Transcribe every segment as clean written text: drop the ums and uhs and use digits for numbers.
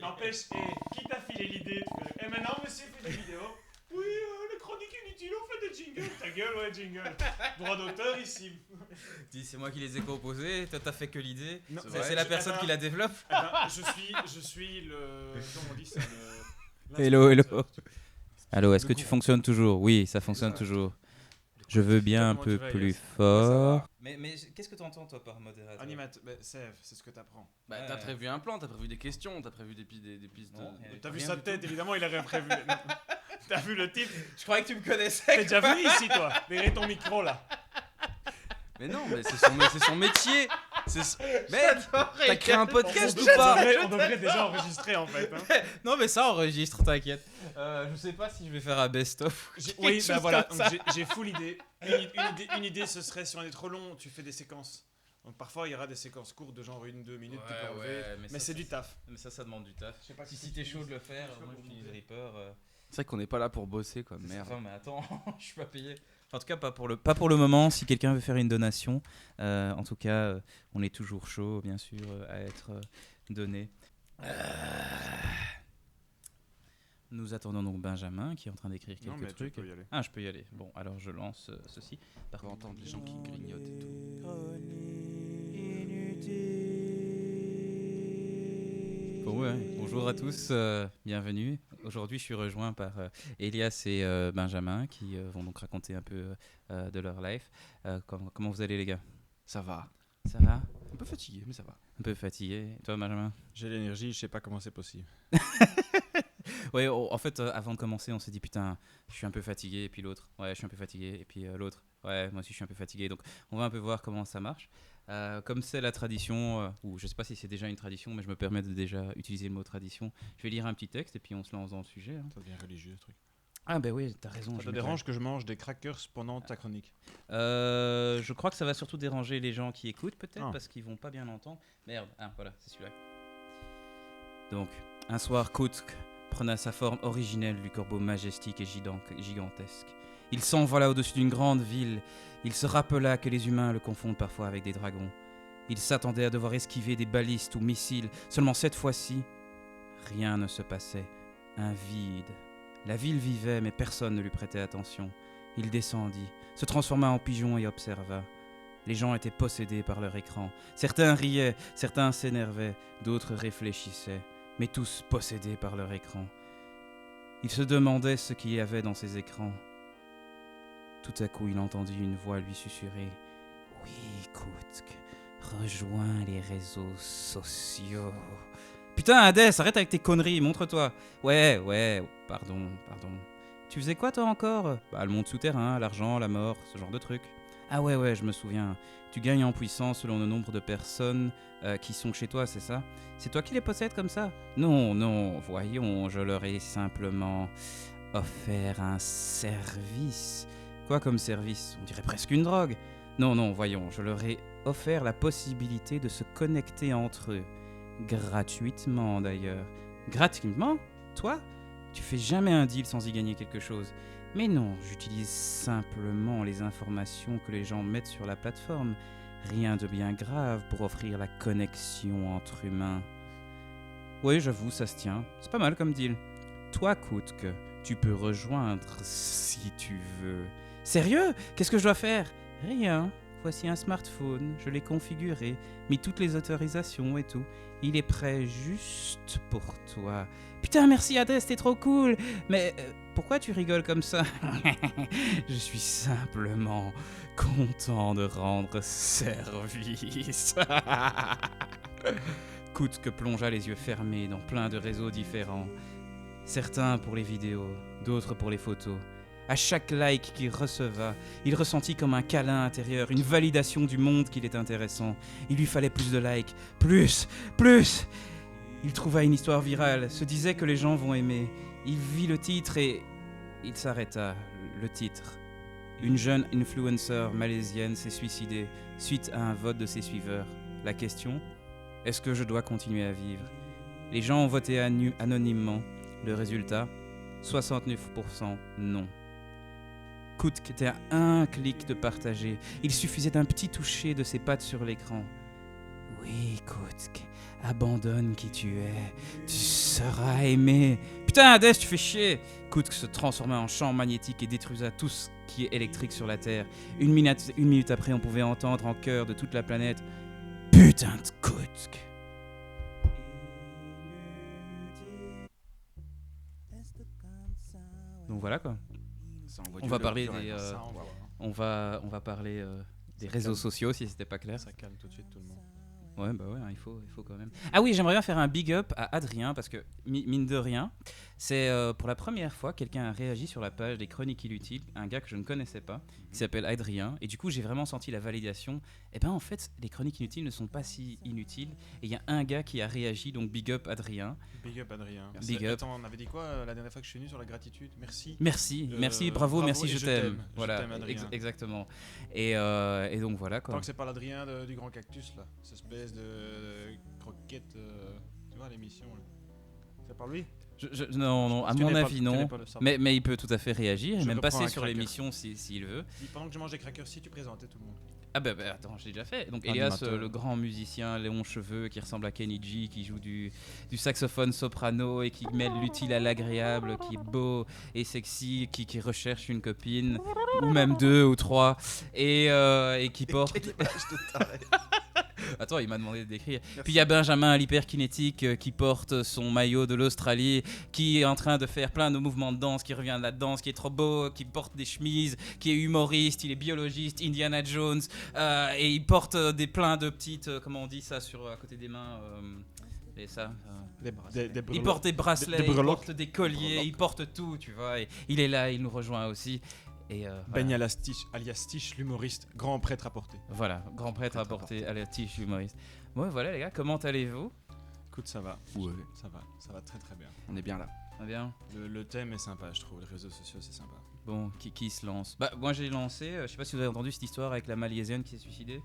N'empêche, qui t'a filé l'idée de faire... Et maintenant, monsieur fait des vidéos. Oui, les chroniques inutiles, on fait des jingles. Ta gueule, ouais, jingle. Droit d'auteur ici. Dis, c'est moi qui les ai composés, toi t'as fait que l'idée. Non, C'est la personne qui la développe. Je suis le... Comment on dit ça Hello. Allô, est-ce que tu fonctionnes toujours? Oui, ça fonctionne toujours. Je veux bien un peu plus fort. Mais qu'est-ce que tu entends toi par modérateur? Animateur, c'est ce que t'apprends. Bah, t'as prévu un plan, t'as prévu des questions, t'as prévu des pistes Non, de... T'as vu sa tête, évidemment, il a rien prévu. T'as vu le type? Je croyais que tu me connaissais. T'es déjà venu ici, toi? Derrière ton micro, là. Mais non, mais c'est son métier. Mec, t'as créé un podcast ou pas? On devrait déjà enregistrer, en fait. Hein. Non, mais ça enregistre, t'inquiète. Je sais pas si je vais faire un best-of. Oui, bah voilà, j'ai full idée. Une idée, ce serait si on est trop long, tu fais des séquences. Donc parfois, il y aura des séquences courtes de genre 1-2 minutes. Mais c'est du taf. Mais ça demande du taf. Je sais pas si t'es chaud de le faire. Moi, je finis le Reaper. C'est vrai qu'on n'est pas là pour bosser, quoi. Merde. Enfin, mais attends, je suis pas payé. En tout cas, pas pour le moment. Si quelqu'un veut faire une donation, en tout cas, on est toujours chaud, bien sûr, à être donné. Nous attendons donc Benjamin qui est en train d'écrire quelques trucs. Tu peux y aller. Ah, je peux y aller. Bon, alors je lance ceci. On va entendre les gens qui grignotent et tout. Bon, ouais. Bonjour à tous, bienvenue. Aujourd'hui, je suis rejoint par Elias et Benjamin qui vont donc raconter un peu de leur life. Comment vous allez, les gars? Ça va. Ça va? Un peu fatigué, mais ça va. Un peu fatigué. Et toi, Benjamin? J'ai l'énergie, je sais pas comment c'est possible. Ouais, en fait, avant de commencer, on s'est dit putain, je suis un peu fatigué. Et puis l'autre, ouais, je suis un peu fatigué. Et puis l'autre, ouais, moi aussi, je suis un peu fatigué. Donc, on va un peu voir comment ça marche. Comme c'est la tradition, ou je sais pas si c'est déjà une tradition, mais je me permets de déjà utiliser le mot tradition. Je vais lire un petit texte et puis on se lance dans le sujet. Hein. Ça devient religieux, ce truc. Ah, ben oui, t'as raison. Ça te dérange que je mange des crackers pendant ta chronique? Je crois que ça va surtout déranger les gens qui écoutent, peut-être, Ah. parce qu'ils vont pas bien entendre. Merde, voilà, c'est celui-là. Donc, un soir, Koutsk prenait sa forme originelle du corbeau majestique et gigantesque. Il s'envola au-dessus d'une grande ville. Il se rappela que les humains le confondent parfois avec des dragons. Il s'attendait à devoir esquiver des balistes ou missiles. Seulement cette fois-ci, rien ne se passait. Un vide. La ville vivait, mais personne ne lui prêtait attention. Il descendit, se transforma en pigeon et observa. Les gens étaient possédés par leur écran. Certains riaient, certains s'énervaient, d'autres réfléchissaient, mais tous possédés par leur écran. Il se demandait ce qu'il y avait dans ces écrans. Tout à coup, il entendit une voix lui susurrer « Oui, Koutsk, rejoins les réseaux sociaux. » Putain, Hades, arrête avec tes conneries, montre-toi. Ouais, pardon. Tu faisais quoi toi encore? Bah, le monde souterrain, l'argent, la mort, ce genre de trucs. Ah ouais, je me souviens. Tu gagnes en puissance selon le nombre de personnes qui sont chez toi, c'est ça? C'est toi qui les possèdes comme ça? Non, voyons, je leur ai simplement offert un service. Quoi comme service? On dirait presque une drogue. Non, voyons, je leur ai offert la possibilité de se connecter entre eux. Gratuitement d'ailleurs. Gratuitement? Toi? Tu fais jamais un deal sans y gagner quelque chose. Mais non, j'utilise simplement les informations que les gens mettent sur la plateforme. Rien de bien grave pour offrir la connexion entre humains. Oui, j'avoue, ça se tient. C'est pas mal comme deal. Toi, Koutsk, tu peux rejoindre si tu veux. Sérieux? Qu'est-ce que je dois faire? Rien. Voici un smartphone, je l'ai configuré, mis toutes les autorisations et tout. Il est prêt juste pour toi. Putain, merci Hades, t'es trop cool. Mais pourquoi tu rigoles comme ça? Je suis simplement content de rendre service. Koutsk plongea les yeux fermés dans plein de réseaux différents. Certains pour les vidéos, d'autres pour les photos. À chaque like qu'il receva, il ressentit comme un câlin intérieur, une validation du monde qu'il est intéressant. Il lui fallait plus de likes, plus. Il trouva une histoire virale, se disait que les gens vont aimer. Il vit le titre et il s'arrêta. Le titre. Une jeune influencer malaisienne s'est suicidée suite à un vote de ses suiveurs. La question? Est-ce que je dois continuer à vivre? Les gens ont voté anonymement. Le résultat? 69% non. Koutsk était à un clic de partager. Il suffisait d'un petit toucher de ses pattes sur l'écran. Oui, Koutsk, abandonne qui tu es. Tu seras aimé. Putain, Death, tu fais chier. Kutsk se transforma en champ magnétique et détruisa tout ce qui est électrique sur la Terre. Une minute après, on pouvait entendre en chœur de toute la planète « Putain de Kutsk !» Donc voilà quoi. On va parler des... On va parler des réseaux sociaux si c'était pas clair. Ça calme tout de suite tout le monde. Ouais, bah ouais, il faut quand même. Ah oui, j'aimerais bien faire un big up à Adrien parce que, mine de rien, c'est pour la première fois quelqu'un a réagi sur la page des Chroniques Inutiles, un gars que je ne connaissais pas, qui s'appelle Adrien. Et du coup, j'ai vraiment senti la validation. Et ben en fait, les Chroniques Inutiles ne sont pas si inutiles. Et il y a un gars qui a réagi, donc big up Adrien. Big up Adrien. Merci. Big up. Attends, on avait dit quoi la dernière fois que je suis venu sur la gratitude? Merci. Merci, bravo, merci, je t'aime. Voilà, je t'aime, Adrien. Exactement. Et donc voilà quoi. Tant que c'est pas l'Adrien du Grand Cactus là, cette espèce de croquette, tu vois l'émission là. C'est par lui? Non, à mon avis non. Mais il peut tout à fait réagir et même passer sur l'émission s'il veut. Pendant que je mange des crackers, si tu présentais tout le monde. Ah bah attends, j'ai déjà fait. Donc Elias, le grand musicien, Léon Cheveux, qui ressemble à Kenny G, qui joue du saxophone soprano et qui mêle l'utile à l'agréable, qui est beau et sexy, qui recherche une copine, ou même 2 ou 3, et qui porte... Attends, il m'a demandé de décrire. Merci. Puis il y a Benjamin à l'hyperkinétique qui porte son maillot de l'Australie, qui est en train de faire plein de mouvements de danse, qui revient de la danse, qui est trop beau, qui porte des chemises, qui est humoriste, il est biologiste, Indiana Jones, et il porte plein de petites, comment on dit ça, à côté des mains et ça. Il porte des bracelets, il porte des colliers, il porte tout, tu vois. Et il est là, il nous rejoint aussi. Ben alias Tiche, l'humoriste, grand prêtre à porter. Voilà, grand prêtre à porter, alias Tiche, l'humoriste. Ouais, voilà les gars, comment allez-vous? Écoute, ça va. Ouais. Ça va très très bien. On est bien là. Bien. Le thème est sympa, je trouve. Les réseaux sociaux, c'est sympa. Bon, qui se lance? Bah, moi j'ai lancé, je sais pas si vous avez entendu cette histoire avec la Malaisienne qui s'est suicidée.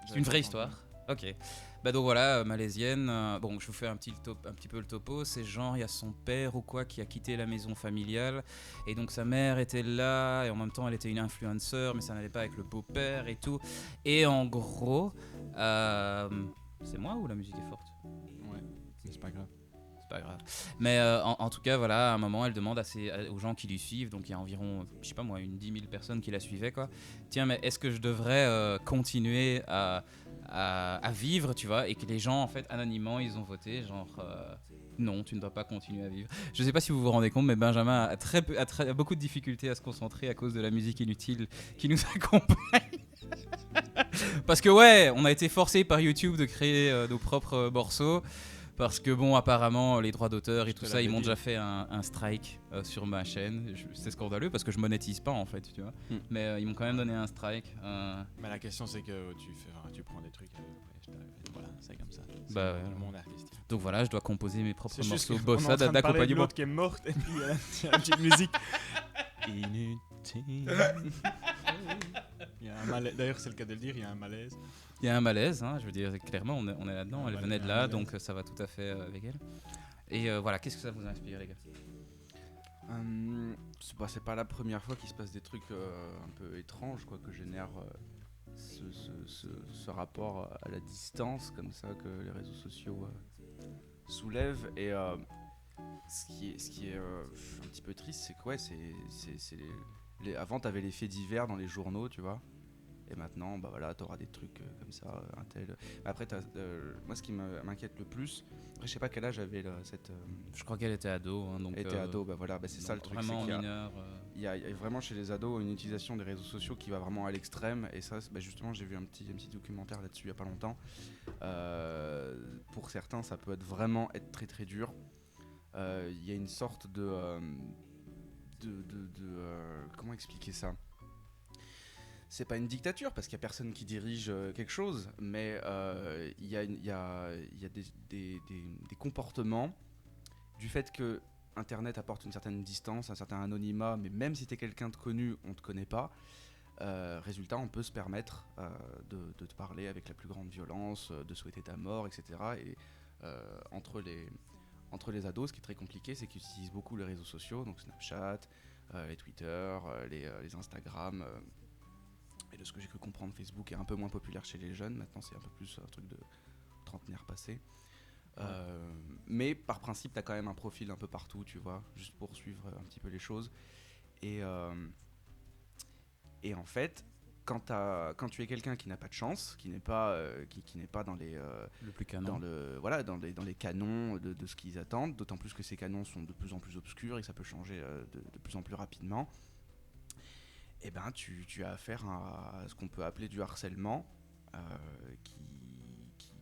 C'est une vraie histoire. Ok. Bah donc voilà, Malaisienne, bon je vous fais un petit peu le topo, c'est genre il y a son père ou quoi qui a quitté la maison familiale et donc sa mère était là et en même temps elle était une influenceur mais ça n'allait pas avec le beau-père et tout. Et en gros, c'est moi ou la musique est forte? Ouais, mais c'est pas grave. Pas grave. Mais en tout cas, voilà, à un moment, elle demande aux gens qui lui suivent, donc il y a environ, je sais pas moi, 10 000 personnes qui la suivaient, quoi. Tiens, mais est-ce que je devrais continuer à vivre, tu vois, et que les gens, en fait, anonymement, ils ont voté, genre, non, tu ne dois pas continuer à vivre. Je sais pas si vous vous rendez compte, mais Benjamin a beaucoup de difficultés à se concentrer à cause de la musique inutile qui nous accompagne. Parce que, ouais, on a été forcé par YouTube de créer nos propres morceaux. Parce que bon, apparemment, les droits d'auteur et tout ça, ils m'ont déjà fait un strike sur ma chaîne. C'est scandaleux parce que je monétise pas en fait, tu vois. Mais ils m'ont quand même donné un strike. Mais la question c'est que tu prends des trucs, voilà, c'est comme ça. C'est bah, le monde artistique. Donc voilà, je dois composer mes propres morceaux bossa d'accompagnement. L'autre qui est morte et puis il y a une petite musique. Inutile. Il y a un malaise. D'ailleurs, c'est le cas de le dire, il y a un malaise. Il y a un malaise, hein, je veux dire, clairement, on est là-dedans. Elle venait de là, donc ça va tout à fait avec elle. Et voilà, qu'est-ce que ça vous inspire, les gars? C'est pas la première fois qu'il se passe des trucs un peu étranges, quoi, que génère ce rapport à la distance, comme ça, que les réseaux sociaux soulèvent. Et ce qui est un petit peu triste, c'est que ouais, avant, t'avais les faits divers dans les journaux, tu vois. Et maintenant, bah voilà, t'auras des trucs comme ça, un tel. Après, moi, ce qui m'inquiète le plus, après, je sais pas quel âge avait cette. Je crois qu'elle était ado, hein, donc. Elle était ado, bah voilà, bah c'est ça le truc. Vraiment mineur. Il y a vraiment chez les ados une utilisation des réseaux sociaux qui va vraiment à l'extrême. Et ça, bah justement, j'ai vu un petit documentaire là-dessus il y a pas longtemps. Pour certains, ça peut vraiment être très très dur. Il y a une sorte de comment expliquer ça? C'est pas une dictature parce qu'il y a personne qui dirige quelque chose, mais il y a des comportements du fait que Internet apporte une certaine distance, un certain anonymat, mais même si t'es quelqu'un de connu, on te connaît pas. Résultat, on peut se permettre de te parler avec la plus grande violence, de souhaiter ta mort, etc. Et entre les ados, ce qui est très compliqué, c'est qu'ils utilisent beaucoup les réseaux sociaux, donc Snapchat, les Twitter, les Instagram. Et de ce que j'ai cru comprendre, Facebook est un peu moins populaire chez les jeunes. Maintenant, c'est un peu plus un truc de trentenaire passé. Mais par principe, tu as quand même un profil un peu partout, tu vois, juste pour suivre un petit peu les choses. Et en fait, quand tu es quelqu'un qui n'a pas de chance, qui n'est pas dans les le plus canon. dans les canons de ce qu'ils attendent, d'autant plus que ces canons sont de plus en plus obscurs et que ça peut changer de plus en plus rapidement, et ben tu as affaire à ce qu'on peut appeler du harcèlement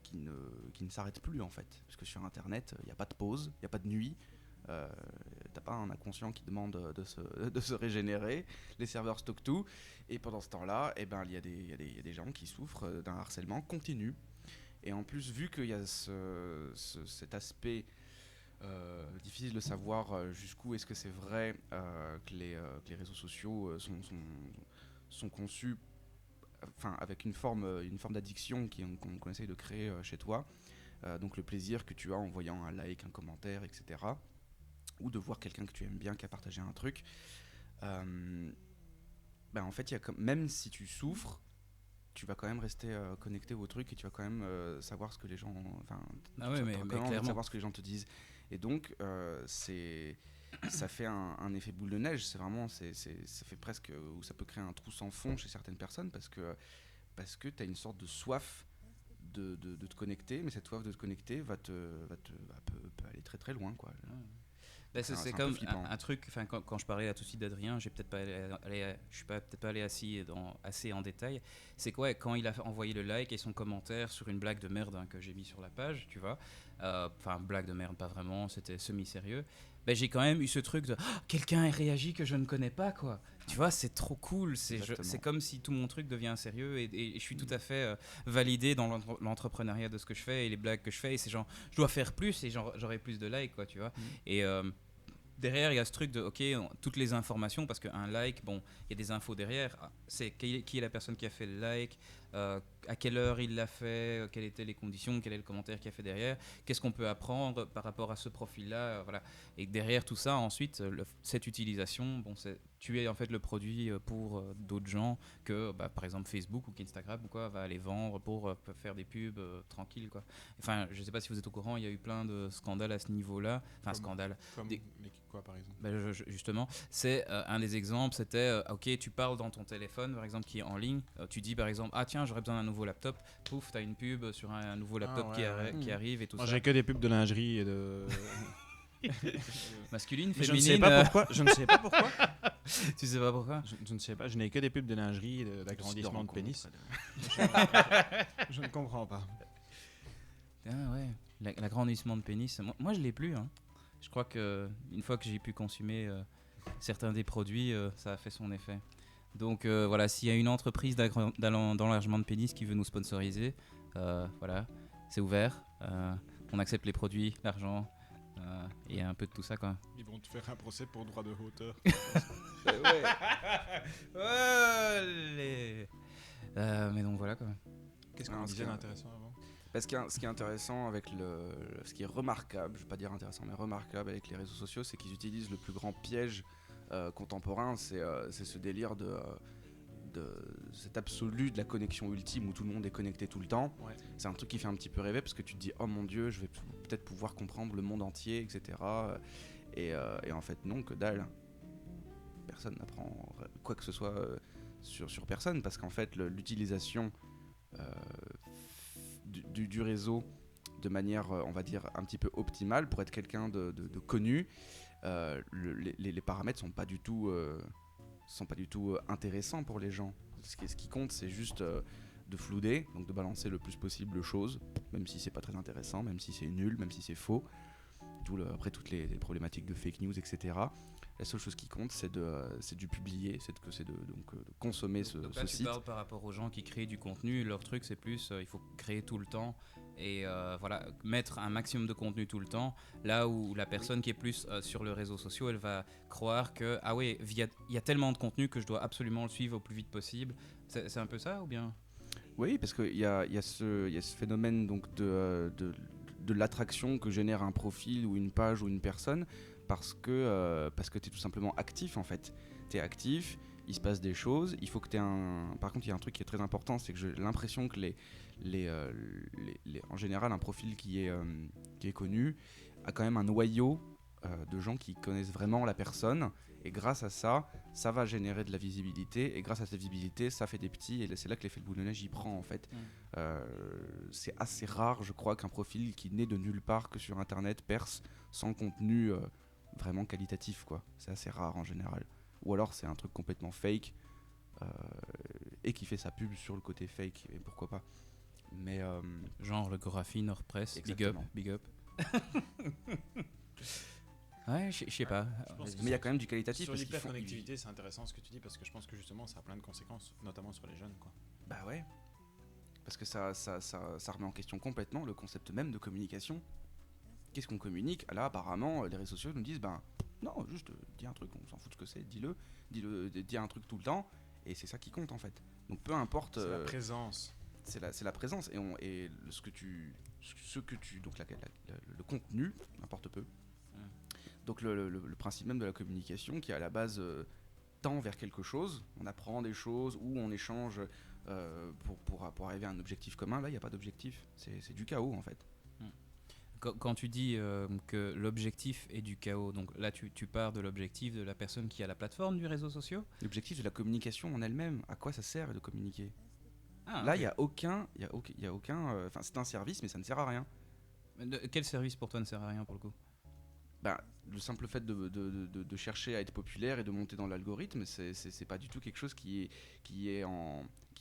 qui ne s'arrête plus en fait, parce que sur internet il n'y a pas de pause, il n'y a pas de nuit. T'as pas un inconscient qui demande de se régénérer, les serveurs stockent tout, et pendant ce temps-là, il y a des gens qui souffrent d'un harcèlement continu. Et en plus, vu qu'il y a cet aspect difficile de savoir jusqu'où est-ce que c'est vrai que les réseaux sociaux sont conçus avec une forme d'addiction qu'on essaye de créer chez toi, donc le plaisir que tu as en voyant un like, un commentaire, etc., ou de voir quelqu'un que tu aimes bien qui a partagé un truc, en fait, même si tu souffres, tu vas quand même rester connecté au truc et tu vas quand même savoir ce que les gens, savoir ce que les gens te disent. Et donc, ça fait un effet boule de neige. C'est vraiment, ça fait presque, où ça peut créer un trou sans fond chez certaines personnes parce que tu as une sorte de soif de te connecter, mais cette soif de te connecter peut aller très très loin, quoi. C'est comme un truc, quand je parlais tout de suite d'Adrien, je suis peut-être pas allé assez en détail. C'est quoi, quand il a envoyé le like et son commentaire sur une blague de merde que j'ai mis sur la page, tu vois, blague de merde, pas vraiment, c'était semi-sérieux. J'ai quand même eu ce truc de quelqu'un a réagi que je ne connais pas, quoi. Tu vois, c'est trop cool. C'est comme si tout mon truc devient sérieux et je suis tout à fait validé dans l'entrepreneuriat de ce que je fais et les blagues que je fais. Et c'est genre, je dois faire plus et j'aurai plus de likes, quoi, tu vois. Et derrière, il y a ce truc de, toutes les informations, parce qu'un like, il y a des infos derrière. C'est qui est la personne qui a fait le like, à quelle heure il l'a fait, quelles étaient les conditions, quel est le commentaire qu'il a fait derrière, qu'est-ce qu'on peut apprendre par rapport à ce profil-là, voilà. Et derrière tout ça, ensuite, cette utilisation, tu es en fait le produit pour d'autres gens que, par exemple, Facebook ou qu'Instagram ou quoi, va aller vendre pour faire des pubs tranquilles, quoi. Enfin, je sais pas si vous êtes au courant, il y a eu plein de scandales à ce niveau-là. Enfin, scandales. Quoi, par exemple justement, c'est un des exemples, c'était tu parles dans ton téléphone, par exemple, qui est en ligne, tu dis par exemple, tiens, j'aurais besoin d'un nouveau laptop, pouf, t'as une pub sur un nouveau laptop qui arrive et tout ça. J'ai que des pubs de lingerie et de... masculine, mais féminine. Je ne sais pas pourquoi. Tu sais pas pourquoi? Je ne sais pas. Je n'ai que des pubs de lingerie et d'agrandissement de pénis. Je ne comprends pas. Ah ouais, l'agrandissement de pénis. Moi je l'ai plus. Hein. Je crois que une fois que j'ai pu consommer certains des produits, ça a fait son effet. Donc voilà, s'il y a une entreprise d'enlargement de pénis qui veut nous sponsoriser, voilà, c'est ouvert. On accepte les produits, l'argent. Et un peu de tout ça, quoi. Ils vont te faire un procès pour droit de hauteur. Mais donc voilà, quoi. Qu'est-ce qu'on disait d'intéressant avant? Parce que ce qui est intéressant avec ce qui est remarquable, je vais pas dire intéressant, mais remarquable avec les réseaux sociaux, c'est qu'ils utilisent le plus grand piège contemporain, c'est ce délire de cet absolu de la connexion ultime où tout le monde est connecté tout le temps. Ouais. C'est un truc qui fait un petit peu rêver parce que tu te dis, oh mon Dieu, je vais peut-être pouvoir comprendre le monde entier, etc. Et en fait, non, que dalle. Personne n'apprend quoi que ce soit sur personne, parce qu'en fait, l'utilisation du réseau de manière, on va dire, un petit peu optimale pour être quelqu'un de connu, les paramètres sont pas du tout intéressants pour les gens. Ce qui compte, c'est juste de flouder, donc de balancer le plus possible de choses, même si c'est pas très intéressant, même si c'est nul, même si c'est faux. Après toutes les problématiques de fake news, etc. La seule chose qui compte, c'est du publier, c'est de consommer ce là, site. Tu parles par rapport aux gens qui créent du contenu. Leur truc, c'est plus, il faut créer tout le temps et voilà, mettre un maximum de contenu tout le temps. Là où la personne qui est plus sur les réseaux sociaux, elle va croire que il y a tellement de contenu que je dois absolument le suivre au plus vite possible. C'est un peu ça ou bien? Oui, parce qu'il y a ce phénomène donc de l'attraction que génère un profil ou une page ou une personne parce que tu es tout simplement actif en fait. Tu es actif, il se passe des choses. Il faut que tu aies un. Par contre, il y a un truc qui est très important, c'est que j'ai l'impression que en général, un profil qui est connu a quand même un noyau de gens qui connaissent vraiment la personne. Et grâce à ça, ça va générer de la visibilité. Et grâce à cette visibilité, ça fait des petits. Et c'est là que l'effet de boule de neige y prend, en fait. C'est assez rare, je crois, qu'un profil qui naît de nulle part que sur Internet perce sans contenu vraiment qualitatif, quoi. C'est assez rare en général. Ou alors c'est un truc complètement fake et qui fait sa pub sur le côté fake. Et pourquoi pas. Mais genre le Gorafi, Nordpress, big up. Ouais, je sais pas. Mais il y a quand même du qualitatif. Sur l'hyperconnectivité, c'est intéressant ce que tu dis parce que je pense que justement ça a plein de conséquences, notamment sur les jeunes, quoi. Bah ouais. Parce que ça remet en question complètement le concept même de communication. Qu'est-ce qu'on communique ? Là, apparemment, les réseaux sociaux nous disent non, juste dis un truc, on s'en fout de ce que c'est, dis un truc tout le temps, et c'est ça qui compte en fait. Donc peu importe. C'est la présence. C'est la présence, et ce que tu. Donc le contenu, n'importe peu. Donc le principe même de la communication qui à la base tend vers quelque chose, on apprend des choses ou on échange pour arriver à un objectif commun. Là, il n'y a pas d'objectif, c'est du chaos en fait. Quand tu dis que l'objectif est du chaos, donc là tu pars de l'objectif de la personne qui a la plateforme du réseau social ? L'objectif de la communication en elle-même, à quoi ça sert de communiquer ? Là, il okay. n'y a aucun. Enfin, c'est un service, mais ça ne sert à rien. Quel service pour toi ne sert à rien pour le coup ? Le simple fait de chercher à être populaire et de monter dans l'algorithme, c'est pas du tout quelque chose qui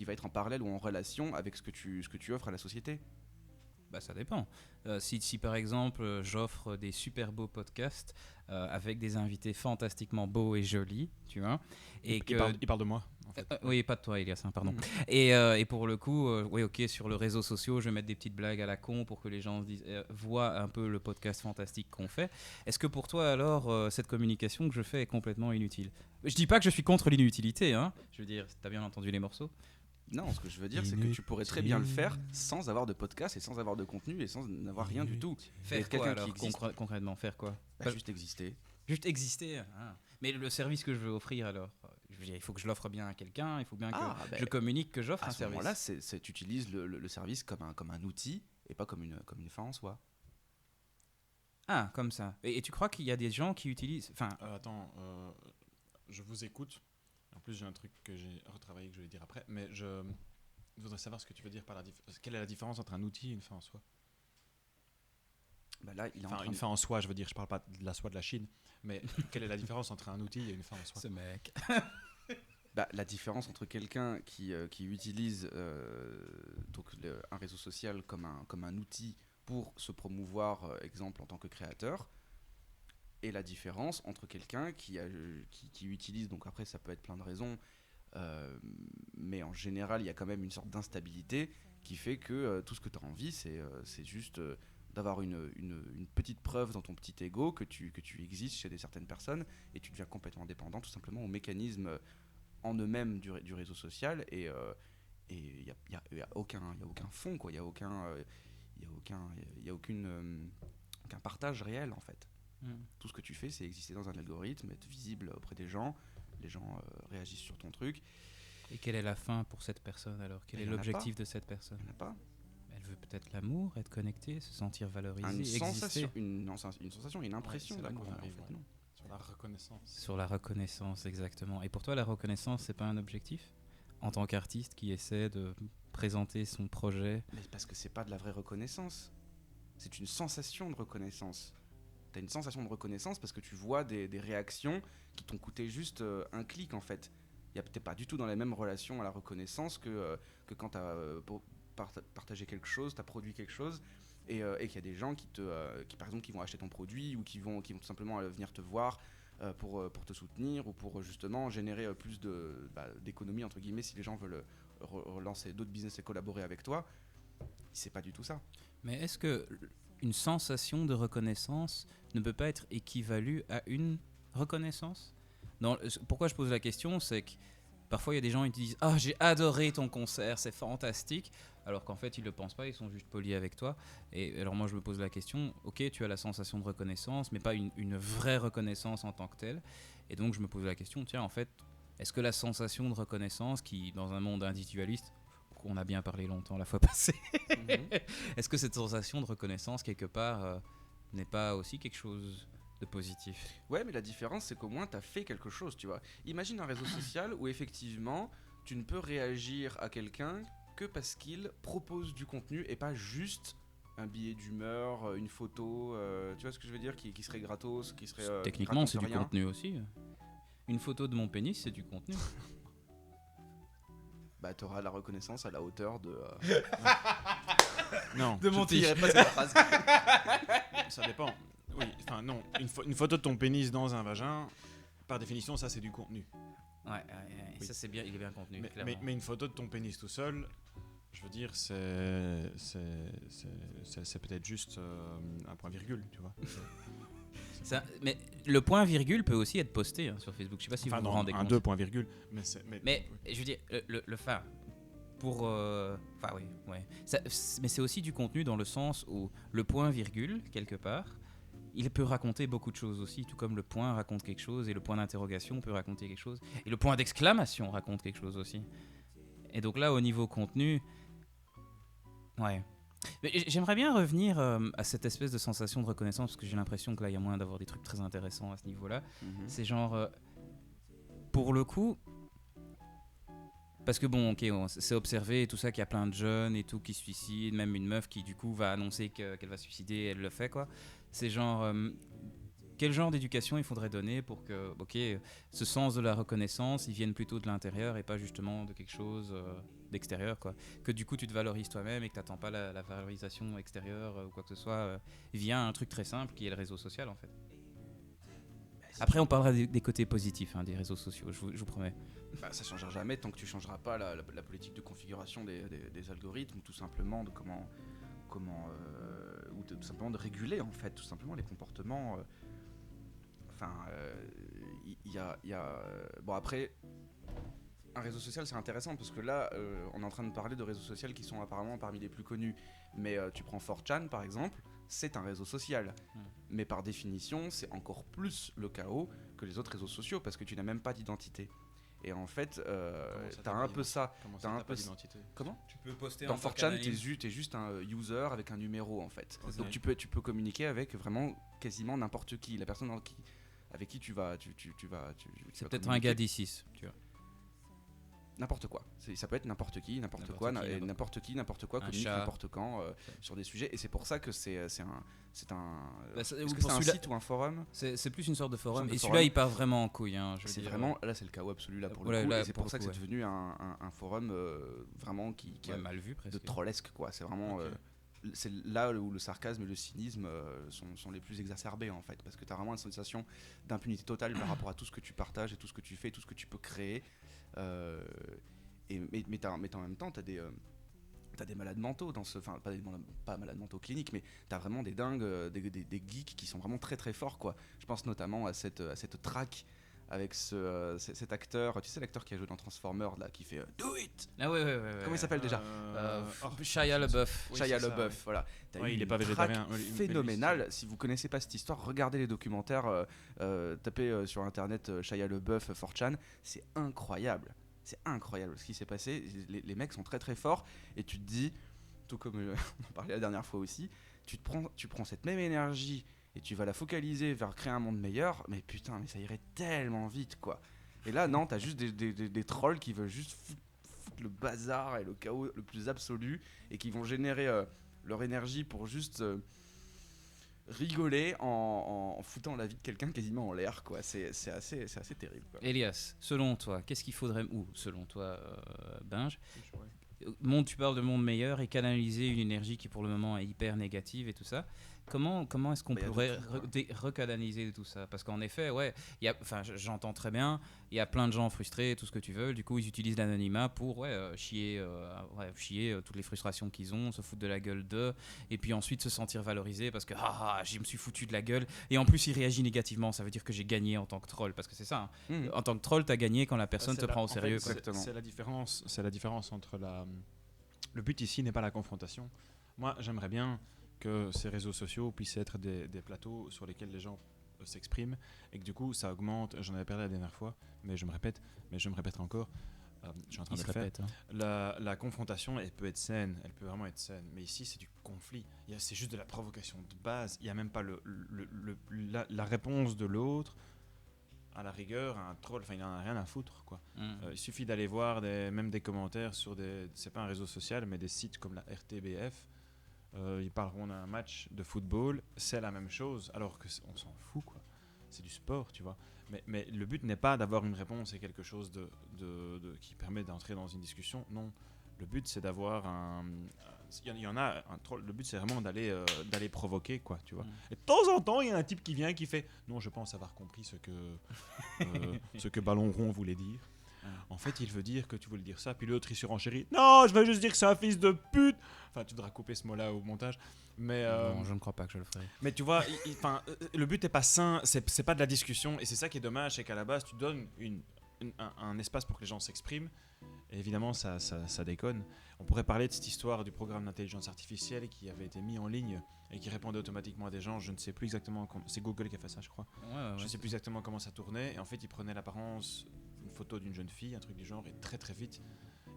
va être en parallèle ou en relation avec ce que tu offres à la société. Ça dépend. Si par exemple j'offre des super beaux podcasts avec des invités fantastiquement beaux et jolis, tu vois, et il parle de moi. En fait. Oui, pas de toi, Elias, pardon. Et pour le coup, oui, ok, sur le réseau social, je vais mettre des petites blagues à la con pour que les gens voient un peu le podcast fantastique qu'on fait. Est-ce que pour toi, alors, cette communication que je fais est complètement inutile ? Je dis pas que je suis contre l'inutilité, hein. Je veux dire, t'as bien entendu les morceaux ? Non, ce que je veux dire, c'est que tu pourrais très bien le faire sans avoir de podcast et sans avoir de contenu et sans n'avoir rien du tout. Faire quoi alors, concrètement, faire quoi ? Juste exister. Juste exister. Mais le service que je veux offrir alors, je veux dire, il faut que je l'offre bien à quelqu'un, il faut bien que je communique que j'offre un service. À ce moment-là, tu utilises le service comme un outil et pas comme une fin en soi. Ah, comme ça. Et tu crois qu'il y a des gens qui utilisent... Attends, je vous écoute. En plus, j'ai un truc que j'ai retravaillé que je vais dire après, mais je voudrais savoir ce que tu veux dire par quelle est la différence entre un outil et une fin en soi. Là, une fin en soi, je veux dire, je parle pas de la soie de la Chine, mais quelle est la différence entre un outil et une fin en soi ? Ce mec. La différence entre quelqu'un qui utilise un réseau social comme un outil pour se promouvoir, exemple en tant que créateur, et la différence entre quelqu'un qui utilise, donc après ça peut être plein de raisons, mais en général il y a quand même une sorte d'instabilité qui fait que tout ce que tu as envie c'est juste d'avoir une petite preuve dans ton petit ego que tu existes chez certaines personnes, et tu deviens complètement dépendant tout simplement aux mécanismes en eux-mêmes du réseau social, et il y a aucun fond, quoi. Il y a aucun partage réel en fait. Tout ce que tu fais, c'est exister dans un algorithme, être visible auprès des gens, les gens réagissent sur ton truc. Et quelle est la fin pour cette personne alors ? Quel est l'objectif de cette personne ? Il n'y en a pas. Elle veut peut-être l'amour, être connectée, se sentir valorisée, exister. Une sensation, une impression d'amour. Non. Sur la reconnaissance. Sur la reconnaissance, exactement. Et pour toi, la reconnaissance, c'est pas un objectif ? En tant qu'artiste qui essaie de présenter son projet ? Mais parce que c'est pas de la vraie reconnaissance. C'est une sensation de reconnaissance. T'as une sensation de reconnaissance parce que tu vois des réactions qui t'ont coûté juste un clic en fait. Il y a peut-être pas du tout dans la même relation à la reconnaissance que quand t'as partagé quelque chose, t'as produit quelque chose, et qu'il y a des gens qui par exemple qui vont acheter ton produit ou qui vont tout simplement venir te voir pour te soutenir ou pour justement générer plus d'économies entre guillemets si les gens veulent relancer d'autres business et collaborer avec toi. C'est pas du tout ça. Mais est-ce que une sensation de reconnaissance ne peut pas être équivalue à une reconnaissance ? Pourquoi je pose la question, c'est que parfois il y a des gens qui disent « Ah, j'ai adoré ton concert, c'est fantastique », alors qu'en fait ils le pensent pas, ils sont juste polis avec toi. Et alors moi je me pose la question, ok, tu as la sensation de reconnaissance, mais pas une vraie reconnaissance en tant que telle. Et donc je me pose la question, tiens, en fait, est-ce que la sensation de reconnaissance, qui dans un monde individualiste, qu'on a bien parlé longtemps la fois passée, est-ce que cette sensation de reconnaissance, quelque part, n'est pas aussi quelque chose de positif? Ouais, mais la différence, c'est qu'au moins, tu as fait quelque chose, tu vois. Imagine un réseau social où, effectivement, tu ne peux réagir à quelqu'un que parce qu'il propose du contenu et pas juste un billet d'humeur, une photo, tu vois ce que je veux dire, qui serait gratos, qui serait... Techniquement, c'est du contenu aussi. Une photo de mon pénis, c'est du contenu. Bah, t'auras la reconnaissance à la hauteur de... Non, de mon tir. Pas cette phrase. Ça dépend. Oui, enfin non, une photo de ton pénis dans un vagin, par définition, ça c'est du contenu. Ouais, Oui. Ça c'est bien, il est bien contenu. Mais une photo de ton pénis tout seul, je veux dire, c'est peut-être juste un point virgule, tu vois. Mais le point virgule peut aussi être posté sur Facebook. Je sais pas si vous vous rendez compte. Un 2 points virgule. Mais je veux dire, le fin. Pour. Enfin, oui, ouais. Mais c'est aussi du contenu dans le sens où le point virgule, quelque part, il peut raconter beaucoup de choses aussi, tout comme le point raconte quelque chose, et le point d'interrogation peut raconter quelque chose, et le point d'exclamation raconte quelque chose aussi. Et donc là, au niveau contenu, ouais. Mais j'aimerais bien revenir à cette espèce de sensation de reconnaissance, parce que j'ai l'impression que là, il y a moyen d'avoir des trucs très intéressants à ce niveau-là. C'est genre, pour le coup, parce que bon, ok, c'est observé et tout ça qu'il y a plein de jeunes et tout qui se suicident, même une meuf qui du coup va annoncer qu'elle va se suicider, elle le fait quoi. C'est genre, quel genre d'éducation il faudrait donner pour que, ok, ce sens de la reconnaissance, il vienne plutôt de l'intérieur et pas justement de quelque chose d'extérieur quoi. Que du coup tu te valorises toi-même et que t'attends pas la valorisation extérieure ou quoi que ce soit via un truc très simple qui est le réseau social en fait. Après, on parlera des côtés positifs des réseaux sociaux, je vous promets. Bah, ça changera jamais tant que tu changeras pas la politique de configuration des algorithmes, ou tout simplement de comment ou tout simplement de réguler en fait, tout simplement les comportements. Il y a bon après. Un réseau social c'est intéressant parce que là on est en train de parler de réseaux sociaux qui sont apparemment parmi les plus connus, mais tu prends 4chan par exemple, c'est un réseau social, mais par définition c'est encore plus le chaos que les autres réseaux sociaux parce que tu n'as même pas d'identité. Et en fait t'as un peu ça. Comment ça, t'as pas d'identité? Comment tu peux poster dans 4chan t'es juste un user avec un numéro en fait. Okay. Donc tu peux communiquer avec vraiment quasiment n'importe qui, la personne avec qui tu vas c'est peut-être un gars d'ici, tu vois. N'importe quoi. Ça peut être n'importe qui, n'importe quoi communique n'importe quand sur des sujets. Et c'est pour ça que c'est un est-ce que c'est un site ou un forum? C'est plus une sorte de forum. Et celui-là, il part vraiment en couille. C'est vraiment, là, c'est le chaos absolu là pour le coup. Et c'est pour ça que c'est devenu un forum vraiment qui est mal vu presque. De trollesque quoi. C'est vraiment. C'est là où le sarcasme et le cynisme sont les plus exacerbés en fait, parce que tu as vraiment une sensation d'impunité totale par rapport à tout ce que tu partages et tout ce que tu fais, tout ce que tu peux créer. Mais en même temps t'as des malades mentaux dans pas malades mentaux cliniques, mais t'as vraiment des dingues, des geeks qui sont vraiment très très forts quoi. Je pense notamment à cette track avec cet acteur, tu sais l'acteur qui a joué dans Transformers là, qui fait Do It. Ah ouais. Comment il s'appelle déjà? Shia LaBeouf. Oui, Shia LaBeouf, voilà. Il est pas végétarien. Phénoménal. Si vous connaissez pas cette histoire, regardez les documentaires, tapez sur internet Shia LaBeouf 4chan, c'est incroyable. C'est incroyable ce qui s'est passé. Les mecs sont très très forts et tu te dis, tout comme on en parlait la dernière fois aussi, tu prends cette même énergie et tu vas la focaliser vers créer un monde meilleur, mais putain, mais ça irait tellement vite quoi. Et là non, t'as juste des trolls qui veulent juste foutre le bazar et le chaos le plus absolu et qui vont générer leur énergie pour juste rigoler en foutant la vie de quelqu'un quasiment en l'air quoi. C'est assez terrible quoi. Elias, selon toi, qu'est-ce qu'il faudrait, ou selon toi Binge, tu parles de monde meilleur et canaliser une énergie qui pour le moment est hyper négative et tout ça. Comment est-ce qu'on pourrait recanaliser tout ça? Parce qu'en effet, j'entends très bien, il y a plein de gens frustrés, tout ce que tu veux, du coup ils utilisent l'anonymat pour chier toutes les frustrations qu'ils ont, se foutre de la gueule d'eux, et puis ensuite se sentir valorisé parce que je me suis foutu de la gueule, et en plus il réagit négativement, ça veut dire que j'ai gagné en tant que troll, parce que c'est ça, en tant que troll t'as gagné quand la personne te prend au sérieux. C'est la différence entre le but ici n'est pas la confrontation. Moi j'aimerais bien que ces réseaux sociaux puissent être des plateaux sur lesquels les gens s'expriment et que du coup ça augmente, j'en avais parlé la dernière fois mais je me répéterai encore, je suis en train de le faire. La confrontation, elle peut être saine, elle peut vraiment être saine, mais ici c'est du conflit, c'est juste de la provocation de base, il n'y a même pas la réponse de l'autre. À la rigueur, un troll, il n'en a rien à foutre, quoi. Il suffit d'aller voir même des commentaires sur c'est pas un réseau social, mais des sites comme la RTBF. Ils parleront d'un match de football, c'est la même chose, alors que on s'en fout, quoi. C'est du sport, tu vois. Mais le but n'est pas d'avoir une réponse et quelque chose qui permet d'entrer dans une discussion. Non, le but c'est d'avoir il y en a un troll. Le but c'est vraiment d'aller provoquer, quoi, tu vois. Et de temps en temps, il y a un type qui vient qui fait non, je pense avoir compris ce que Ballon Rond voulait dire. En fait, il veut dire que tu voulais dire ça, puis l'autre il surenchérit. Non, je veux juste dire que c'est un fils de pute. Enfin, tu devras couper ce mot-là au montage. Mais non, je ne crois pas que je le ferai. Mais tu vois, le but n'est pas sain, c'est pas de la discussion, et c'est ça qui est dommage, c'est qu'à la base tu donnes un espace pour que les gens s'expriment. Et évidemment, ça déconne. On pourrait parler de cette histoire du programme d'intelligence artificielle qui avait été mis en ligne et qui répondait automatiquement à des gens. Je ne sais plus exactement c'est Google qui a fait ça, je crois. Ouais. Je ne sais plus exactement comment ça tournait. Et en fait, il prenait l'apparence, une photo d'une jeune fille, un truc du genre, et très très vite,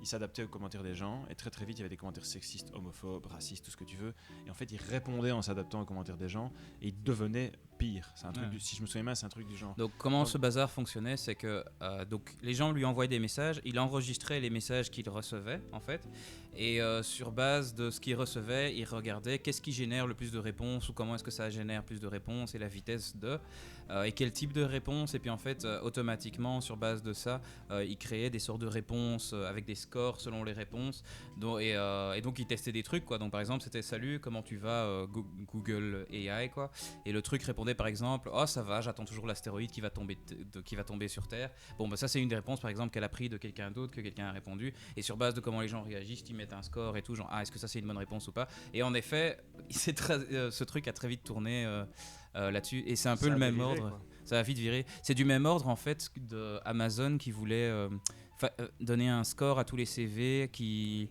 il s'adaptait aux commentaires des gens. Et très très vite, il y avait des commentaires sexistes, homophobes, racistes, tout ce que tu veux. Et en fait, il répondait en s'adaptant aux commentaires des gens et il devenait pire. C'est un truc si je me souviens bien, c'est un truc du genre. Donc comment ce bazar fonctionnait, c'est que donc les gens lui envoyaient des messages, il enregistrait les messages qu'il recevait en fait, et sur base de ce qu'il recevait, il regardait qu'est-ce qui génère le plus de réponses ou comment est-ce que ça génère plus de réponses et la vitesse et quel type de réponse, et puis en fait automatiquement sur base de ça, il créait des sortes de réponses avec des scores selon les réponses, et donc il testait des trucs, quoi. Donc par exemple c'était salut, comment tu vas, Google AI, quoi, et le truc répondait par exemple oh ça va, j'attends toujours l'astéroïde qui va tomber sur Terre. Bon bah ça c'est une des réponses par exemple qu'elle a pris de quelqu'un d'autre, que quelqu'un a répondu, et sur base de comment les gens réagissent ils mettent un score et tout, genre est-ce que ça c'est une bonne réponse ou pas. Et en effet ce truc a très vite tourné là-dessus, et c'est un peu le même ordre, quoi. Ça va vite virer. C'est du même ordre en fait de Amazon qui voulait donner un score à tous les CV qu'ils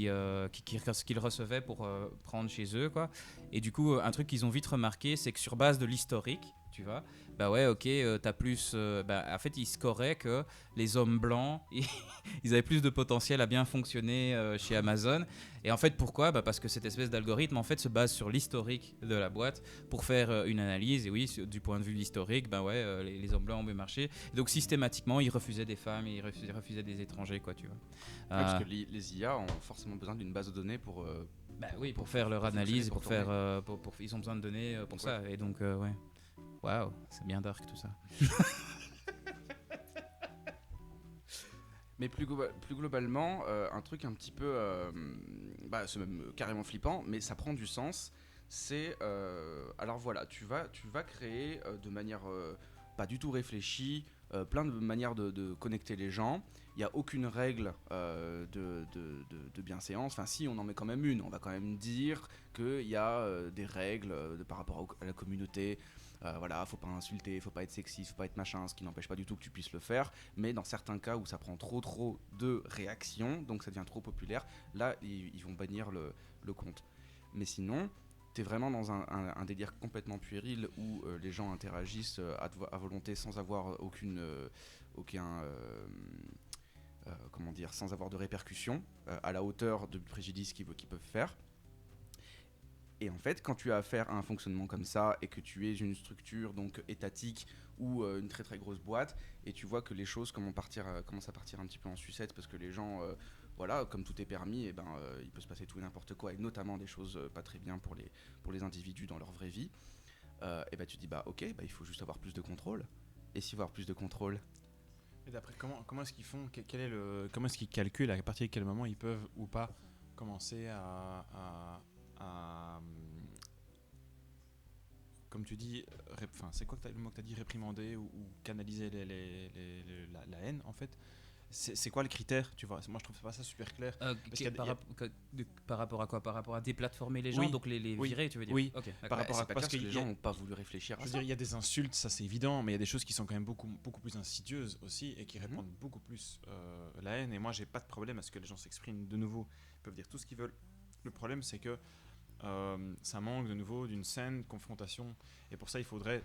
recevaient pour prendre chez eux, quoi. Et du coup, un truc qu'ils ont vite remarqué, c'est que sur base de l'historique, tu vois, bah ouais, ok, t'as plus. En fait, ils scoraient que les hommes blancs, ils avaient plus de potentiel à bien fonctionner chez Amazon. Et en fait, pourquoi ? Bah parce que cette espèce d'algorithme, en fait, se base sur l'historique de la boîte pour faire une analyse. Et oui, du point de vue historique, bah ouais, les hommes blancs ont mieux marché. Et donc, systématiquement, ils refusaient des femmes et ils refusaient des étrangers, quoi, tu vois. Parce que les IA ont forcément besoin d'une base de données pour. Bah oui, pour faire leur analyse, ils ont besoin de données pour ça. Et donc, ouais. Waouh, c'est bien dark tout ça. Mais plus globalement, un truc un petit peu, c'est même carrément flippant, mais ça prend du sens. C'est, alors voilà, tu vas créer de manière pas du tout réfléchie, plein de manières de connecter les gens. Il n'y a aucune règle de bienséance. Enfin, si, on en met quand même une. On va quand même dire qu'il y a des règles par rapport à la communauté. Voilà, faut pas insulter, faut pas être sexiste, faut pas être machin, ce qui n'empêche pas du tout que tu puisses le faire. Mais dans certains cas où ça prend trop de réactions, donc ça devient trop populaire, là, ils vont bannir le compte. Mais sinon, t'es vraiment dans un délire complètement puéril où les gens interagissent à volonté sans avoir sans avoir de répercussions à la hauteur du préjudice qu'ils peuvent faire. Et en fait, quand tu as affaire à un fonctionnement comme ça et que tu es une structure donc étatique ou une très très grosse boîte, et tu vois que les choses commencent à partir un petit peu en sucette parce que les gens, voilà, comme tout est permis, et il peut se passer tout et n'importe quoi, et notamment des choses pas très bien pour les individus dans leur vraie vie. Et tu dis ok, il faut juste avoir plus de contrôle. Et si avoir plus de contrôle. Et d'après comment est-ce qu'ils font, comment est-ce qu'ils calculent à partir de quel moment ils peuvent ou pas commencer à comme tu dis, c'est quoi le mot que tu as dit, réprimander ou canaliser la haine en fait. C'est quoi le critère, tu vois? Moi je trouve pas ça super clair. Par rapport à quoi? Par rapport à déplatformer les gens, donc les virer, tu veux dire? Oui, okay, par rapport à parce que les gens n'ont pas voulu réfléchir à ça. Je veux dire, il y a des insultes, ça c'est évident, mais il y a des choses qui sont quand même beaucoup plus insidieuses aussi et qui répandent beaucoup plus la haine. Et moi j'ai pas de problème à ce que les gens s'expriment de nouveau. Ils peuvent dire tout ce qu'ils veulent. Le problème c'est que ça manque de nouveau d'une saine confrontation. Et pour ça, il faudrait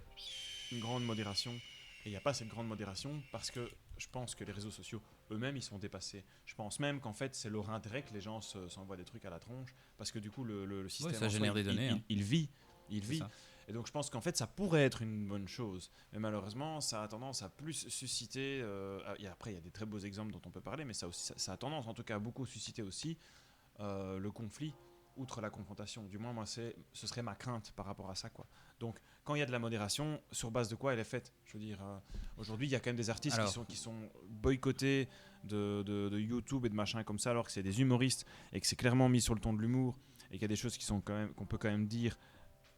une grande modération. Et il n'y a pas cette grande modération parce que je pense que les réseaux sociaux eux-mêmes, ils sont dépassés. Je pense même qu'en fait, c'est leur intérêt que les gens s'envoient des trucs à la tronche parce que du coup, le système, ça génère des données. Il vit. Ça. Et donc, je pense qu'en fait, ça pourrait être une bonne chose. Mais malheureusement, ça a tendance à plus susciter... et après, il y a des très beaux exemples dont on peut parler, mais ça a tendance, en tout cas, à beaucoup susciter aussi le conflit, outre la confrontation. Du moins, moi, ce serait ma crainte par rapport à ça, quoi. Donc, quand il y a de la modération, sur base de quoi elle est faite? Je veux dire, aujourd'hui, il y a quand même des artistes qui sont boycottés de YouTube et de machin comme ça, alors que c'est des humoristes et que c'est clairement mis sur le ton de l'humour et qu'il y a des choses qu'on peut quand même dire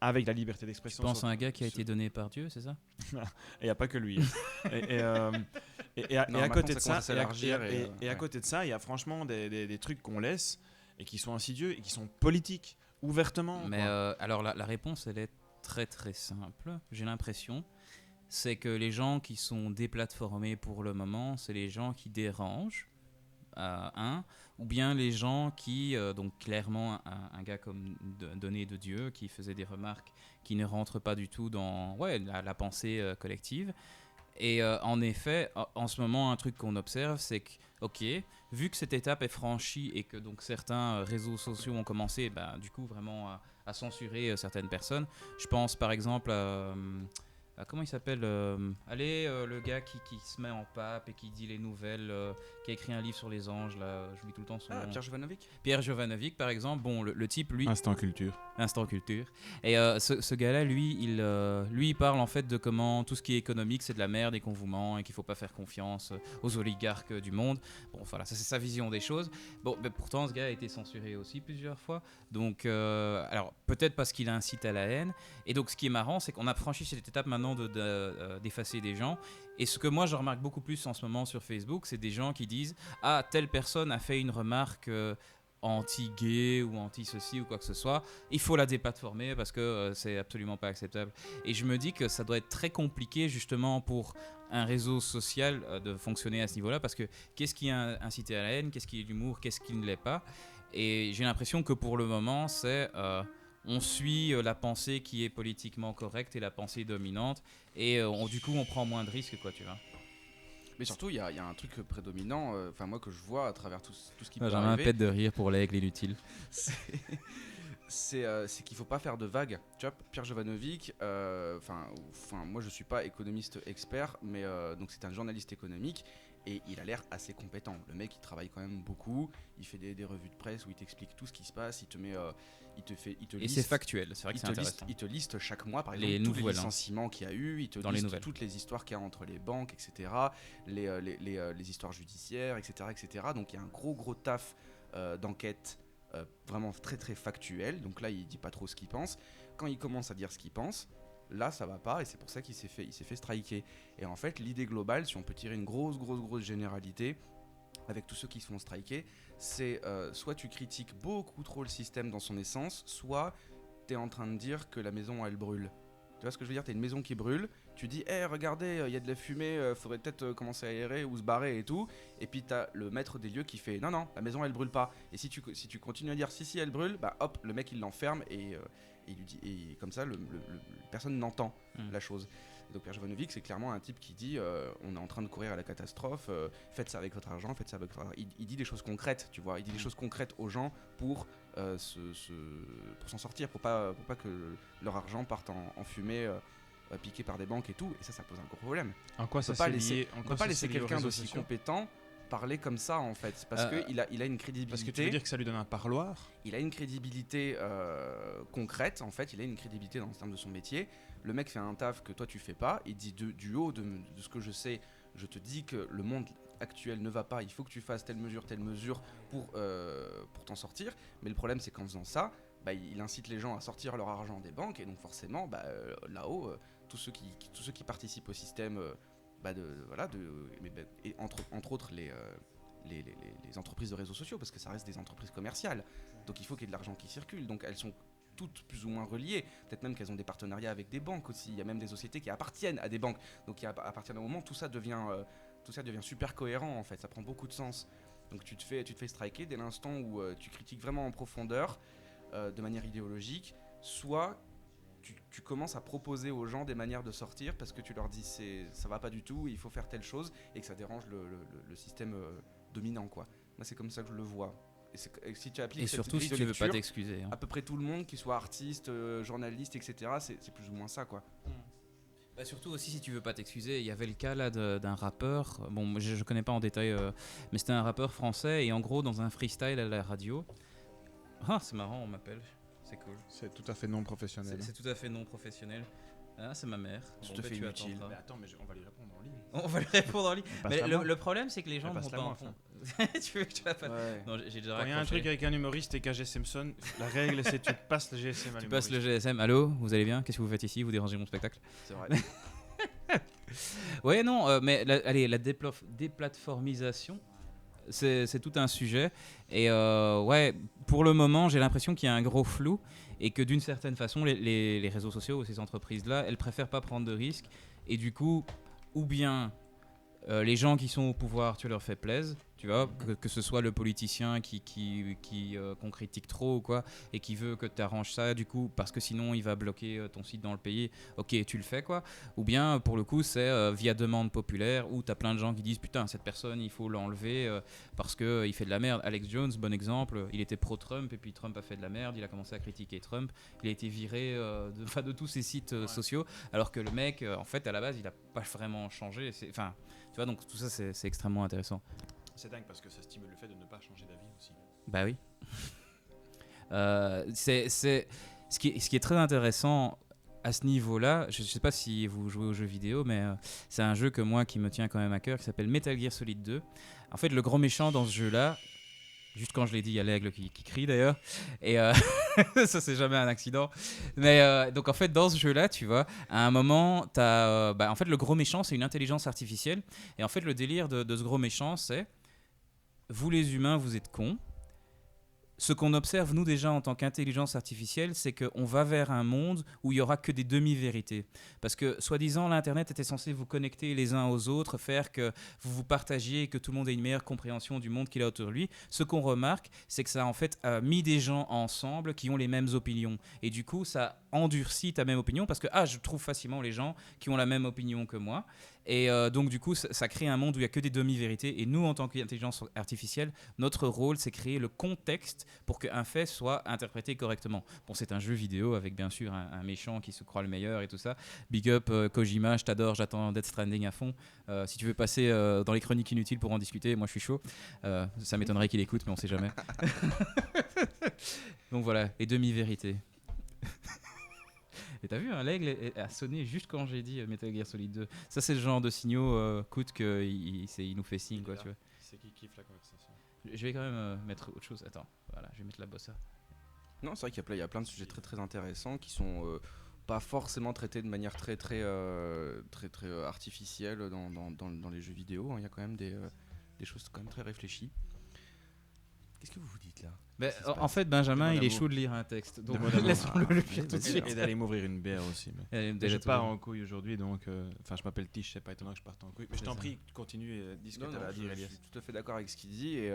avec la liberté d'expression. Tu penses à un gars qui a été donné par Dieu, c'est ça? Et il n'y a pas que lui. Et à côté de ça, à côté de ça, il y a franchement des trucs qu'on laisse et qui sont insidieux et qui sont politiques, ouvertement. Mais alors la réponse, elle est très très simple, j'ai l'impression. C'est que les gens qui sont déplatformés pour le moment, c'est les gens qui dérangent, ou bien les gens qui, donc clairement un gars comme Donné de Dieu, qui faisait des remarques qui ne rentrent pas du tout dans la pensée collective. Et en effet, en ce moment, un truc qu'on observe, c'est que, ok, vu que cette étape est franchie et que donc certains réseaux sociaux ont commencé, du coup, vraiment à censurer certaines personnes, je pense par exemple à comment il s'appelle le gars qui se met en pape et qui dit les nouvelles, qui a écrit un livre sur les anges, là, j'oublie tout le temps son nom. Pierre Jovanovic. Pierre Jovanovic, par exemple. Bon, le type, lui... Instant culture. Et ce gars-là, lui, il parle en fait de comment tout ce qui est économique, c'est de la merde et qu'on vous ment et qu'il faut pas faire confiance aux oligarques du monde. Bon, voilà, ça c'est sa vision des choses. Bon, mais pourtant, ce gars a été censuré aussi plusieurs fois. Donc, alors, peut-être parce qu'il incite à la haine. Et donc, ce qui est marrant, c'est qu'on a franchi cette étape maintenant d'effacer des gens. Et ce que moi, je remarque beaucoup plus en ce moment sur Facebook, c'est des gens qui disent « Ah, telle personne a fait une remarque anti-gay ou anti-ceci ou quoi que ce soit. Il faut la déplatformer parce que c'est absolument pas acceptable. » Et je me dis que ça doit être très compliqué justement pour un réseau social de fonctionner à ce niveau-là, parce que qu'est-ce qui a incité à la haine, qu'est-ce qui est l'humour, qu'est-ce qui ne l'est pas. Et j'ai l'impression que pour le moment, c'est... on suit la pensée qui est politiquement correcte et la pensée dominante, et du coup on prend moins de risques, quoi, tu vois. Mais surtout il y a un truc prédominant, moi que je vois à travers tout ce qui peut J'en ai arriver. un pet de rire pour l'aigle inutile. C'est qu'il faut pas faire de vagues. Tu vois, Pierre Jovanovic, moi je suis pas économiste expert, mais donc c'est un journaliste économique. Et il a l'air assez compétent. Le mec, il travaille quand même beaucoup. Il fait des revues de presse où il t'explique tout ce qui se passe. Il te met, et liste, c'est factuel. C'est vrai que c'est intéressant. Il te liste chaque mois, par exemple, tous les licenciements qu'il y a eu. Il te liste toutes les histoires qu'il y a entre les banques, etc. Les histoires judiciaires, etc., etc. Donc il y a un gros taf d'enquête vraiment très très factuel. Donc là, il dit pas trop ce qu'il pense. Quand il commence à dire ce qu'il pense, là ça va pas, et c'est pour ça qu'il s'est fait striker. Et en fait, l'idée globale, si on peut tirer une grosse généralité avec tous ceux qui se font striker, c'est soit tu critiques beaucoup trop le système dans son essence, soit tu es en train de dire que la maison elle brûle. Tu vois ce que je veux dire? Tu as une maison qui brûle, tu dis regardez, il y a de la fumée, faudrait peut-être commencer à aérer ou se barrer et tout, et puis tu as le maître des lieux qui fait non, la maison elle brûle pas. Et si tu continues à dire si elle brûle, hop, le mec il l'enferme et il lui dit, et comme ça personne n'entend la chose. Et donc Pierre Jovanovic, c'est clairement un type qui dit on est en train de courir à la catastrophe, faites ça avec votre argent, faites ça avec votre argent. Il dit des choses concrètes, tu vois, il dit des choses concrètes aux gens pour s'en sortir, pour pas que leur argent parte en fumée, piqué par des banques et tout. Et ça pose un gros problème. En quoi ça on peut pas laisser quelqu'un d'aussi compétent parler comme ça, en fait, parce qu'il a une crédibilité. Parce que tu veux dire que ça lui donne un parloir? Il a une crédibilité concrète, en fait, il a une crédibilité dans le terme de son métier. Le mec fait un taf que toi tu fais pas, il dit du haut de ce que je sais, je te dis que le monde actuel ne va pas, il faut que tu fasses telle mesure pour t'en sortir. Mais le problème, c'est qu'en faisant ça, il incite les gens à sortir leur argent des banques, et donc forcément là-haut, tous ceux qui participent au système, et entre autres les entreprises de réseaux sociaux, parce que ça reste des entreprises commerciales, donc il faut qu'il y ait de l'argent qui circule, donc elles sont toutes plus ou moins reliées, peut-être même qu'elles ont des partenariats avec des banques aussi, il y a même des sociétés qui appartiennent à des banques, donc à partir d'un moment tout ça devient super cohérent, en fait, ça prend beaucoup de sens. Donc tu te fais striker dès l'instant où tu critiques vraiment en profondeur de manière idéologique, soit tu commences à proposer aux gens des manières de sortir parce que tu leur dis ça va pas du tout, il faut faire telle chose et que ça dérange le système dominant, quoi. Moi, c'est comme ça que je le vois. Et si tu appliques Et cette surtout grille si de tu veux pas lecture, t'excuser. à peu près tout le monde, qu'il soit artiste, journaliste, etc., c'est plus ou moins ça, quoi. Bah surtout aussi si tu veux pas t'excuser, il y avait le cas là d'un rappeur, bon moi, je connais pas en détail, mais c'était un rappeur français et en gros dans un freestyle à la radio, c'est marrant on m'appelle, c'est cool. C'est tout à fait non professionnel. C'est tout à fait non professionnel. Ah c'est ma mère. Tout à fait tu inutile. attendras. Mais attends, on va lui répondre en ligne. On va lui répondre en ligne. Mais Passe-la-moi. le problème c'est que les gens vont Passe-la pas moi, en prendre. Tu veux que je te la fasse? Ouais. Non j'ai déjà Quand il y a un raccroché. truc avec un humoriste et qu'AG Simpson, la règle c'est tu passes le GSM à Tu passes le l'humoriste. GSM, allô, vous allez bien? Qu'est-ce que vous faites ici? Vous dérangez mon spectacle? C'est vrai. Ouais, non, mais la déplatformisation, c'est tout un sujet. Et ouais, pour le moment, j'ai l'impression qu'il y a un gros flou et que d'une certaine façon, les réseaux sociaux ou ces entreprises-là, elles préfèrent pas prendre de risques. Et du coup, ou bien les gens qui sont au pouvoir, tu leur fais plaisir. Tu vois, que ce soit le politicien qu'on critique trop ou quoi, et qui veut que tu arranges ça, du coup, parce que sinon il va bloquer ton site dans le pays, ok, tu le fais quoi. Ou bien, pour le coup, c'est via demande populaire, où tu as plein de gens qui disent putain, cette personne, il faut l'enlever parce qu'il fait de la merde. Alex Jones, bon exemple, il était pro-Trump, et puis Trump a fait de la merde, il a commencé à critiquer Trump, il a été viré de tous ses sites sociaux, alors que le mec, en fait, à la base, il a pas vraiment changé. Enfin, tu vois, donc tout ça, c'est extrêmement intéressant. C'est dingue parce que ça stimule le fait de ne pas changer d'avis aussi. Bah oui. Ce qui est très intéressant à ce niveau-là. Je sais pas si vous jouez aux jeux vidéo, mais c'est un jeu qui me tient quand même à cœur, qui s'appelle Metal Gear Solid 2. En fait, le grand méchant dans ce jeu-là, juste quand je l'ai dit, il y a l'aigle qui crie d'ailleurs, et ça c'est jamais un accident. Mais donc en fait, dans ce jeu-là, tu vois, à un moment, t'as, en fait, le gros méchant, c'est une intelligence artificielle, et en fait, le délire de ce gros méchant, c'est vous les humains, vous êtes cons. Ce qu'on observe, nous déjà, en tant qu'intelligence artificielle, c'est qu'on va vers un monde où il n'y aura que des demi-vérités. Parce que, soi-disant, l'Internet était censé vous connecter les uns aux autres, faire que vous vous partagiez et que tout le monde ait une meilleure compréhension du monde qu'il a autour de lui. Ce qu'on remarque, c'est que ça a en fait mis des gens ensemble qui ont les mêmes opinions. Et du coup, ça endurcit ta même opinion parce que, je trouve facilement les gens qui ont la même opinion que moi. Et donc, du coup, ça crée un monde où il n'y a que des demi-vérités. Et nous, en tant qu'intelligence artificielle, notre rôle, c'est créer le contexte pour qu'un fait soit interprété correctement. Bon, c'est un jeu vidéo avec, bien sûr, un méchant qui se croit le meilleur et tout ça. Big up, Kojima, je t'adore, j'attends Death Stranding à fond. Si tu veux passer dans les chroniques inutiles pour en discuter, moi, je suis chaud. Ça m'étonnerait qu'il écoute, mais on sait jamais. Donc voilà, les demi-vérités. Et t'as vu, l'aigle a sonné juste quand j'ai dit Metal Gear Solid 2. Ça, c'est le genre de signaux coûte qu'il nous fait signe, quoi, tu vois. C'est qui kiffe la conversation. Je vais quand même mettre autre chose. Attends, voilà, je vais mettre la bossa. Non, c'est vrai qu'il y a plein de sujets très très intéressants qui sont pas forcément traités de manière très artificielle dans les jeux vidéo. Il y a quand même des choses quand même très réfléchies. Qu'est-ce que vous vous dites là? En fait, Benjamin, il est d'amour. chaud de lire un texte. Donc, Demande d'amour. laissons-le le faire tout de suite. Et d'aller m'ouvrir une bière aussi. Mais Allez, je pars en couille aujourd'hui, donc. Enfin, je m'appelle Tish, c'est pas étonnant que je parte en couille. Mais je C'est t'en ça. prie, continue et dis ce que Non, tu as à je dire, Elias. suis tout à fait d'accord avec ce qu'il dit. Et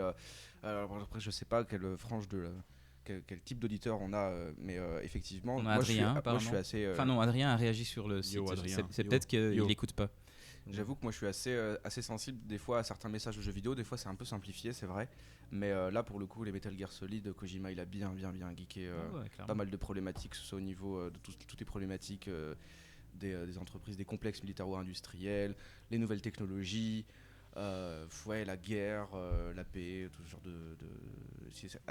alors après, je sais pas quelle frange quel type d'auditeur on a, mais effectivement, On a moi, Adrien, je suis assez. Enfin non, Adrien a réagi sur le site. Adrien. C'est Yo. peut-être qu'il Yo. n'écoute pas. J'avoue que moi je suis assez sensible des fois à certains messages de jeux vidéo, des fois c'est un peu simplifié, c'est vrai, mais là pour le coup les Metal Gear Solid, Kojima il a bien geeké Ouais, clairement. pas mal de problématiques, que ce soit au niveau de toutes les problématiques des entreprises, des complexes militaro-industriels, les nouvelles technologies, la guerre, la paix, tout ce genre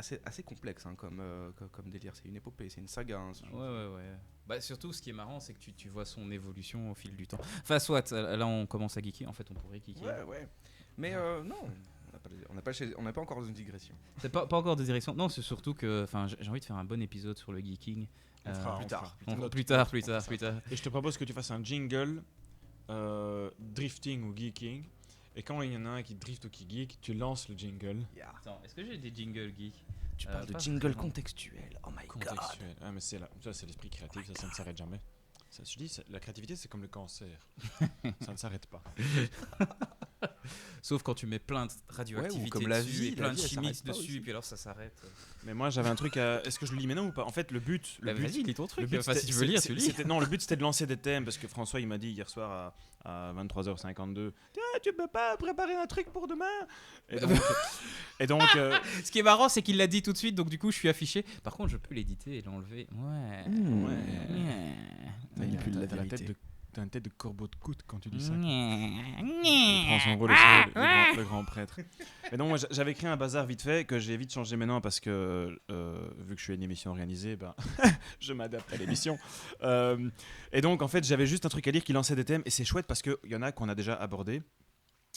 c'est assez complexe hein, comme délire, c'est une épopée, c'est une saga. Hein, ce genre. Ouais. Bah, surtout, ce qui est marrant, c'est que tu vois son évolution au fil du temps. Enfin, soit, là, on commence à geeker. En fait, on pourrait geeker. Ouais. Mais non, on n'a pas encore dans une digression. C'est pas encore de direction. Non, c'est surtout que j'ai envie de faire un bon épisode sur le geeking. On fera plus tard. Plus tard. Et je te propose que tu fasses un jingle drifting ou geeking. Et quand il y en a un qui drift ou qui geek, tu lances le jingle. Attends, est-ce que j'ai des jingles geeks? Tu parles de pas jingle vraiment. contextuel. Oh my god. Contextuel. Ah, mais ça, c'est l'esprit créatif, ça ne s'arrête jamais. Ça, je dis, la créativité, c'est comme le cancer. Ça ne s'arrête pas. Sauf quand tu mets plein de radioactivité comme la dessus vie, et la plein de vie, elle chimie s'arrête pas dessus, aussi. et puis alors ça s'arrête. Mais moi, j'avais un truc à. Est-ce que je le lis maintenant ou pas? En fait, le but. Vas-y, lis ton Le truc. but, Enfin, si c'était- tu veux lire, c'est- tu lis. Non, le but c'était de lancer des thèmes parce que François il m'a dit hier soir à 23h52 tu peux pas préparer un truc pour demain et donc Ce qui est marrant, c'est qu'il l'a dit tout de suite, donc du coup, je suis affiché. Par contre, je peux l'éditer et l'enlever. Ouais. t'as Il est plus de la t'as vérité. t'as une tête de corbeau de coûte quand tu dis ça. Il Ouais. prend son rôle au sérieux, le grand prêtre. Mais non, moi j'avais écrit un bazar vite fait que j'ai vite changé maintenant parce que vu que je suis à une émission organisée, ben, je m'adapte à l'émission. Et donc en fait j'avais juste un truc à dire qui lançait des thèmes et c'est chouette parce qu'il y en a qu'on a déjà abordé.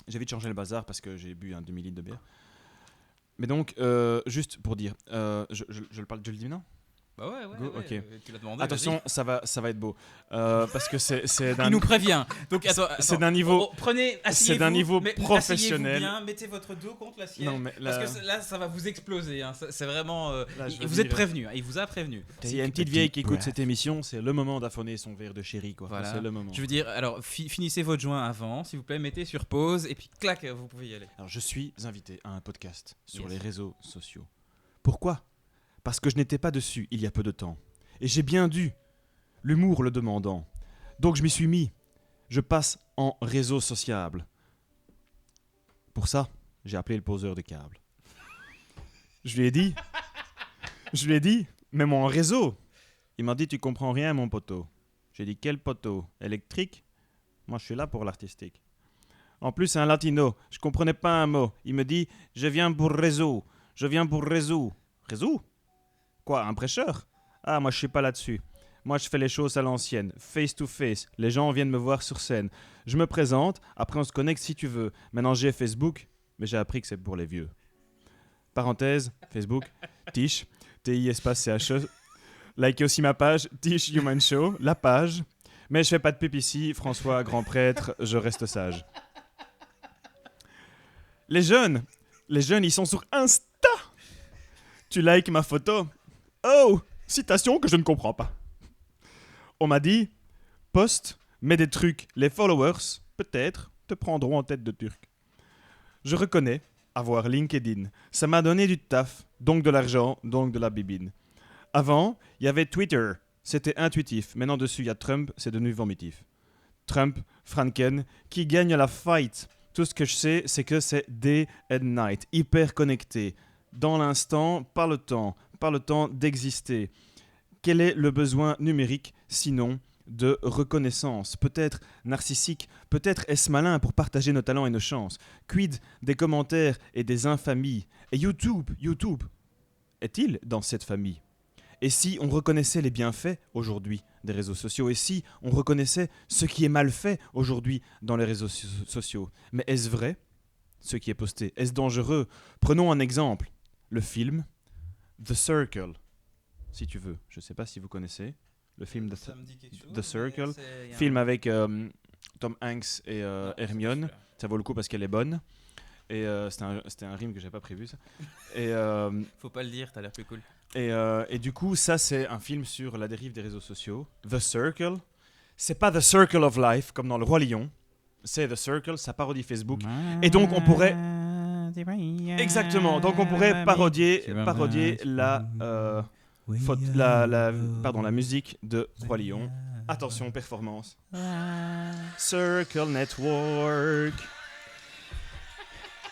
J'ai vite changé le bazar parce que j'ai bu un demi-litre de bière. Mais donc juste pour dire, je le dis maintenant. Bah ouais, Go, ok. Tu l'as demandé. Attention, ça va être beau. Parce que c'est vas-y. d'un Il nous prévient. Donc, c'est attends, d'un niveau. prenez, asseyez-vous, d'un niveau mais professionnel. asseyez-vous bien, mettez votre dos contre l'assiette. Non, mais là- Parce que là, ça va vous exploser. Hein. C'est vraiment. Là, je veux vous êtes dire- prévenu. Hein. Il vous a prévenu. S'il y a une petite vieille qui écoute cette émission, c'est le moment d'affonner son verre de chéri, quoi. Voilà. C'est le moment. Je veux dire, alors finissez votre joint avant, s'il vous plaît, mettez sur pause et puis clac, vous pouvez y aller. Alors, je suis invité à un podcast sur Yes. les réseaux sociaux. Pourquoi? Parce que je n'étais pas dessus il y a peu de temps. Et j'ai bien dû, l'humour le demandant. Donc je m'y suis mis. Je passe en réseau sociable. Pour ça, j'ai appelé le poseur de câbles. Je lui ai dit, mets-moi en réseau. Il m'a dit, tu comprends rien, mon poteau. J'ai dit, quel poteau? Électrique? Moi, je suis là pour l'artistique. En plus, c'est un latino. Je comprenais pas un mot. Il me dit, je viens pour réseau. Je viens pour réseau. Réseau? Quoi, un prêcheur? Ah, moi, je suis pas là-dessus. Moi, je fais les choses à l'ancienne, face to face. Les gens viennent me voir sur scène. Je me présente, après on se connecte si tu veux. Maintenant, j'ai Facebook, mais j'ai appris que c'est pour les vieux. Parenthèse, Facebook, Tish, TI espace CHE. Likez aussi ma page, Tish Human Show, la page. Mais je fais pas de pub ici, François, grand prêtre, je reste sage. Les jeunes, ils sont sur Insta. Tu likes ma photo. Oh, citation que je ne comprends pas. On m'a dit, poste, mets des trucs, les followers, peut-être, te prendront en tête de turc. Je reconnais avoir LinkedIn. Ça m'a donné du taf, donc de l'argent, donc de la bibine. Avant, il y avait Twitter. C'était intuitif. Maintenant, dessus, il y a Trump, c'est devenu vomitif. Trump, Franken, qui gagne la fight. Tout ce que je sais, c'est que c'est day and night, hyper connecté. Dans l'instant, pas le temps d'exister. Quel est le besoin numérique, sinon de reconnaissance? Peut-être narcissique, peut-être est-ce malin pour partager nos talents et nos chances? Quid des commentaires et des infamies? Et YouTube, est-il dans cette famille? Et si on reconnaissait les bienfaits aujourd'hui des réseaux sociaux? Et si on reconnaissait ce qui est mal fait aujourd'hui dans les réseaux sociaux? Mais est-ce vrai, ce qui est posté? Est-ce dangereux? Prenons un exemple. Le film The Circle, si tu veux. Je ne sais pas si vous connaissez le film The Circle. Film avec Tom Hanks et Hermione. Ça vaut le coup parce qu'elle est bonne. Et c'était un rime que j'ai pas prévu, ça. Et, Faut pas le dire, t'as l'air plus cool. et du coup, ça, c'est un film sur la dérive des réseaux sociaux. The Circle. C'est pas The Circle of Life, comme dans Le Roi Lion. C'est The Circle, ça parodie Facebook. Et donc, on pourrait... Exactement. Donc, on pourrait parodier la musique de Roi Lion. Attention, performance. Circle Network.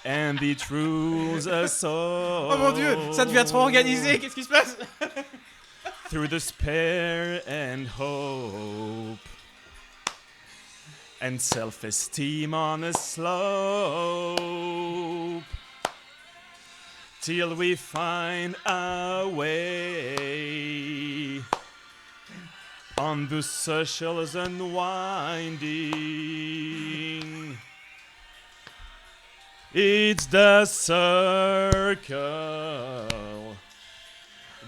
And it rules us all. Oh mon dieu, ça devient trop organisé, qu'est-ce qui se passe? Through despair and hope. And self-esteem on a slope. Till we find our way. On the socials unwinding. It's the circle.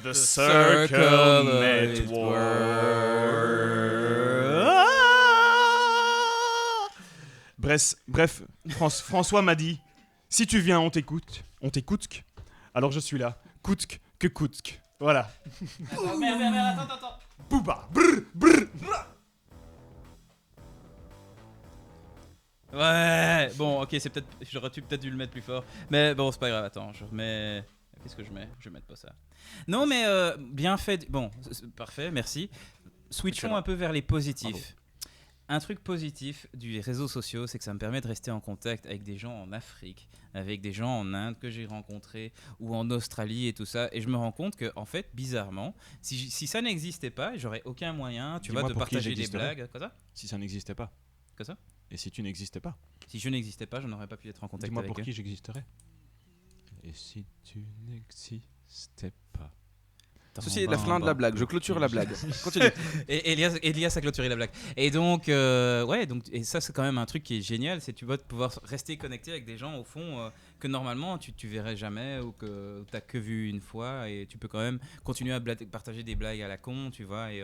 The Circle Network. Bref, François m'a dit, si tu viens, on t'écoute. Alors je suis là. Coutque que coutque. Voilà. Merde, attends. Bouba. Brr, brr, brr. Ouais, bon, ok, j'aurais peut-être dû le mettre plus fort. Mais bon, c'est pas grave, attends, je remets. Qu'est-ce que je mets? Je vais mettre pas ça. Non, mais bien fait. Bon, parfait, merci. Switchons un peu vers les positifs. Bravo. Un truc positif des réseaux sociaux, c'est que ça me permet de rester en contact avec des gens en Afrique, avec des gens en Inde que j'ai rencontrés, ou en Australie et tout ça. Et je me rends compte que, en fait, bizarrement, si ça n'existait pas, j'aurais aucun moyen, tu vois, Dis-moi de pour qui partager des j'existerais. blagues. Quoi ça? Si ça n'existait pas. Quoi ça? Et si tu n'existais pas. Si je n'existais pas, je n'aurais pas pu être en contact Dis-moi avec pour eux. qui j'existerais. Et si tu n'existais pas. Ceci est la fin de la blague, je clôture la blague. Continue. Et Elias a clôturé la blague. Et donc, et ça c'est quand même un truc qui est génial, c'est tu vas pouvoir rester connecté avec des gens au fond que normalement tu verrais jamais ou que t'as que vu une fois, et tu peux quand même continuer à partager des blagues à la con, tu vois. Et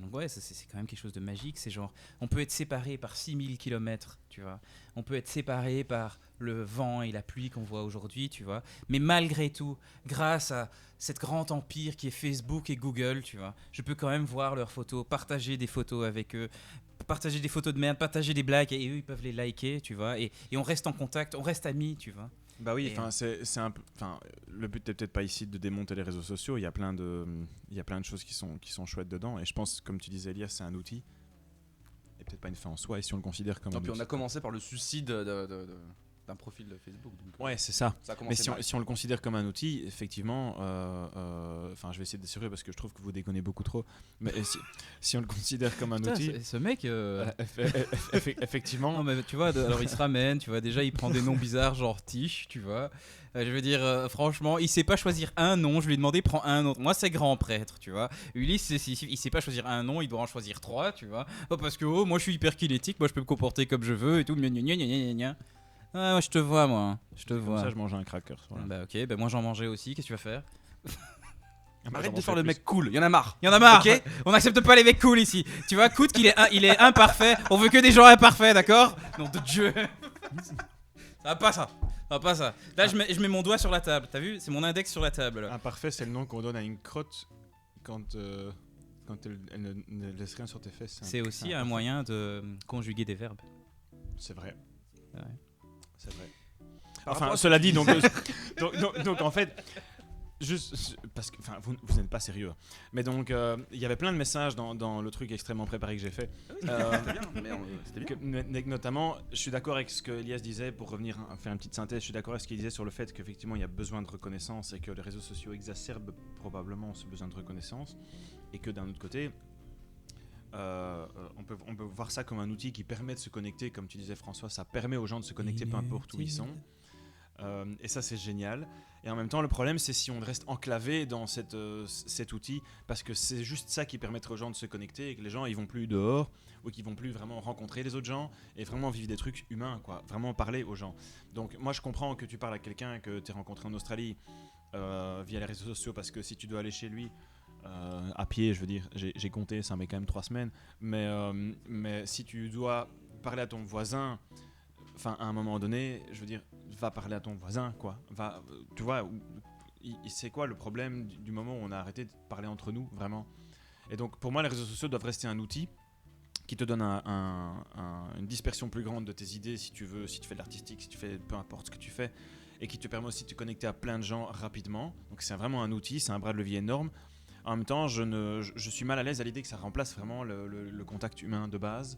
donc ouais, c'est quand même quelque chose de magique. C'est genre, on peut être séparé par 6000 km, tu vois. On peut être séparé par le vent et la pluie qu'on voit aujourd'hui, tu vois. Mais malgré tout, grâce à cet grand empire qui est Facebook et Google, tu vois, je peux quand même voir leurs photos, partager des photos avec eux, partager des photos de merde, partager des blagues, et eux ils peuvent les liker, tu vois. Et on reste en contact, on reste amis, tu vois. Bah oui, enfin c'est un peu, enfin le but n'est peut-être pas ici de démonter les réseaux sociaux. Il y a plein de choses qui sont chouettes dedans. Et je pense, comme tu disais, Elias, c'est un outil et peut-être pas une fin en soi. Et si on le considère comme un Puis outil. on a commencé par le suicide d'un profil de Facebook. Donc, Ouais, c'est ça. ça a Mais commencé mal. si on le considère comme un outil, effectivement, enfin, je vais essayer de décider parce que je trouve que vous déconnez beaucoup trop. Mais si on le considère comme un Putain, outil, ce mec. effectivement. Non, mais tu vois, alors il se ramène, tu vois, déjà il prend des noms bizarres, genre Tiche, tu vois. Je veux dire, franchement, il sait pas choisir un nom, je lui ai demandé, prends un autre. Moi, c'est grand prêtre, tu vois. Ulysse, il sait pas choisir un nom, il doit en choisir 3, tu vois. Oh, parce que, moi je suis hyper kinétique, moi je peux me comporter comme je veux et tout, gna gna gna gna gna gna. Ah, moi je te vois, moi. Je te Comme vois. ça, je mangeais un cracker. Voilà. Bah, ok, bah, moi j'en mangeais aussi, qu'est-ce que tu vas faire? Arrête de faire le mec cool, y en a marre. Il y en a marre, Ok. On n'accepte pas les mecs cool ici. Tu vois, Coot qu'il il est imparfait, on veut que des gens imparfaits, d'accord? Nom de Dieu. Ça va pas ça. Ça va pas ça. Là, je mets mon doigt sur la table, t'as vu? C'est mon index sur la table. Là. Imparfait, c'est le nom qu'on donne à une crotte quand elle ne laisse rien sur tes fesses. C'est aussi un imparfait. moyen de conjuguer des verbes. C'est vrai. Ouais. C'est vrai. Par Enfin, rapport à cela dit, donc en fait, juste parce que vous n'êtes pas sérieux. Mais donc, il y avait plein de messages dans le truc extrêmement préparé que j'ai fait. C'était bien. Notamment, je suis d'accord avec ce que Elias disait, pour revenir faire une petite synthèse, je suis d'accord avec ce qu'il disait sur le fait qu'effectivement il y a besoin de reconnaissance et que les réseaux sociaux exacerbent probablement ce besoin de reconnaissance, et que d'un autre côté, on peut voir ça comme un outil qui permet de se connecter, comme tu disais François, ça permet aux gens de se connecter peu importe où ils sont. Et ça c'est génial. Et en même temps le problème c'est si on reste enclavé dans cet outil, parce que c'est juste ça qui permettrait aux gens de se connecter et que les gens ils vont plus dehors ou qu'ils vont plus vraiment rencontrer les autres gens et vraiment vivre des trucs humains, quoi, vraiment parler aux gens. Donc moi je comprends que tu parles à quelqu'un que tu as rencontré en Australie via les réseaux sociaux, parce que si tu dois aller chez lui à pied, je veux dire, j'ai compté, ça met quand même 3 semaines, mais si tu dois parler à ton voisin, enfin à un moment donné, je veux dire, va parler à ton voisin, quoi. Va, tu vois, c'est quoi le problème du moment où on a arrêté de parler entre nous, vraiment? Et donc pour moi les réseaux sociaux doivent rester un outil qui te donne une dispersion plus grande de tes idées, si tu veux, si tu fais de l'artistique, si tu fais peu importe ce que tu fais, et qui te permet aussi de te connecter à plein de gens rapidement. Donc c'est vraiment un outil, c'est un bras de levier énorme. En même temps, je suis mal à l'aise à l'idée que ça remplace vraiment le contact humain de base.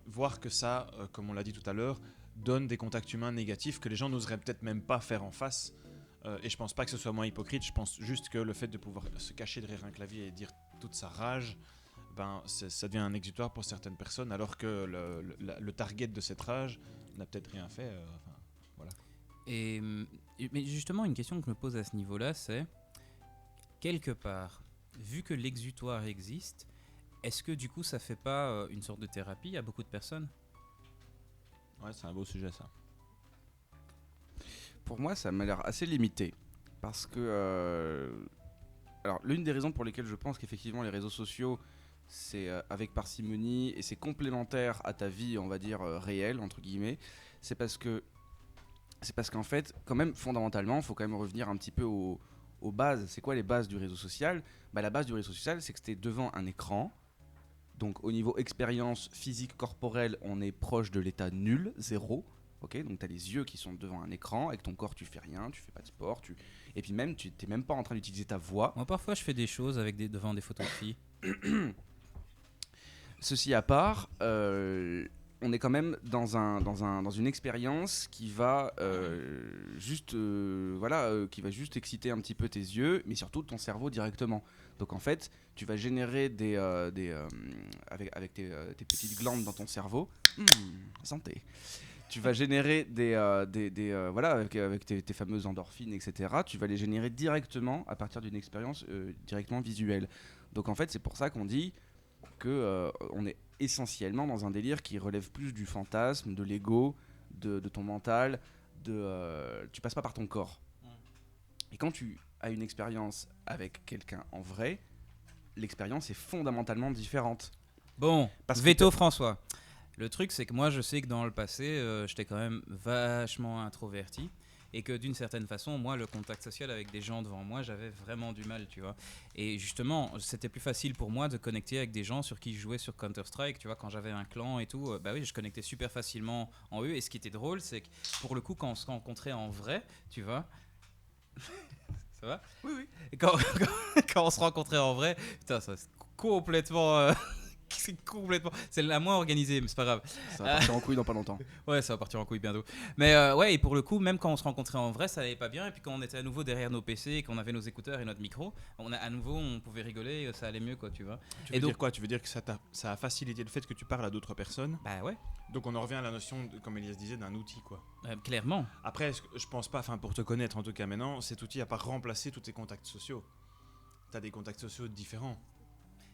Voir que ça, comme on l'a dit tout à l'heure, donne des contacts humains négatifs que les gens n'oseraient peut-être même pas faire en face. Et je pense pas que ce soit moins hypocrite, je pense juste que le fait de pouvoir se cacher derrière un clavier et dire toute sa rage, ben, ça devient un exutoire pour certaines personnes, alors que le target de cette rage n'a peut-être rien fait. Voilà. Mais justement, une question que je me pose à ce niveau-là, c'est, quelque part, vu que l'exutoire existe, est-ce que du coup ça fait pas une sorte de thérapie à beaucoup de personnes? Ouais, c'est un beau sujet ça. Pour moi, ça m'a l'air assez limité. Parce que. Alors, l'une des raisons pour lesquelles je pense qu'effectivement les réseaux sociaux, c'est avec parcimonie et c'est complémentaire à ta vie, on va dire, réelle, entre guillemets, c'est parce qu'en fait, quand même, fondamentalement, il faut quand même revenir un petit peu aux bases. C'est quoi les bases du réseau social? La base du réseau social, c'est que tu es devant un écran, Donc au niveau expérience physique corporelle, on est proche de l'état nul, 0. Ok, donc tu as les yeux qui sont devant un écran, avec ton corps tu fais rien, tu fais pas de sport, et puis même tu n'es même pas en train d'utiliser ta voix. Moi parfois je fais des choses devant des photos de filles. Ceci à part, on est quand même dans une expérience qui va qui va juste exciter un petit peu tes yeux, mais surtout ton cerveau directement. Donc en fait, tu vas générer avec tes petites glandes dans ton cerveau, santé. Tu vas générer avec tes fameuses endorphines, etc. Tu vas les générer directement à partir d'une expérience directement visuelle. Donc en fait, c'est pour ça qu'on dit que on est essentiellement dans un délire qui relève plus du fantasme, de l'ego, de ton mental, tu passes pas par ton corps. Et quand tu as une expérience avec quelqu'un en vrai, l'expérience est fondamentalement différente. Bon, veto François. Le truc, c'est que moi, je sais que dans le passé, j'étais quand même vachement introverti. Et que d'une certaine façon, moi, le contact social avec des gens devant moi, j'avais vraiment du mal, tu vois. Et justement, c'était plus facile pour moi de connecter avec des gens sur qui je jouais sur Counter-Strike, tu vois, quand j'avais un clan et tout. Bah oui, je connectais super facilement en eux. Et ce qui était drôle, c'est que pour le coup, quand on se rencontrait en vrai, tu vois... Ça va ? Oui, oui. Et quand on se rencontrait en vrai, putain, ça c'est complètement... C'est la moins organisée, mais c'est pas grave. Ça va partir en couille dans pas longtemps. Ouais, ça va partir en couille bientôt. Mais ouais, et pour le coup, même quand on se rencontrait en vrai, ça allait pas bien. Et puis quand on était à nouveau derrière nos PC et qu'on avait nos écouteurs et notre micro, on pouvait rigoler, ça allait mieux, quoi, tu vois. Tu veux dire quoi ? Tu veux dire que ça a facilité le fait que tu parles à d'autres personnes ? Bah ouais. Donc on en revient à la notion, comme Elias disait, d'un outil, quoi. Clairement. Après, je pense pas, pour te connaître en tout cas maintenant, cet outil n'a pas remplacé tous tes contacts sociaux. T'as des contacts sociaux différents.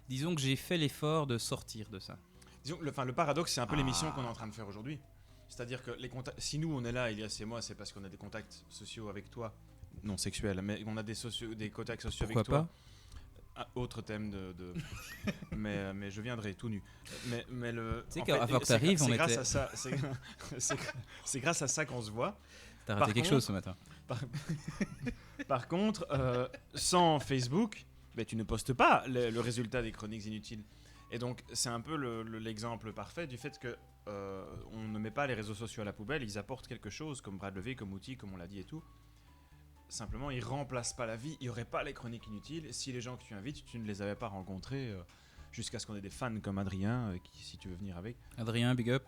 Disons que j'ai fait l'effort de sortir de ça. Disons, le paradoxe, c'est un peu l'émission qu'on est en train de faire aujourd'hui. C'est-à-dire que si nous on est là, Elias et moi, c'est parce qu'on a des contacts sociaux avec toi, non sexuels, mais on a des contacts sociaux avec toi. Autre thème mais je viendrai tout nu. Mais le. Tu sais qu'avant que t'arrives, on était. Grâce à ça, c'est grâce à ça qu'on se voit. T'as raté quelque chose ce matin. Par contre, sans Facebook, tu ne postes pas le résultat des chroniques inutiles. Et donc, c'est un peu l'exemple parfait du fait que on ne met pas les réseaux sociaux à la poubelle. Ils apportent quelque chose comme bras de levier, comme outil, comme on l'a dit et tout. Simplement, ils remplacent pas la vie. Il n'y aurait pas les chroniques inutiles si les gens que tu invites, tu ne les avais pas rencontrés jusqu'à ce qu'on ait des fans comme Adrien, si tu veux venir avec. Adrien, big up.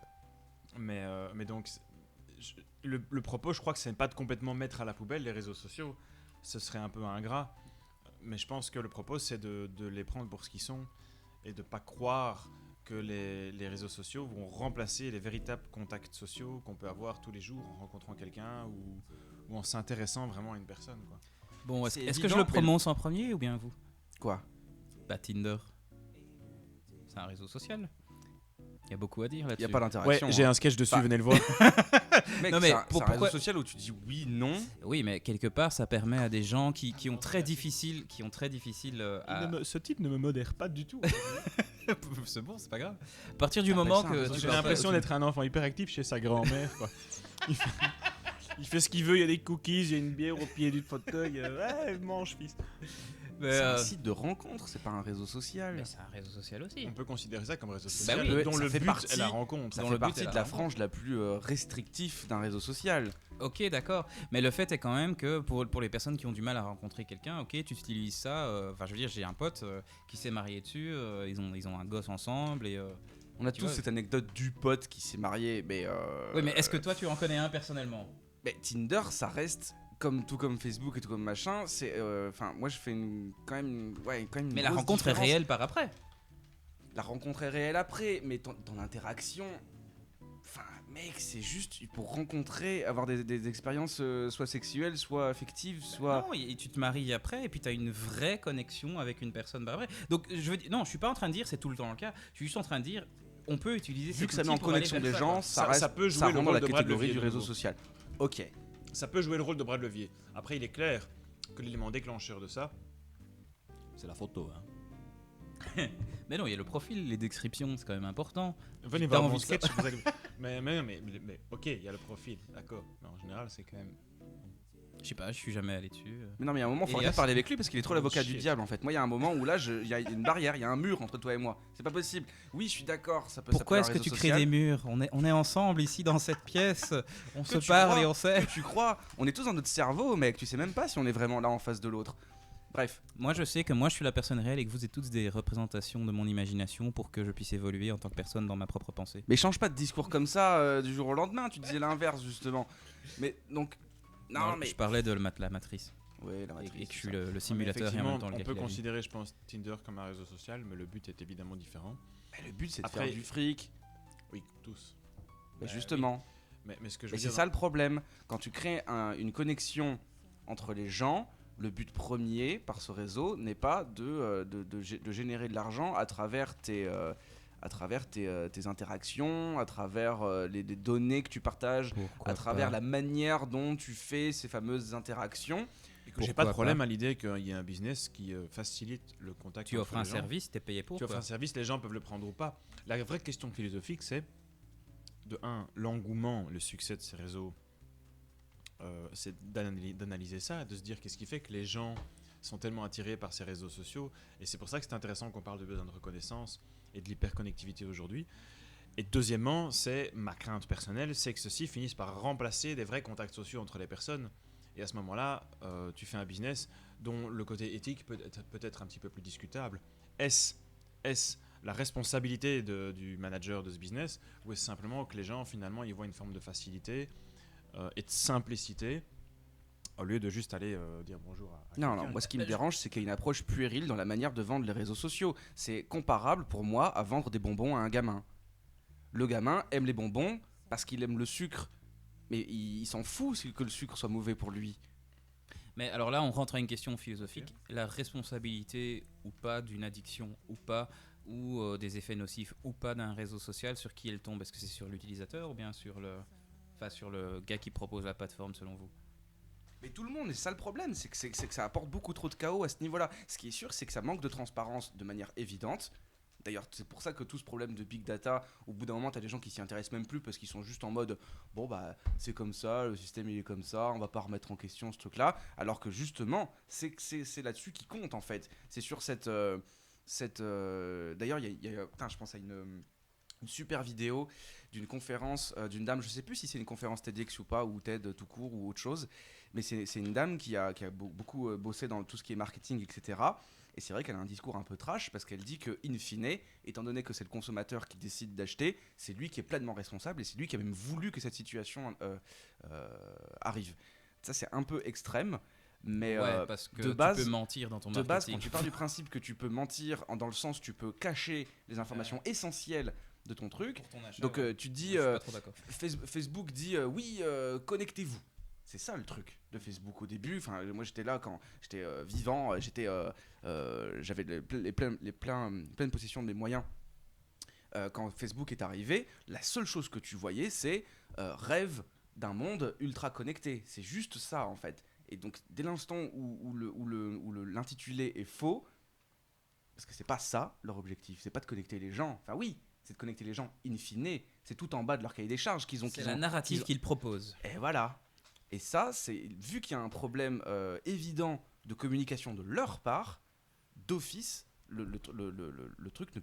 Mais donc, le propos, je crois que c'est pas de complètement mettre à la poubelle les réseaux sociaux. Ce serait un peu ingrat. Mais je pense que le propos, c'est de les prendre pour ce qu'ils sont et de pas croire que les réseaux sociaux vont remplacer les véritables contacts sociaux qu'on peut avoir tous les jours en rencontrant quelqu'un ou en s'intéressant vraiment à une personne, quoi. Bon, est-ce que je le prononce en premier ou bien vous ? Quoi ? Bah, Tinder. C'est un réseau social. Il y a beaucoup à dire là-dessus. Il n'y a pas d'interaction. Ouais, j'ai un sketch dessus, venez le voir. Mec, non, mais c'est un réseau social où tu dis oui, non. Oui, mais quelque part, ça permet à des gens qui ont très difficile à... Ce type ne me modère pas du tout. C'est bon, c'est pas grave. À partir du moment que... J'ai l'impression d'être un enfant hyperactif chez sa grand-mère, quoi. Il fait ce qu'il veut, il y a des cookies, il y a une bière au pied du fauteuil. Ouais, mange, fils. C'est un site de rencontre, c'est pas un réseau social. Mais c'est un réseau social aussi. On peut considérer ça comme réseau social, oui, dont le but est la rencontre. Ça fait partie de la frange la plus restrictive d'un réseau social. Ok, d'accord. Mais le fait est quand même que pour les personnes qui ont du mal à rencontrer quelqu'un, ok, tu utilises ça. Enfin, je veux dire, j'ai un pote qui s'est marié dessus. Ils ont un gosse ensemble et. On a tous cette anecdote du pote qui s'est marié, mais. Oui, mais est-ce que toi tu en connais un personnellement ? Mais Tinder, ça reste. Tout comme Facebook et tout comme machin, c'est moi je fais quand même une mais la rencontre est réelle par après. La rencontre est réelle après, mais ton interaction, mec, c'est juste pour rencontrer, avoir des expériences soit sexuelles, soit affectives, soit... Non, et tu te maries après et puis tu as une vraie connexion avec une personne par après. Donc je veux dire, non, je suis pas en train de dire c'est tout le temps le cas, je suis juste en train de dire on peut utiliser vu que ça met en connexion des gens, ça peut jouer le rôle dans la catégorie du réseau social. Ok. Ça peut jouer le rôle de bras de levier. Après, il est clair que l'élément déclencheur de ça, c'est la photo. Hein. Mais non, il y a le profil, les descriptions, c'est quand même important. Venez voir mon sketch. mais ok, il y a le profil, d'accord. Mais en général, c'est quand même... Je sais pas, je suis jamais allé dessus. Mais non, mais il y a un moment, faut Et arrêter de là, parler avec lui parce qu'il est trop l'avocat du Shit. diable en fait. Moi, il y a un moment où là, il y a une barrière, il y a un mur entre toi et moi. C'est pas possible. Oui, je suis d'accord, ça peut. Pourquoi ça est-ce peut que tu un réseau crées social. des murs? On est ensemble ici dans cette pièce. On se tu parle crois et on sait. Tu crois? On est tous dans notre cerveau, mec. Tu sais même pas si on est vraiment là en face de l'autre. Bref. Moi, je sais que moi, je suis la personne réelle et que vous êtes tous des représentations de mon imagination pour que je puisse évoluer en tant que personne dans ma propre pensée. Mais change pas de discours comme ça du jour au lendemain. Tu disais l'inverse justement. Mais donc. Non, mais. Je parlais de la matrice. Ouais, la Et matrice. que je suis c'est ça. le simulateur et en Effectivement, même temps le on gars peut qui la vit. considérer, je pense, Tinder comme un réseau social, mais le but est évidemment différent. Mais le but, c'est de Après- faire du fric. Oui, tous. Mais Bah, justement. Mais ce que je Mais veux c'est dire, ça le problème. Quand tu crées une connexion entre les gens, le but premier par ce réseau n'est pas de générer de l'argent à travers tes interactions, à travers les données que tu partages, Pourquoi à travers pas. la manière dont tu fais ces fameuses interactions. j'ai pas de problème à l'idée qu'il y ait un business qui facilite le contact. Tu entre offres un les gens. service, t'es payé pour. Tu offres quoi. un service, les gens peuvent le prendre ou pas. La vraie question philosophique, c'est de l'engouement, le succès de ces réseaux. C'est d'analyser ça, de se dire qu'est-ce qui fait que les gens sont tellement attirés par ces réseaux sociaux. Et c'est pour ça que c'est intéressant qu'on parle de besoin de reconnaissance et de l'hyperconnectivité aujourd'hui. Et deuxièmement, c'est ma crainte personnelle, c'est que ceci finisse par remplacer des vrais contacts sociaux entre les personnes. Et à ce moment-là, tu fais un business dont le côté éthique peut être un petit peu plus discutable. Est-ce la responsabilité du manager de ce business, ou est-ce simplement que les gens finalement ils voient une forme de facilité et de simplicité au lieu de juste aller dire bonjour à Non, quelqu'un. non, moi ce qui me dérange, c'est qu'il y a une approche puérile dans la manière de vendre les réseaux sociaux. C'est comparable pour moi à vendre des bonbons à un gamin. Le gamin aime les bonbons parce qu'il aime le sucre. Mais il s'en fout que le sucre soit mauvais pour lui. Mais alors là, on rentre à une question philosophique. La responsabilité ou pas d'une addiction ou pas, ou des effets nocifs ou pas d'un réseau social, sur qui elle tombe? Est-ce que c'est sur l'utilisateur ou bien sur le gars qui propose la plateforme selon vous? Mais tout le monde, et c'est ça le problème, c'est que ça apporte beaucoup trop de chaos à ce niveau-là. Ce qui est sûr, c'est que ça manque de transparence de manière évidente. D'ailleurs, c'est pour ça que tout ce problème de big data, au bout d'un moment, tu as des gens qui s'y intéressent même plus parce qu'ils sont juste en mode bon, bah, c'est comme ça, le système il est comme ça, on va pas remettre en question ce truc-là. Alors que justement, c'est là-dessus qui compte en fait. C'est sur cette. D'ailleurs, je pense à une super vidéo d'une conférence d'une dame, je sais plus si c'est une conférence TEDx ou pas, ou TED tout court ou autre chose, mais c'est une dame qui a beaucoup bossé dans tout ce qui est marketing, etc. Et c'est vrai qu'elle a un discours un peu trash parce qu'elle dit que, in fine, étant donné que c'est le consommateur qui décide d'acheter, c'est lui qui est pleinement responsable et c'est lui qui a même voulu que cette situation arrive. Ça, c'est un peu extrême. Mais Ouais, parce que de base, tu peux mentir dans ton de base, marketing. quand tu pars du principe que tu peux mentir dans le sens tu peux cacher les informations essentielles de ton truc, Pour ton achat, donc ouais. tu dis Je suis pas trop d'accord. Facebook dit oui, connectez-vous. C'est ça le truc de Facebook au début. Enfin, moi j'étais là quand j'étais vivant, j'avais les pleine possession de mes moyens. Quand Facebook est arrivé, la seule chose que tu voyais, c'est rêve d'un monde ultra connecté. C'est juste ça en fait. Et donc dès l'instant où l'intitulé est faux, parce que c'est pas ça leur objectif, c'est pas de connecter les gens. Enfin oui, c'est de connecter les gens in fine. C'est tout en bas de leur cahier des charges qu'ils ont. C'est la narrative qu'ils proposent. Et voilà. Et ça, c'est vu qu'il y a un problème évident de communication de leur part, d'office, le truc ne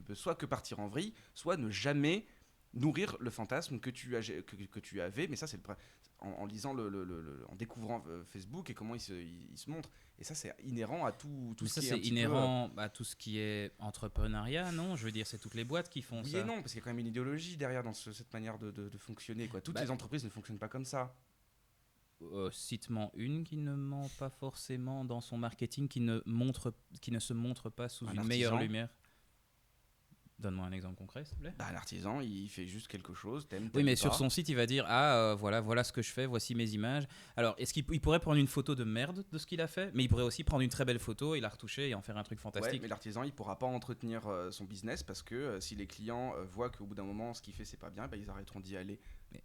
peut soit que partir en vrille, soit ne jamais nourrir le fantasme que tu avais. Mais ça, c'est en lisant en découvrant Facebook et comment il se montre. Et ça, c'est inhérent à tout Mais ce ça, qui est un c'est petit inhérent à tout ce qui est entrepreneuriat, non? Je veux dire, c'est toutes les boîtes qui font peu... Oui ça. et non, parce qu'il y a quand même une idéologie derrière dans cette manière de fonctionner, quoi. Toutes Bah, les entreprises ne fonctionnent pas comme ça. Cite-moi une qui ne ment pas forcément dans son marketing, qui ne se montre pas sous Un une meilleure artisan. lumière. Donne-moi un exemple concret, s'il te plaît. Bah, l'artisan, il fait juste quelque chose, t'aimes Oui, mais pas. sur son site, il va dire voilà ce que je fais, voici mes images. Alors, est-ce qu'il pourrait prendre une photo de merde de ce qu'il a fait? Mais il pourrait aussi prendre une très belle photo et la retoucher et en faire un truc Ouais, fantastique. mais l'artisan, il pourra pas entretenir son business parce que si les clients voient qu'au bout d'un moment, ce qu'il fait, c'est pas bien, bah, ils arrêteront d'y aller.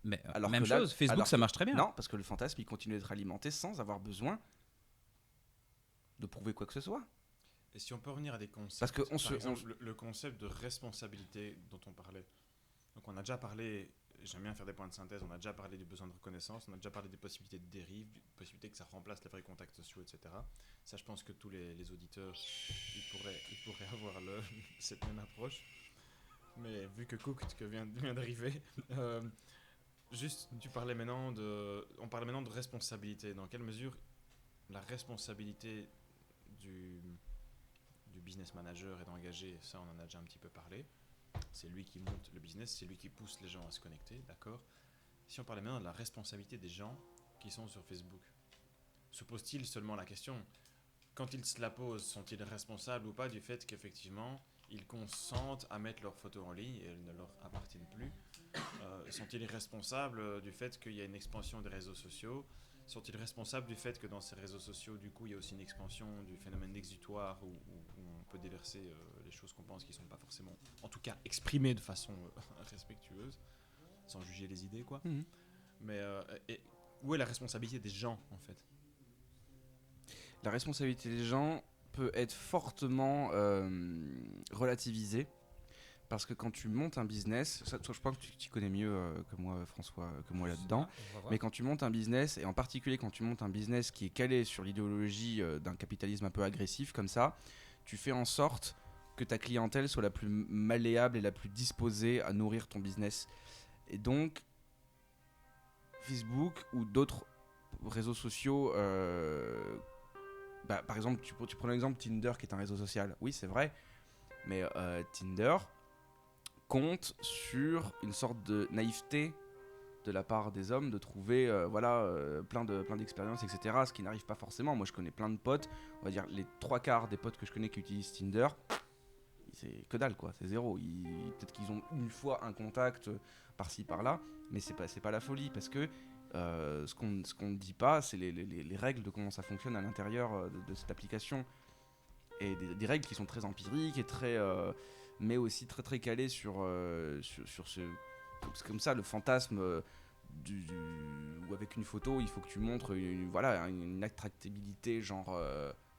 Mais, Alors même que là- chose, Facebook, alors ça marche très bien. Non, parce que le fantasme, il continue d'être alimenté sans avoir besoin de prouver quoi que ce soit. Et si on peut revenir à des concepts, Parce que par exemple, le concept de responsabilité dont on parlait. Donc on a déjà parlé j'aime bien faire des points de synthèse. On a déjà parlé du besoin de reconnaissance, on a déjà parlé des possibilités de dérive, des possibilités que ça remplace les vrais contacts sociaux, etc. Ça, je pense que tous les auditeurs, ils pourraient avoir cette même approche. Mais vu que Cook vient d'arriver, juste, on parlait maintenant de responsabilité. Dans quelle mesure la responsabilité du business manager est d'engager, ça on en a déjà un petit peu parlé. C'est lui qui monte le business, c'est lui qui pousse les gens à se connecter, d'accord. Si on parlait maintenant de la responsabilité des gens qui sont sur Facebook, se pose-t-il seulement la question, quand ils se la posent, sont-ils responsables ou pas du fait qu'effectivement ils consentent à mettre leurs photos en ligne et elles ne leur appartiennent plus? Sont-ils responsables du fait qu'il y a une expansion des réseaux sociaux? Sont-ils responsables du fait que dans ces réseaux sociaux, du coup, il y a aussi une expansion du phénomène d'exutoire où on peut déverser les choses qu'on pense qui ne sont pas forcément, en tout cas, exprimées de façon respectueuse, sans juger les idées, quoi. Mhm. Mais où est la responsabilité des gens, en fait? La responsabilité des gens peut être fortement relativisée. Parce que quand tu montes un business, ça, je pense que tu connais mieux que moi, François, que moi là-dedans. Mais quand tu montes un business, et en particulier quand tu montes un business qui est calé sur l'idéologie d'un capitalisme un peu agressif comme ça, tu fais en sorte que ta clientèle soit la plus malléable et la plus disposée à nourrir ton business. Et donc, Facebook ou d'autres réseaux sociaux, par exemple, tu prends l'exemple Tinder qui est un réseau social. Oui, c'est vrai, mais Tinder compte sur une sorte de naïveté de la part des hommes de trouver plein d'expériences, etc. Ce qui n'arrive pas forcément. Moi, je connais plein de potes. On va dire les 3/4 des potes que je connais qui utilisent Tinder, c'est que dalle, quoi. C'est zéro. Peut-être qu'ils ont une fois un contact par-ci, par-là, mais c'est pas la folie. Parce que ce qu'on ne dit pas, c'est les règles de comment ça fonctionne à l'intérieur de cette application. Et des règles qui sont très empiriques et très... mais aussi très très calé sur ce comme ça le fantasme où avec une photo il faut que tu montres une attractibilité genre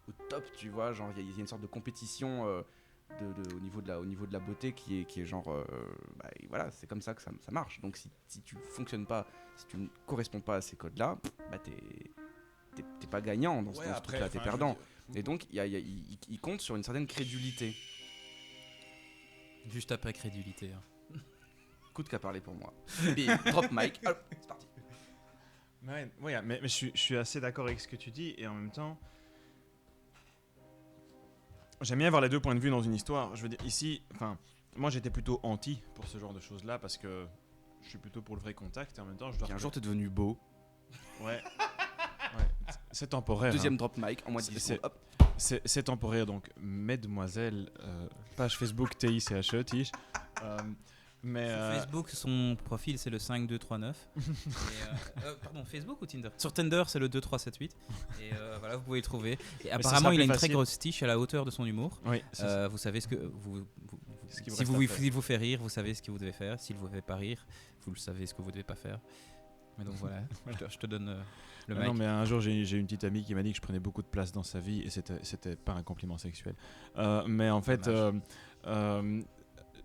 au top, tu vois, genre il y a une sorte de compétition au niveau de la beauté qui est genre voilà, c'est comme ça que ça marche. Donc si tu fonctionnes pas, si tu ne corresponds pas à ces codes là, t'es pas gagnant dans ce truc là, t'es perdant. Et donc il compte sur une certaine crédulité. Juste après crédulité. Hein. Coûte qu'à parler pour moi. Bim, drop mic. Alors, c'est parti. Mais je suis assez d'accord avec ce que tu dis et en même temps, j'aime bien avoir les deux points de vue dans une histoire. Je veux dire, ici, moi j'étais plutôt anti pour ce genre de choses-là parce que je suis plutôt pour le vrai contact et en même temps je dois... Un jour t'es devenu beau. Ouais. C'est temporaire. Deuxième drop mic en moins de 10 secondes. Hop. C'est temporaire, donc mesdemoiselles, page Facebook TICHE, Tige. Mais Facebook, son profil c'est le 5239. Pardon, Facebook ou Tinder? Sur Tinder c'est le 2378. Et voilà, vous pouvez le trouver. Et apparemment il a une très grosse tige à la hauteur de son humour. Oui, vous savez ce que si vous fait rire, vous savez ce que vous devez faire. S'il vous fait pas rire, vous le savez ce que vous devez pas faire. Mais donc voilà, je te donne le mic. Non, mais un jour j'ai une petite amie qui m'a dit que je prenais beaucoup de place dans sa vie et c'était pas un compliment sexuel. Mais en fait,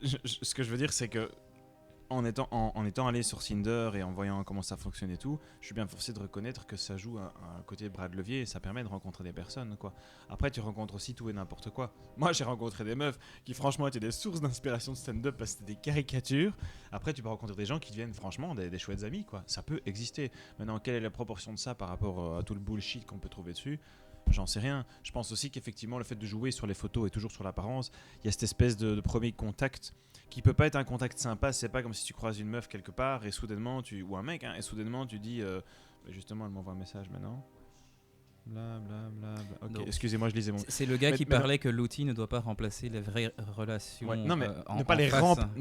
ce que je veux dire, c'est que en étant allé sur Tinder et en voyant comment ça fonctionne et tout, je suis bien forcé de reconnaître que ça joue un côté bras de levier et ça permet de rencontrer des personnes, quoi. Après, tu rencontres aussi tout et n'importe quoi. Moi, j'ai rencontré des meufs qui, franchement, étaient des sources d'inspiration de stand-up parce que c'était des caricatures. Après, tu peux rencontrer des gens qui deviennent, franchement, des chouettes amis, quoi. Ça peut exister. Maintenant, quelle est la proportion de ça par rapport à tout le bullshit qu'on peut trouver dessus ? J'en sais rien. Je pense aussi qu'effectivement, le fait de jouer sur les photos et toujours sur l'apparence, il y a cette espèce de premier contact qui peut pas être un contact sympa. C'est pas comme si tu croises une meuf quelque part et soudainement ou un mec, hein, et soudainement tu dis justement elle m'envoie un message maintenant. Bla bla bla bla. Ok, donc, excusez-moi, je lisais mon... C'est le gars qui parlait que l'outil ne doit pas remplacer les vraies relations. Ouais, non mais ne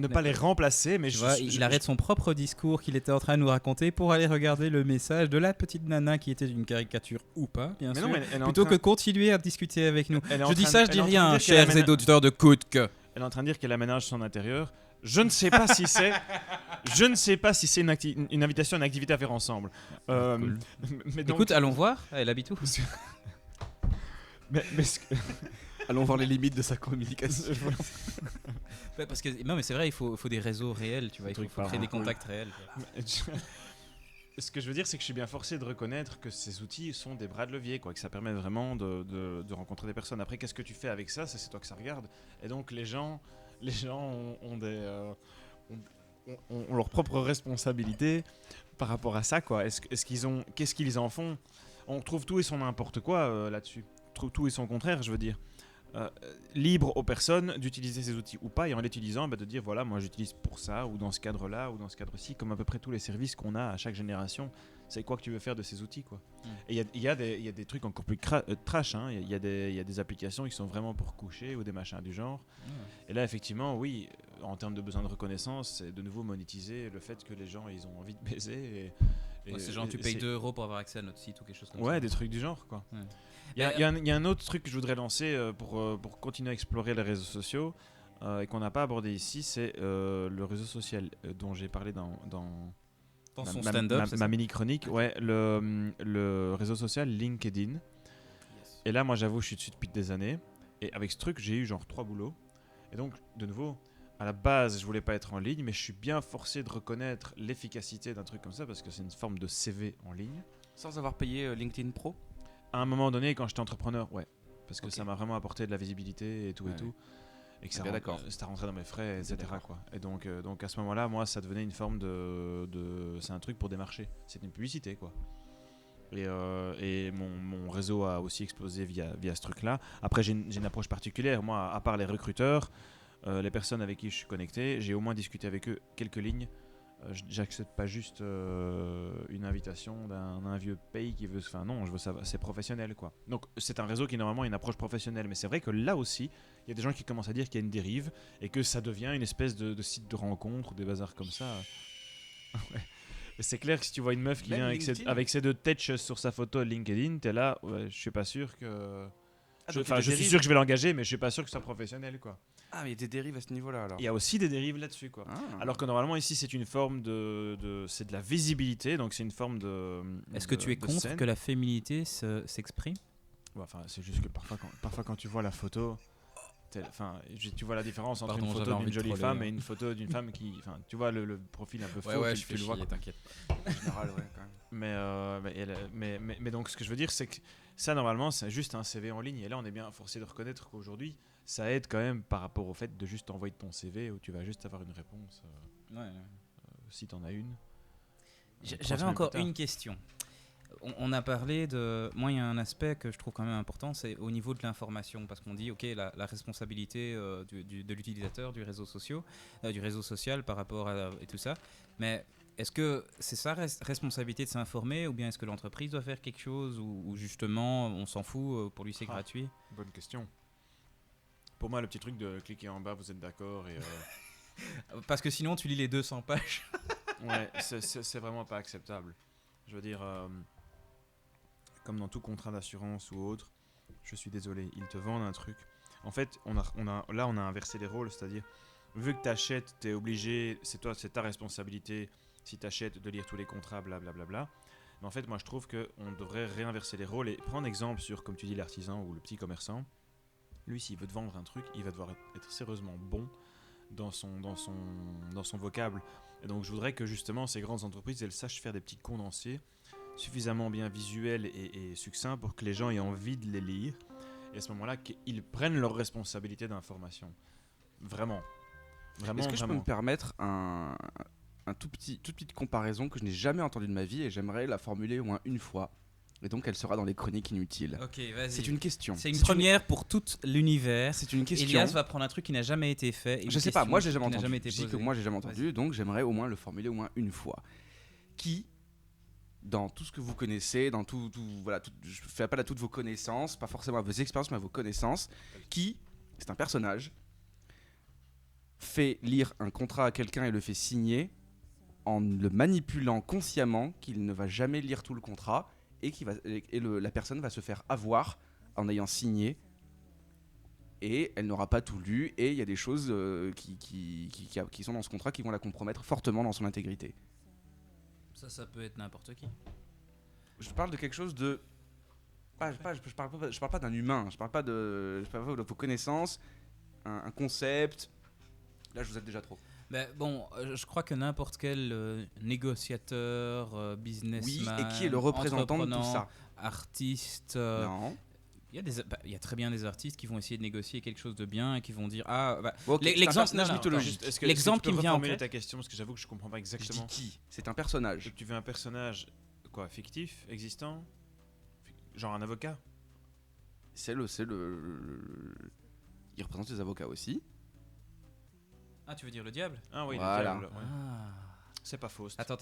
pas les remplacer, mais il arrête son propre discours qu'il était en train de nous raconter pour aller regarder le message de la petite nana qui était une caricature ou pas, bien sûr, plutôt que continuer à discuter avec nous. Je dis ça, je dis rien, chers auditeurs de Coutk. Elle est en train de dire qu'elle aménage son intérieur. Je ne sais pas si c'est une invitation à une activité à faire ensemble. Cool. Mais donc... Écoute, allons voir. Elle habite où? mais Allons voir les limites de sa communication. Ouais, parce que non, mais c'est vrai, il faut des réseaux réels, tu vois, il faut créer des contacts réels. Ce que je veux dire, c'est que je suis bien forcé de reconnaître que ces outils sont des bras de levier, quoi, que ça permet vraiment de rencontrer des personnes. Après, qu'est-ce que tu fais avec ça, c'est toi que ça regarde. Et donc, les gens ont leur propre responsabilité par rapport à ça, quoi. Qu'est-ce qu'ils en font? On trouve tout et son n'importe quoi là-dessus. On trouve tout et son contraire, je veux dire. Libre aux personnes d'utiliser ces outils ou pas, et en l'utilisant, de dire voilà, moi j'utilise pour ça, ou dans ce cadre-là, ou dans ce cadre-ci, comme à peu près tous les services qu'on a à chaque génération. C'est quoi que tu veux faire de ces outils, quoi. Et il y a des trucs encore plus trash, hein. Il y a des applications qui sont vraiment pour coucher ou des machins du genre. Et là, effectivement, oui, en termes de besoin de reconnaissance, c'est de nouveau monétiser le fait que les gens ils ont envie de baiser. C'est genre tu payes 2 € pour avoir accès à notre site ou quelque chose comme ça. Ouais, des trucs du genre, quoi. Ouais. Il y a un autre truc que je voudrais lancer pour continuer à explorer les réseaux sociaux et qu'on n'a pas abordé ici, c'est le réseau social dont j'ai parlé dans son stand-up, ma mini-chronique. Ouais, le réseau social LinkedIn. Yes. Et là, moi, j'avoue, je suis dessus depuis des années. Et avec ce truc, j'ai eu genre 3 boulots. Et donc, de nouveau, à la base, je voulais pas être en ligne, mais je suis bien forcé de reconnaître l'efficacité d'un truc comme ça parce que c'est une forme de CV en ligne. Sans avoir payé LinkedIn Pro ? À un moment donné, quand j'étais entrepreneur, ouais. Parce que ça m'a vraiment apporté de la visibilité et tout et tout. Et que ça rentrait dans mes frais, etc. Quoi. Et donc à ce moment-là, moi, ça devenait une forme c'est un truc pour démarcher. C'est une publicité, quoi. Et mon réseau a aussi explosé via ce truc-là. Après, j'ai une approche particulière. Moi, à part les recruteurs, les personnes avec qui je suis connecté, j'ai au moins discuté avec eux quelques lignes. J'accepte pas juste une invitation d'un vieux pays qui veut. Enfin non, je veux ça, c'est professionnel, quoi. Donc c'est un réseau qui normalement a une approche professionnelle, mais c'est vrai que là aussi, il y a des gens qui commencent à dire qu'il y a une dérive et que ça devient une espèce de site de rencontre, des bazars comme ça. Ouais. Et c'est clair que si tu vois une meuf qui vient avec ses 2 têches sur sa photo LinkedIn, t'es là, ouais, je suis pas sûr que. Je suis sûr que je vais l'engager, mais je suis pas sûr que ce soit professionnel, quoi. Ah, mais il y a des dérives à ce niveau-là, alors. Il y a aussi des dérives là-dessus, quoi. Alors que normalement ici c'est une forme c'est de la visibilité, donc c'est une forme de. Est-ce que tu es contre scène. Que la féminité s'exprime? Enfin, c'est juste que parfois quand tu vois la photo, tu vois la différence entre une photo d'une jolie femme et une photo d'une femme qui, tu vois le profil un peu faux. Ouais, tu le vois. T'inquiète. En général, ouais, quand même. Mais donc ce que je veux dire, c'est que ça normalement c'est juste un CV en ligne, et là on est bien forcé de reconnaître qu'aujourd'hui ça aide quand même par rapport au fait de juste envoyer ton CV où tu vas juste avoir une réponse si t'en as une. J'avais encore une question. On a parlé de... Moi, il y a un aspect que je trouve quand même important, c'est au niveau de l'information, parce qu'on dit, ok, la responsabilité de l'utilisateur du réseau social par rapport à et tout ça, mais est-ce que c'est sa responsabilité de s'informer, ou bien est-ce que l'entreprise doit faire quelque chose, ou justement, on s'en fout, pour lui c'est gratuit? Bonne question. Pour moi, le petit truc de cliquer en bas, vous êtes d'accord et Parce que sinon, tu lis les 200 pages. Ouais, c'est vraiment pas acceptable. Je veux dire, comme dans tout contrat d'assurance ou autre, je suis désolé, ils te vendent un truc. En fait, on a inversé les rôles, c'est-à-dire, vu que tu achètes, tu es obligé, c'est ta responsabilité, si tu achètes, de lire tous les contrats, blablabla. Mais en fait, moi, je trouve qu'on devrait réinverser les rôles et prendre exemple sur, comme tu dis, l'artisan ou le petit commerçant. Lui, s'il veut te vendre un truc, il va devoir être sérieusement bon dans son vocable. Et donc, je voudrais que justement ces grandes entreprises, elles sachent faire des petits condensés suffisamment bien visuels et succincts pour que les gens aient envie de les lire. Et à ce moment-là, qu'ils prennent leur responsabilité d'information. Vraiment. Est-ce que je peux me permettre toute petite comparaison que je n'ai jamais entendue de ma vie et j'aimerais la formuler au moins une fois? Et donc elle sera dans les chroniques inutiles. Ok, vas-y. C'est une question. C'est une première pour tout l'univers. C'est une question. Elias va prendre un truc qui n'a jamais été fait. Je sais pas, moi j'ai jamais entendu. Je dis que moi j'ai jamais entendu, donc j'aimerais au moins le formuler au moins une fois. Qui, dans tout ce que vous connaissez, dans tout voilà, je fais appel à toutes vos connaissances, pas forcément à vos expériences, mais à vos connaissances, qui, c'est un personnage, fait lire un contrat à quelqu'un et le fait signer en le manipulant consciemment qu'il ne va jamais lire tout le contrat. Et la personne va se faire avoir en ayant signé et elle n'aura pas tout lu et il y a des choses qui sont dans ce contrat qui vont la compromettre fortement dans son intégrité. Ça peut être n'importe qui. Je parle de quelque chose de je parle pas d'un humain, je parle pas de vos connaissances, un concept. Là, je vous aide déjà trop. Ben, bon, je crois que n'importe quel négociateur, businessman, Oui, et qui est le représentant de tout entreprenant, ça? artiste, Non. il y a très bien des artistes qui vont essayer de négocier quelque chose de bien et qui vont dire Ok, c'est un l'exemple personnage non, mythologique. L'exemple qui me vient en reformuler tête. ta question parce que j'avoue que je comprends pas Je exactement. dis qui? C'est un personnage. Donc, tu veux un personnage quoi, fictif, existant, genre un avocat? Il représente les avocats aussi. Ah, tu veux dire le diable? Ah oui, Voilà. le diable. Ouais. Ah. C'est pas Faust. Attends.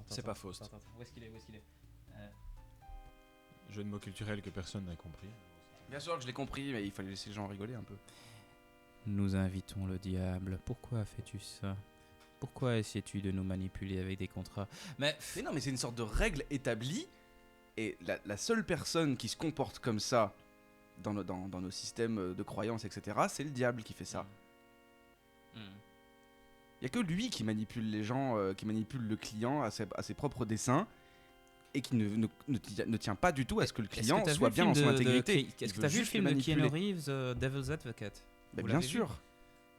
C'est pas Faust. Attends. Où est-ce qu'il est Jeu de mots culturel que personne n'a compris. Bien sûr que je l'ai compris, mais il fallait laisser les gens rigoler un peu. Nous invitons le diable. Pourquoi fais-tu ça? Pourquoi essaies-tu de nous manipuler avec des contrats? Mais non, mais c'est une sorte de règle établie. Et la seule personne qui se comporte comme ça dans nos systèmes de croyances, etc., c'est le diable qui fait ça. Il n'y a que lui qui manipule les gens, qui manipule le client à ses propres desseins et qui ne tient pas du tout à ce que le client soit bien dans son intégrité. Est-ce que tu as vu le film de Keanu Reeves, Devil's Advocate? Bah, bien sûr.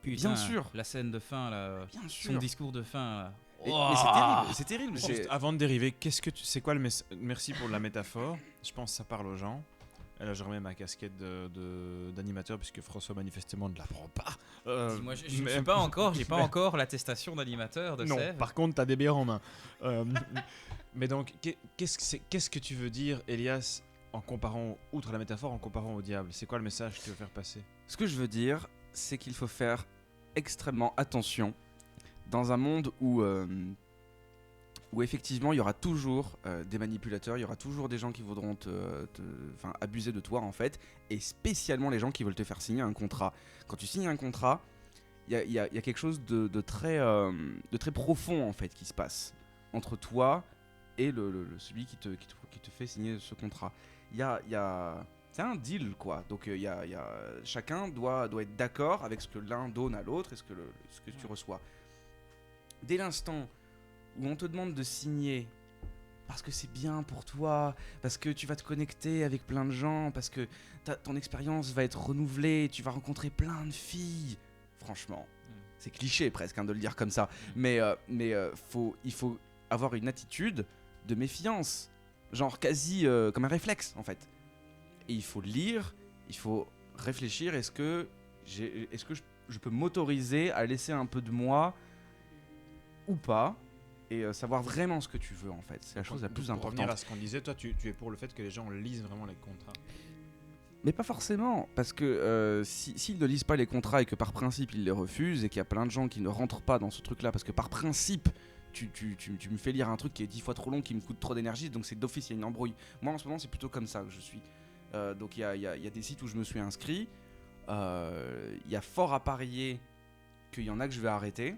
Putain, Bien sûr. La scène de fin, là, Bien sûr. son discours de fin. Là. Mais c'est terrible. Juste avant de dériver, c'est quoi le message? Merci pour la métaphore. Je pense que ça parle aux gens. Et là, je remets ma casquette d'animateur puisque François manifestement ne l'apprend pas. Moi, je n'ai pas encore l'attestation d'animateur de non, Sèvres. par contre, t'as des bières en main. Mais donc, qu'est-ce que tu veux dire, Elias, en comparant, outre la métaphore, en comparant au diable? C'est quoi le message que tu veux faire passer? Ce que je veux dire, c'est qu'il faut faire extrêmement attention dans un monde où effectivement il y aura toujours des manipulateurs, il y aura toujours des gens qui voudront abuser de toi en fait, et spécialement les gens qui veulent te faire signer un contrat. Quand tu signes un contrat, il y a quelque chose de très profond en fait qui se passe entre toi et celui qui te fait signer ce contrat. C'est un deal quoi, donc chacun doit être d'accord avec ce que l'un donne à l'autre et ce que tu reçois. Dès l'instant où on te demande de signer parce que c'est bien pour toi, parce que tu vas te connecter avec plein de gens, parce que ton expérience va être renouvelée, tu vas rencontrer plein de filles, franchement, c'est cliché presque de le dire comme ça, mais il faut avoir une attitude de méfiance, genre quasi comme un réflexe en fait. Et il faut lire, il faut réfléchir, est-ce que je peux m'autoriser à laisser un peu de moi ou pas, et savoir vraiment ce que tu veux en fait. C'est la chose la plus importante. Pour revenir à ce qu'on disait, toi tu es pour le fait que les gens lisent vraiment les contrats. Mais pas forcément, parce que s'ils ne lisent pas les contrats et que par principe ils les refusent et qu'il y a plein de gens qui ne rentrent pas dans ce truc là parce que par principe tu me fais lire un truc qui est 10 fois trop long, qui me coûte trop d'énergie, donc c'est d'office, il y a une embrouille. Moi en ce moment c'est plutôt comme ça que je suis. Donc il y a des sites où je me suis inscrit, il y a fort à parier qu'il y en a que je vais arrêter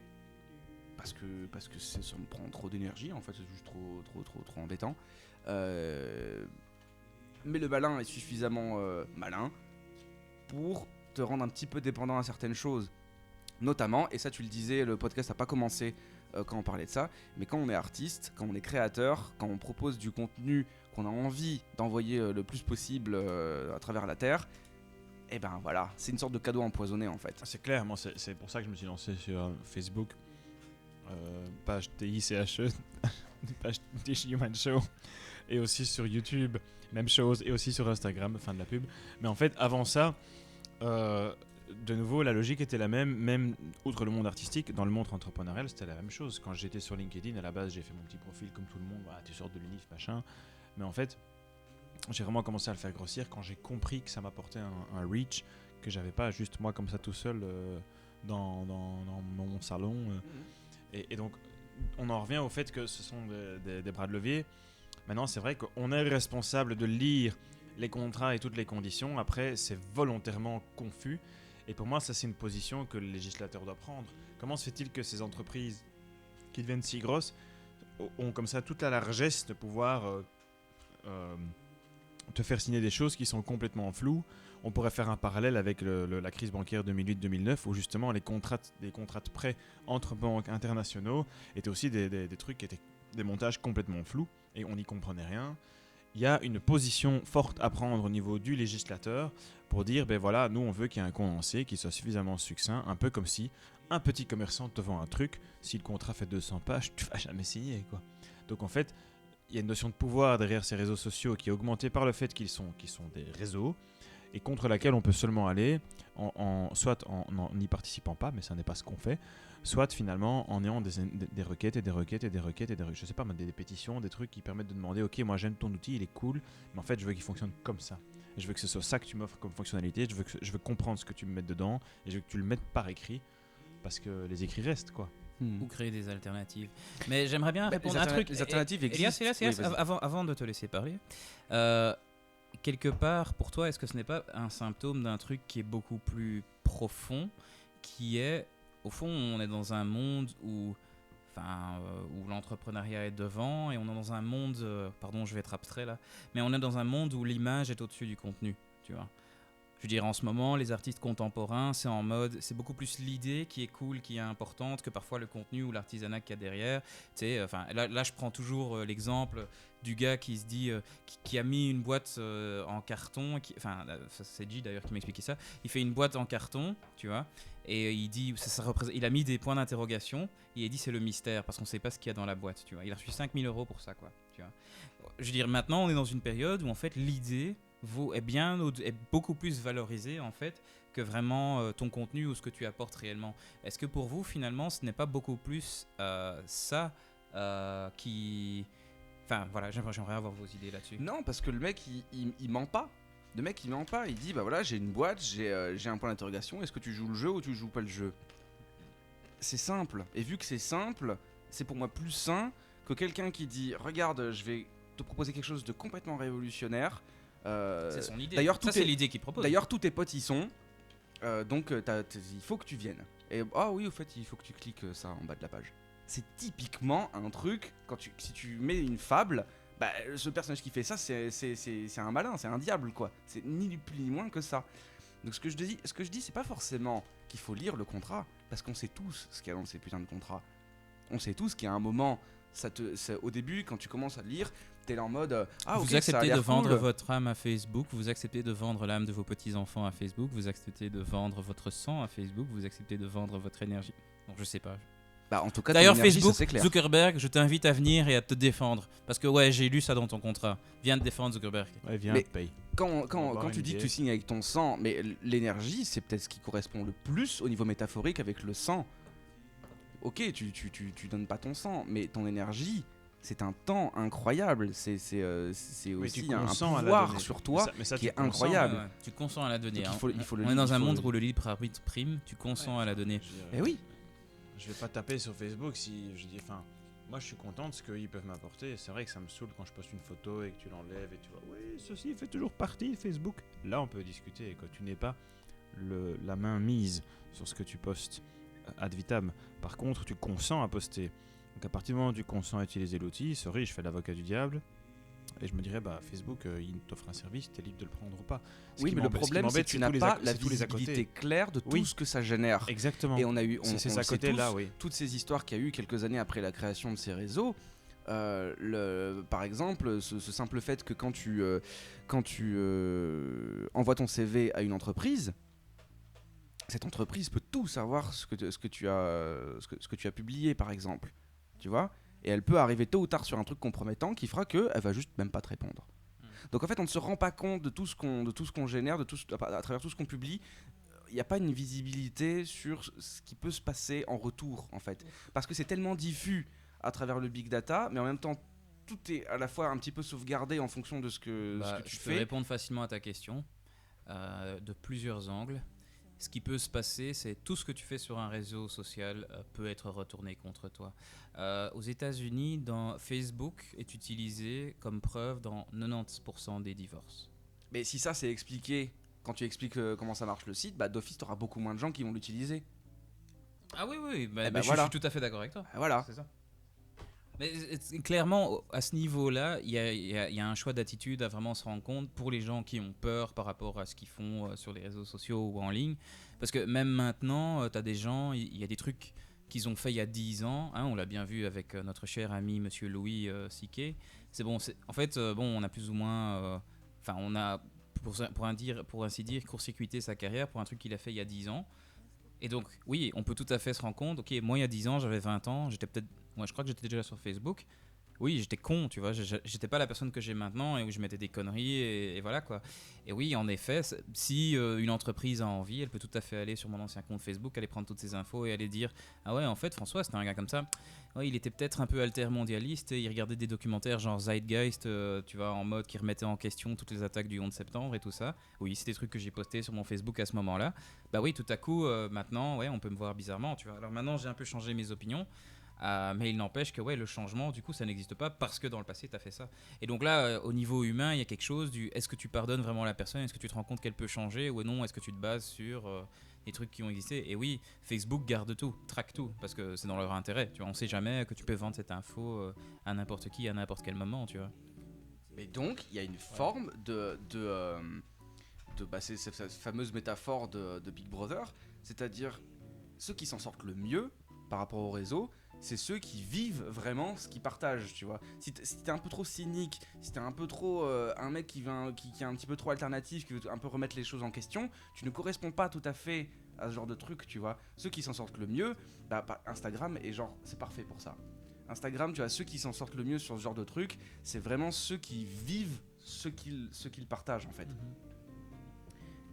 parce que ça me prend trop d'énergie en fait, c'est juste trop embêtant. Mais le malin est suffisamment malin pour te rendre un petit peu dépendant à certaines choses, notamment, et ça tu le disais, le podcast n'a pas commencé quand on parlait de ça, mais quand on est artiste, quand on est créateur, quand on propose du contenu qu'on a envie d'envoyer le plus possible à travers la terre, et ben voilà, c'est une sorte de cadeau empoisonné en fait. C'est clair, moi c'est pour ça que je me suis lancé sur Facebook, page TICHE, page TICHE Human Show, et aussi sur YouTube, même chose, et aussi sur Instagram, fin de la pub. Mais en fait, avant ça, de nouveau, la logique était la même outre le monde artistique, dans le monde entrepreneurial, c'était la même chose. Quand j'étais sur LinkedIn, à la base, j'ai fait mon petit profil comme tout le monde, voilà, tu sors de l'UNIF, machin. Mais en fait, j'ai vraiment commencé à le faire grossir quand j'ai compris que ça m'apportait un reach que j'avais pas juste moi comme ça tout seul dans mon salon. Et donc, on en revient au fait que ce sont des bras de levier. Maintenant, c'est vrai qu'on est responsable de lire les contrats et toutes les conditions. Après, c'est volontairement confus. Et pour moi, ça, c'est une position que le législateur doit prendre. Comment se fait-il que ces entreprises qui deviennent si grosses ont comme ça toute la largesse de pouvoir te faire signer des choses qui sont complètement floues? On pourrait faire un parallèle avec la crise bancaire 2008-2009 où justement les contrats de prêt entre banques internationaux étaient aussi des trucs qui étaient des montages complètement flous et on n'y comprenait rien. il y a une position forte à prendre au niveau du législateur pour dire, ben voilà, nous on veut qu'il y ait un condensé qui soit suffisamment succinct, un peu comme si un petit commerçant te vend un truc, si le contrat fait 200 pages, tu vas jamais signer, quoi. Donc en fait, il y a une notion de pouvoir derrière ces réseaux sociaux qui est augmentée par le fait qu'ils sont des réseaux et contre laquelle on peut seulement aller soit en n'y participant pas, mais ça n'est pas ce qu'on fait, soit finalement en ayant des requêtes et des requêtes et des requêtes et je sais pas, des pétitions, des trucs qui permettent de demander ok, moi j'aime ton outil, il est cool, mais en fait je veux qu'il fonctionne comme ça. Et je veux que ce soit ça que tu m'offres comme fonctionnalité, je veux comprendre ce que tu me mets dedans et je veux que tu le mettes par écrit parce que les écrits restent, quoi. Ou créer des alternatives. Mais j'aimerais bien répondre à un truc. Les alternatives existent. Elias, avant de te laisser parler, quelque part, pour toi, est-ce que ce n'est pas un symptôme d'un truc qui est beaucoup plus profond, qui est, au fond, on est dans un monde où l'entrepreneuriat est devant, et on est dans un monde, pardon, je vais être abstrait là, mais on est dans un monde où l'image est au-dessus du contenu, tu vois. Je veux dire, en ce moment, les artistes contemporains, c'est en mode, c'est beaucoup plus l'idée qui est cool, qui est importante, que parfois le contenu ou l'artisanat qu'il y a derrière. Tu sais, enfin, là, je prends toujours l'exemple du gars qui se dit, qui a mis une boîte en carton, c'est G d'ailleurs qui m'expliquait ça. Il fait une boîte en carton, tu vois, et il dit, il a mis des points d'interrogation, et il dit c'est le mystère parce qu'on sait pas ce qu'il y a dans la boîte, tu vois. Il a reçu 5 000 € pour ça, quoi. Tu vois. Je veux dire, maintenant, on est dans une période où en fait l'idée est beaucoup plus valorisé en fait que vraiment ton contenu ou ce que tu apportes réellement. Est-ce que pour vous finalement ce n'est pas beaucoup plus ça qui... Enfin voilà, j'aimerais avoir vos idées là-dessus. Non, parce que le mec il ment pas. Le mec il ment pas, il dit bah voilà j'ai une boîte, j'ai un point d'interrogation, est-ce que tu joues le jeu ou tu joues pas le jeu? C'est simple, et vu que c'est simple, c'est pour moi plus sain que quelqu'un qui dit regarde je vais te proposer quelque chose de complètement révolutionnaire. C'est son idée. D'ailleurs, c'est l'idée qu'il propose. D'ailleurs, tous tes potes y sont, donc il faut que tu viennes. Et oui, au fait, il faut que tu cliques ça en bas de la page. C'est typiquement un truc si tu mets une fable, bah, ce personnage qui fait ça, c'est un malin, c'est un diable, quoi. C'est ni plus ni moins que ça. Donc ce que je dis, c'est pas forcément qu'il faut lire le contrat, parce qu'on sait tous ce qu'il y a dans ces putains de contrats. On sait tous qu'il y a un moment, au début, quand tu commences à lire, t'es là en mode vous acceptez de vendre votre âme à Facebook, vous acceptez de vendre l'âme de vos petits-enfants à Facebook, vous acceptez de vendre votre sang à Facebook, vous acceptez de vendre votre énergie. Donc je sais pas. Bah, en tout cas, d'ailleurs Facebook, Zuckerberg, je t'invite à venir et à te défendre. Parce que ouais, j'ai lu ça dans ton contrat. Viens te défendre, Zuckerberg. Ouais, viens, paye. Quand tu dis que tu signes avec ton sang, mais l'énergie, c'est peut-être ce qui correspond le plus au niveau métaphorique avec le sang. Ok, tu donnes pas ton sang, mais ton énergie, c'est un temps incroyable. C'est aussi un pouvoir sur toi qui est incroyable. Ouais. Tu consens à la donner. On est dans un monde où le libre arbitre prime, tu consens à la donner. Eh oui. Je vais pas taper sur Facebook si je dis, moi je suis content de ce qu'ils peuvent m'apporter. C'est vrai que ça me saoule quand je poste une photo et que tu l'enlèves et tu vois, oui, ceci fait toujours partie de Facebook. Là, on peut discuter et quand tu n'es pas la main mise sur ce que tu postes ad vitam. Par contre, tu consens à poster. Donc à partir du moment où tu consens à utiliser l'outil, je fais l'avocat du diable. Et je me dirais, Facebook, il t'offre un service, t'es libre de le prendre ou pas. Oui, mais le problème, c'est que tu n'as pas la visibilité claire de tout ce que ça génère. Exactement. Et on c'est à côté là, oui. Toutes ces histoires qu'il y a eu quelques années après la création de ces réseaux. Par exemple, ce simple fait que quand tu envoies ton CV à une entreprise, cette entreprise peut tout savoir ce que tu as publié, par exemple. Tu vois ? Et elle peut arriver tôt ou tard sur un truc compromettant qui fera qu'elle va juste même pas te répondre. Donc en fait, on ne se rend pas compte de tout ce qu'on génère, à travers tout ce qu'on publie. Il n'y a pas une visibilité sur ce qui peut se passer en retour, en fait. Parce que c'est tellement diffus à travers le big data, mais en même temps, tout est à la fois un petit peu sauvegardé en fonction de ce que tu fais. Je peux répondre facilement à ta question de plusieurs angles. Ce qui peut se passer, c'est tout ce que tu fais sur un réseau social peut être retourné contre toi. Aux États-Unis, Facebook est utilisé comme preuve dans 90% des divorces. Mais si ça c'est expliqué, quand tu expliques comment ça marche le site, d'office tu auras beaucoup moins de gens qui vont l'utiliser. Ah oui, je suis tout à fait d'accord avec toi. Voilà. C'est ça. Mais clairement, à ce niveau-là, il y a un choix d'attitude à vraiment se rendre compte pour les gens qui ont peur par rapport à ce qu'ils font sur les réseaux sociaux ou en ligne. Parce que même maintenant, tu as des gens, il y a des trucs qu'ils ont fait il y a 10 ans. Hein, on l'a bien vu avec notre cher ami Monsieur Louis C.K. C'est bon, en fait, on a plus ou moins... Enfin, on a, pour ainsi dire, court-circuité sa carrière pour un truc qu'il a fait il y a 10 ans. Et donc, oui, on peut tout à fait se rendre compte, ok, moi il y a 10 ans, j'avais 20 ans, je crois que j'étais déjà sur Facebook. Oui, j'étais con, tu vois, j'étais pas la personne que j'ai maintenant et où je mettais des conneries et voilà quoi. Et oui, en effet, si une entreprise a envie, elle peut tout à fait aller sur mon ancien compte Facebook, aller prendre toutes ces infos et aller dire ah ouais, en fait, François, c'était un gars comme ça. Ouais, il était peut-être un peu altermondialiste et il regardait des documentaires genre Zeitgeist, tu vois, en mode qui remettait en question toutes les attaques du 11 septembre et tout ça. Oui, c'est des trucs que j'ai postés sur mon Facebook à ce moment-là. Bah oui, tout à coup, maintenant, ouais, on peut me voir bizarrement, tu vois. Alors maintenant, j'ai un peu changé mes opinions. Mais il n'empêche que ouais, le changement, du coup, ça n'existe pas parce que dans le passé, tu as fait ça. Et donc là, au niveau humain, il y a quelque chose du est-ce que tu pardonnes vraiment la personne? Est-ce que tu te rends compte qu'elle peut changer ou non? Est-ce que tu te bases sur des trucs qui ont existé? Et oui, Facebook garde tout, traque tout, parce que c'est dans leur intérêt. Tu vois, on sait jamais que tu peux vendre cette info à n'importe qui, à n'importe quel moment, tu vois. Mais donc, il y a une forme c'est cette fameuse métaphore de Big Brother, c'est-à-dire ceux qui s'en sortent le mieux par rapport au réseau, c'est ceux qui vivent vraiment ce qu'ils partagent, tu vois. Si t'es un peu trop cynique, si t'es un peu trop un mec qui est un petit peu trop alternatif, qui veut un peu remettre les choses en question, tu ne corresponds pas tout à fait à ce genre de truc, tu vois. Ceux qui s'en sortent le mieux, Instagram est genre, c'est parfait pour ça. Instagram, tu vois, ceux qui s'en sortent le mieux sur ce genre de truc, c'est vraiment ceux qui vivent ce qu'ils partagent en fait.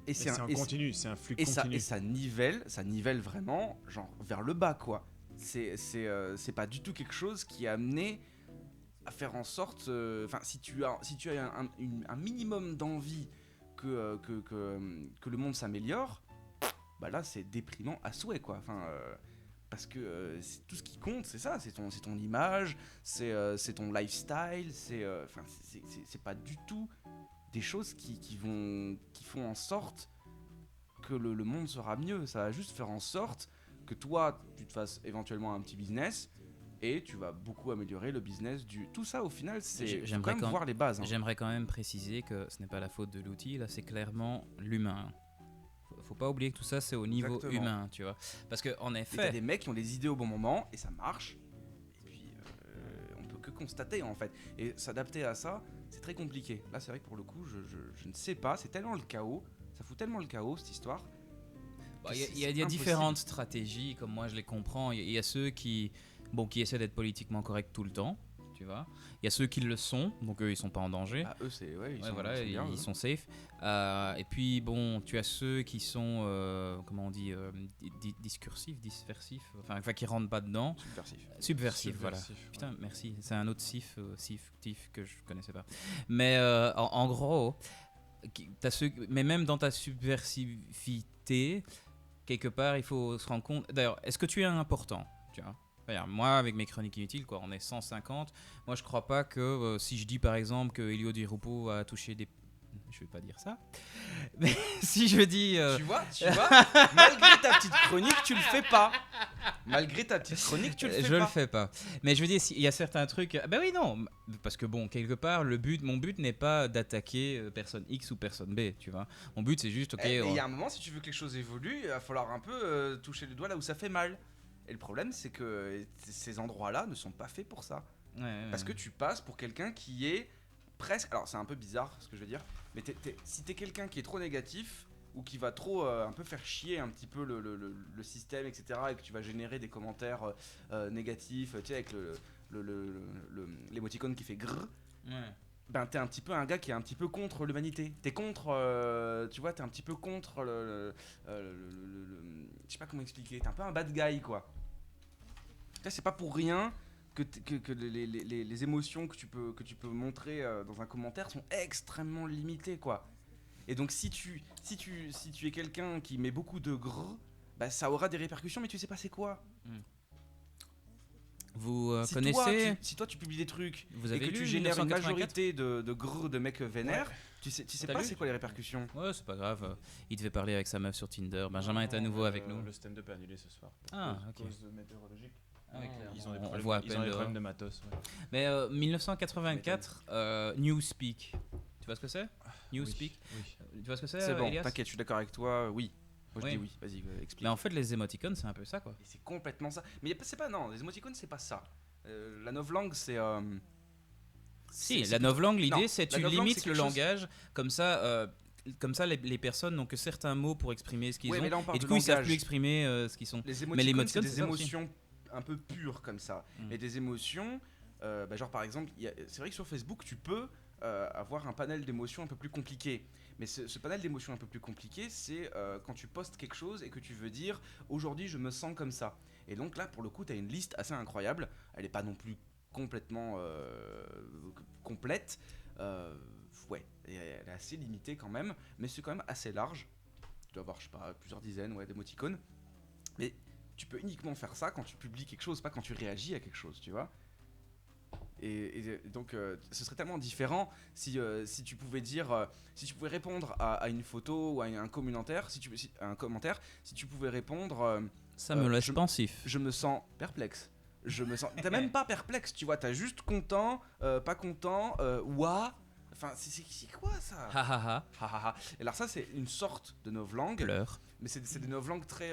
Et c'est un continu, c'est un flux continu. Et ça nivelle vraiment genre vers le bas quoi. C'est pas du tout quelque chose qui est amené à faire en sorte, si tu as un minimum d'envie que le monde s'améliore, bah là c'est déprimant à souhait quoi. Parce que tout ce qui compte c'est ça, c'est ton image, c'est ton lifestyle, c'est pas du tout des choses qui font en sorte que le monde sera mieux. Ça va juste faire en sorte que toi, tu te fasses éventuellement un petit business et tu vas beaucoup améliorer le business du... Tout ça, au final, c'est... J'aimerais quand même voir les bases. Hein. J'aimerais quand même préciser que ce n'est pas la faute de l'outil, là, c'est clairement l'humain. Faut pas oublier que tout ça, c'est au niveau Exactement. Humain, tu vois. Parce qu'en effet... T'as des mecs qui ont des idées au bon moment et ça marche. Et puis, on peut que constater, en fait. Et s'adapter à ça, c'est très compliqué. Là, c'est vrai que pour le coup, je ne sais pas. C'est tellement le chaos. Ça fout tellement le chaos, cette histoire. Il y a différentes stratégies, comme moi je les comprends. Il y a ceux qui essaient d'être politiquement corrects tout le temps, tu vois. Il y a ceux qui le sont, donc eux ils sont pas en danger. Ah, eux ils sont safe. Et puis tu as ceux qui sont, comment on dit, discursifs, enfin qui rentrent pas dedans. Subversifs, voilà. Putain, merci. C'est un autre sif que je connaissais pas. Mais en gros, t'as ceux, mais même dans ta subversivité. Quelque part, il faut se rendre compte. D'ailleurs, est-ce que tu es important, tu vois? Regarde, moi, avec mes chroniques inutiles, quoi, on est 150. Moi, je crois pas que si je dis par exemple que Elio Di Rupo a touché des. Je vais pas dire ça. Mais si je dis. Tu vois, malgré ta petite chronique, tu le fais pas. Malgré ta petite chronique, tu le fais pas. Je le fais pas. Mais je veux dire, il y a certains trucs. Ben oui, non. Parce que quelque part, mon but n'est pas d'attaquer personne X ou personne B, tu vois. Mon but, c'est juste, ok. Et il y a un moment, si tu veux que les choses évoluent, il va falloir un peu toucher le doigt là où ça fait mal. Et le problème, c'est que ces endroits-là ne sont pas faits pour ça. Parce que tu passes pour quelqu'un qui est presque. Alors, c'est un peu bizarre ce que je veux dire. Mais si t'es quelqu'un qui est trop négatif ou qui va trop un peu faire chier un petit peu le système, etc., et que tu vas générer des commentaires négatifs, tu sais, avec l'émoticône qui fait grrr, ben t'es un petit peu un gars qui est un petit peu contre l'humanité. T'es contre, tu vois, t'es un petit peu contre je sais pas comment expliquer, t'es un peu un bad guy, quoi. Là, c'est pas pour rien que les émotions que tu peux montrer dans un commentaire sont extrêmement limitées, quoi. Et donc si tu es quelqu'un qui met beaucoup de grrr, bah ça aura des répercussions, mais tu sais pas c'est quoi. Vous connaissez... Si toi tu publies des trucs vous avez et que tu génères une majorité de grrr de mecs vénères, tu sais pas c'est quoi les répercussions. Ouais, c'est pas grave. Il devait parler avec sa meuf sur Tinder. Benjamin est à nouveau avec nous. Le stand-up est annulé ce soir. Cause météorologique. Ils ont des problèmes de matos. Ouais. Mais 1984, Newspeak. Tu vois ce que c'est? Newspeak. Oui. Tu vois ce que c'est? C'est bon, Elias? t'inquiète, je suis d'accord avec toi, oui. Moi, je dis oui, vas-y, explique. Mais en fait, les émoticônes, c'est un peu ça, quoi. Et c'est complètement ça. Mais c'est pas, non, les émoticônes, c'est pas ça. La novlangue, c'est. Si, la novlangue, l'idée, Non, c'est la tu novlangue, limites c'est le quelque chose- langage, comme ça les personnes n'ont que certains mots pour exprimer ce qu'ils Ouais, ont, mais là, on parle et du de coup, ils savent langage. plus exprimer ce qu'ils sont. Les Mais émoticônes, l'émoticône, c'est c'est des ça aussi. émotions un peu pures comme ça. Mm. Et des émotions, genre par exemple, c'est vrai que sur Facebook, tu peux avoir un panel d'émotions un peu plus compliqué. Mais ce panel d'émotions un peu plus compliqué, c'est quand tu postes quelque chose et que tu veux dire aujourd'hui je me sens comme ça. Et donc là, pour le coup, tu as une liste assez incroyable. Elle n'est pas non plus complètement complète. Ouais, et elle est assez limitée quand même, mais c'est quand même assez large. Tu dois avoir, je sais pas, plusieurs dizaines d'émoticônes. Mais tu peux uniquement faire ça quand tu publies quelque chose, pas quand tu réagis à quelque chose, tu vois. Et donc, ce serait tellement différent si tu pouvais dire, si tu pouvais répondre à une photo ou à un commentaire, si tu pouvais répondre, Ça me laisse pensif. je me sens perplexe. T'as même pas perplexe, tu vois, t'as juste content, pas content, ouah. Enfin, c'est quoi ça? Ha ha ha. Ha, ha, ha. Et alors ça, c'est une sorte de novlangue. Pleure. Mais c'est des novlangues très.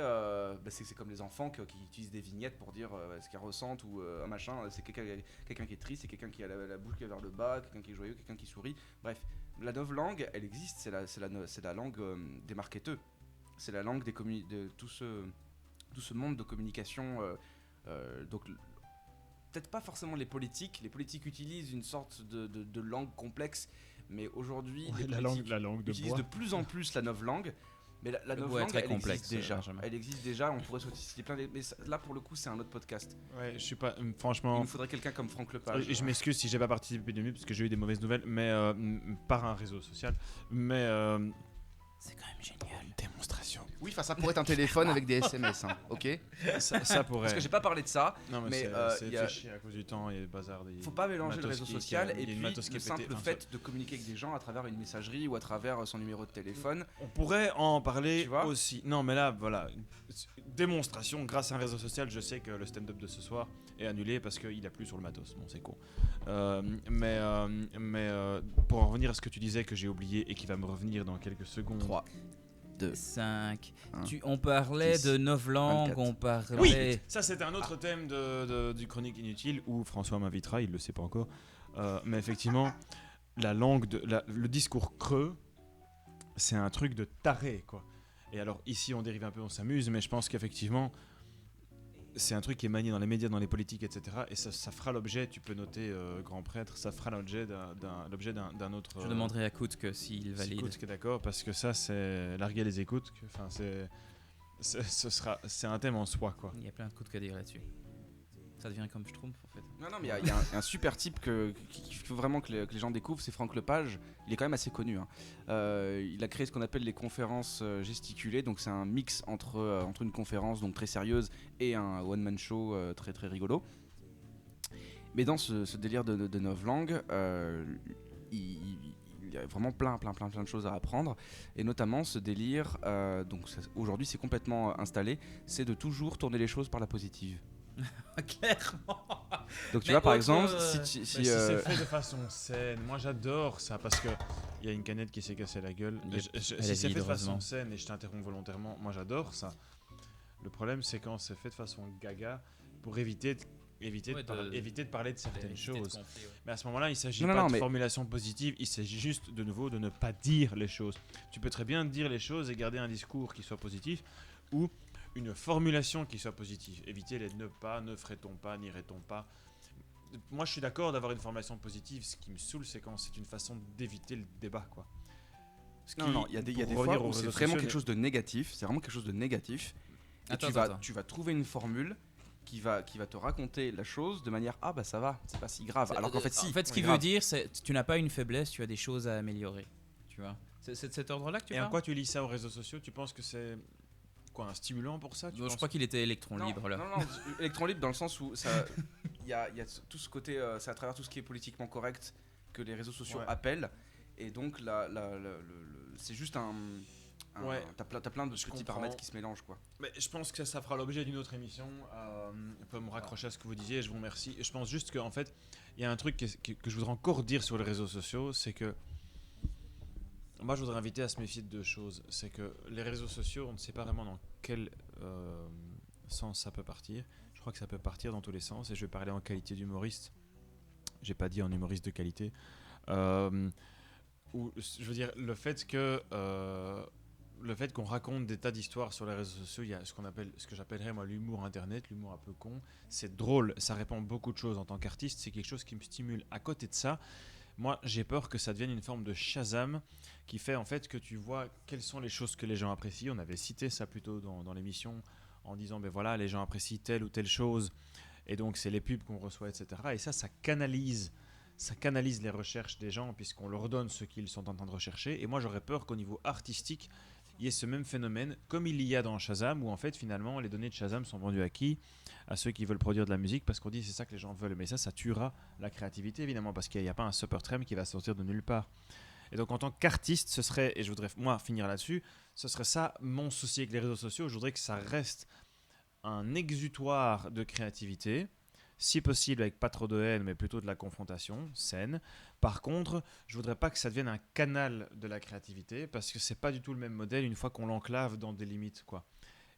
C'est comme les enfants qui utilisent des vignettes pour dire ce qu'ils ressentent ou un machin. C'est quelqu'un qui est triste, c'est quelqu'un qui a la bouche qui est vers le bas, quelqu'un qui est joyeux, quelqu'un qui sourit. Bref, la novlangue, elle existe, c'est la langue des marketeurs. C'est la langue de tout ce monde de communication. Donc, peut-être pas forcément les politiques. Les politiques utilisent une sorte de langue complexe, mais aujourd'hui, Ouais, les la politiques langue de utilisent bois. de plus en plus la novlangue. Mais la Le bois est novlangue, très elle complexe, existe déjà. Benjamin. Elle existe déjà, on pourrait citer plein de... Mais là, pour le coup, c'est un autre podcast. Ouais, je suis pas. Il Franchement. nous faudrait quelqu'un comme Franck Lepage. Je m'excuse si j'ai pas participé du mieux parce que j'ai eu des mauvaises nouvelles, mais par un réseau social. Mais C'est quand même génial. démonstration. Oui, enfin, ça pourrait être un téléphone avec des SMS, hein, ok? Ça pourrait. Parce que j'ai pas parlé de ça. Non, mais, mais, c'est y a- fait chier à cause du temps et le bazar. Faut pas mélanger le réseau social et puis le le simple fait de communiquer avec des gens à travers une messagerie ou à travers son numéro de téléphone. On pourrait en parler Tu vois aussi. Non, mais là, voilà. Démonstration, grâce à un réseau social, je sais que le stand-up de ce soir est annulé parce qu'il a plus sur le matos. Bon, c'est con. Mais pour en revenir à ce que tu disais que j'ai oublié et qui va me revenir dans quelques secondes. 3, 2, 5. Un, On parlait 10, de novlangue, 24. on parlait. Oui, ça c'était un autre thème du Chronique Inutile où François m'invitera, il le sait pas encore. Mais effectivement, le discours creux, c'est un truc de taré, quoi. Et alors ici on dérive un peu, on s'amuse, mais je pense qu'effectivement c'est un truc qui est manié dans les médias, dans les politiques, etc. Et ça fera l'objet, tu peux noter grand prêtre, ça fera l'objet d'un autre... Je demanderai à Koutk s'il si valide. Koutk est d'accord, parce que ça c'est larguer les écoutes, enfin c'est un thème en soi, quoi. Il y a plein de Koutk à dire là-dessus. Ça devient comme Schtroumpf en fait. Non, mais il y a un super type qu'il faut vraiment que les gens découvrent, c'est Franck Lepage. Il est quand même assez connu. Hein. Il a créé ce qu'on appelle les conférences gesticulées. Donc c'est un mix entre une conférence donc très sérieuse et un one-man show très très rigolo. Mais dans ce délire de novlangue, il y a vraiment plein de choses à apprendre. Et notamment ce délire, aujourd'hui c'est complètement installé, c'est de toujours tourner les choses par la positive. Clairement. Donc tu Mais vois par autre, exemple, Mais si c'est fait de façon saine, moi j'adore ça parce que il y a une canette qui s'est cassée la gueule. Yep. Si c'est Elle est fait vide, de façon heureusement. saine, et je t'interromps volontairement, moi j'adore ça. Le problème c'est quand c'est fait de façon gaga pour éviter de parler de certaines choses. Mais à ce moment-là, il ne s'agit pas de formulation positive, il s'agit juste de nouveau de ne pas dire les choses. Tu peux très bien dire les choses et garder un discours qui soit positif ou une formulation qui soit positive. Éviter les ne pas, ne ferait-on pas, n'irait-on pas. Moi, je suis d'accord d'avoir une formulation positive. Ce qui me saoule, c'est quand c'est une façon d'éviter le débat, quoi. Non, il y a des fois où c'est vraiment quelque chose de négatif. C'est vraiment quelque chose de négatif. Et tu vas trouver une formule qui va te raconter la chose de manière ah bah ça va, c'est pas si grave. Alors qu'en fait si. En fait, ce qu'il veut dire, c'est tu n'as pas une faiblesse, tu as des choses à améliorer. Tu vois. C'est de cet ordre-là que tu Et parles. en quoi tu lis ça aux réseaux sociaux? Tu penses que c'est quoi, un stimulant pour ça? Je crois qu'il était électron libre là. Non, électron libre dans le sens où il y a tout ce côté, c'est à travers tout ce qui est politiquement correct que les réseaux sociaux appellent. Et donc c'est juste t'as plein de petits paramètres qui se mélangent, quoi. Mais je pense que ça fera l'objet d'une autre émission. Pour me raccrocher à ce que vous disiez, je vous remercie. Je pense juste qu'en fait, il y a un truc que je voudrais encore dire sur les réseaux sociaux, c'est que Moi, je voudrais inviter à se méfier de 2 choses. C'est que les réseaux sociaux, on ne sait pas vraiment dans quel sens ça peut partir. Je crois que ça peut partir dans tous les sens. Et je vais parler en qualité d'humoriste. J'ai pas dit en humoriste de qualité. Je veux dire, le fait qu'on raconte des tas d'histoires sur les réseaux sociaux, il y a ce que j'appellerais moi l'humour internet, l'humour un peu con. C'est drôle, ça répand beaucoup de choses en tant qu'artiste. C'est quelque chose qui me stimule. À côté de ça, moi, j'ai peur que ça devienne une forme de Shazam qui fait en fait que tu vois quelles sont les choses que les gens apprécient. On avait cité ça plutôt dans l'émission en disant ben voilà, les gens apprécient telle ou telle chose et donc c'est les pubs qu'on reçoit, etc. Et ça canalise les recherches des gens puisqu'on leur donne ce qu'ils sont en train de rechercher. Et moi, j'aurais peur qu'au niveau artistique, il y ait ce même phénomène comme il y a dans Shazam où en fait finalement les données de Shazam sont vendues à qui ? À ceux qui veulent produire de la musique parce qu'on dit c'est ça que les gens veulent. Mais ça tuera la créativité évidemment parce qu'il n'y a pas un Supertramp qui va sortir de nulle part. Et donc en tant qu'artiste, ce serait, et je voudrais moi finir là-dessus, ce serait ça mon souci avec les réseaux sociaux. Je voudrais que ça reste un exutoire de créativité, si possible avec pas trop de haine mais plutôt de la confrontation saine. Par contre, je voudrais pas que ça devienne un canal de la créativité parce que c'est pas du tout le même modèle une fois qu'on l'enclave dans des limites quoi.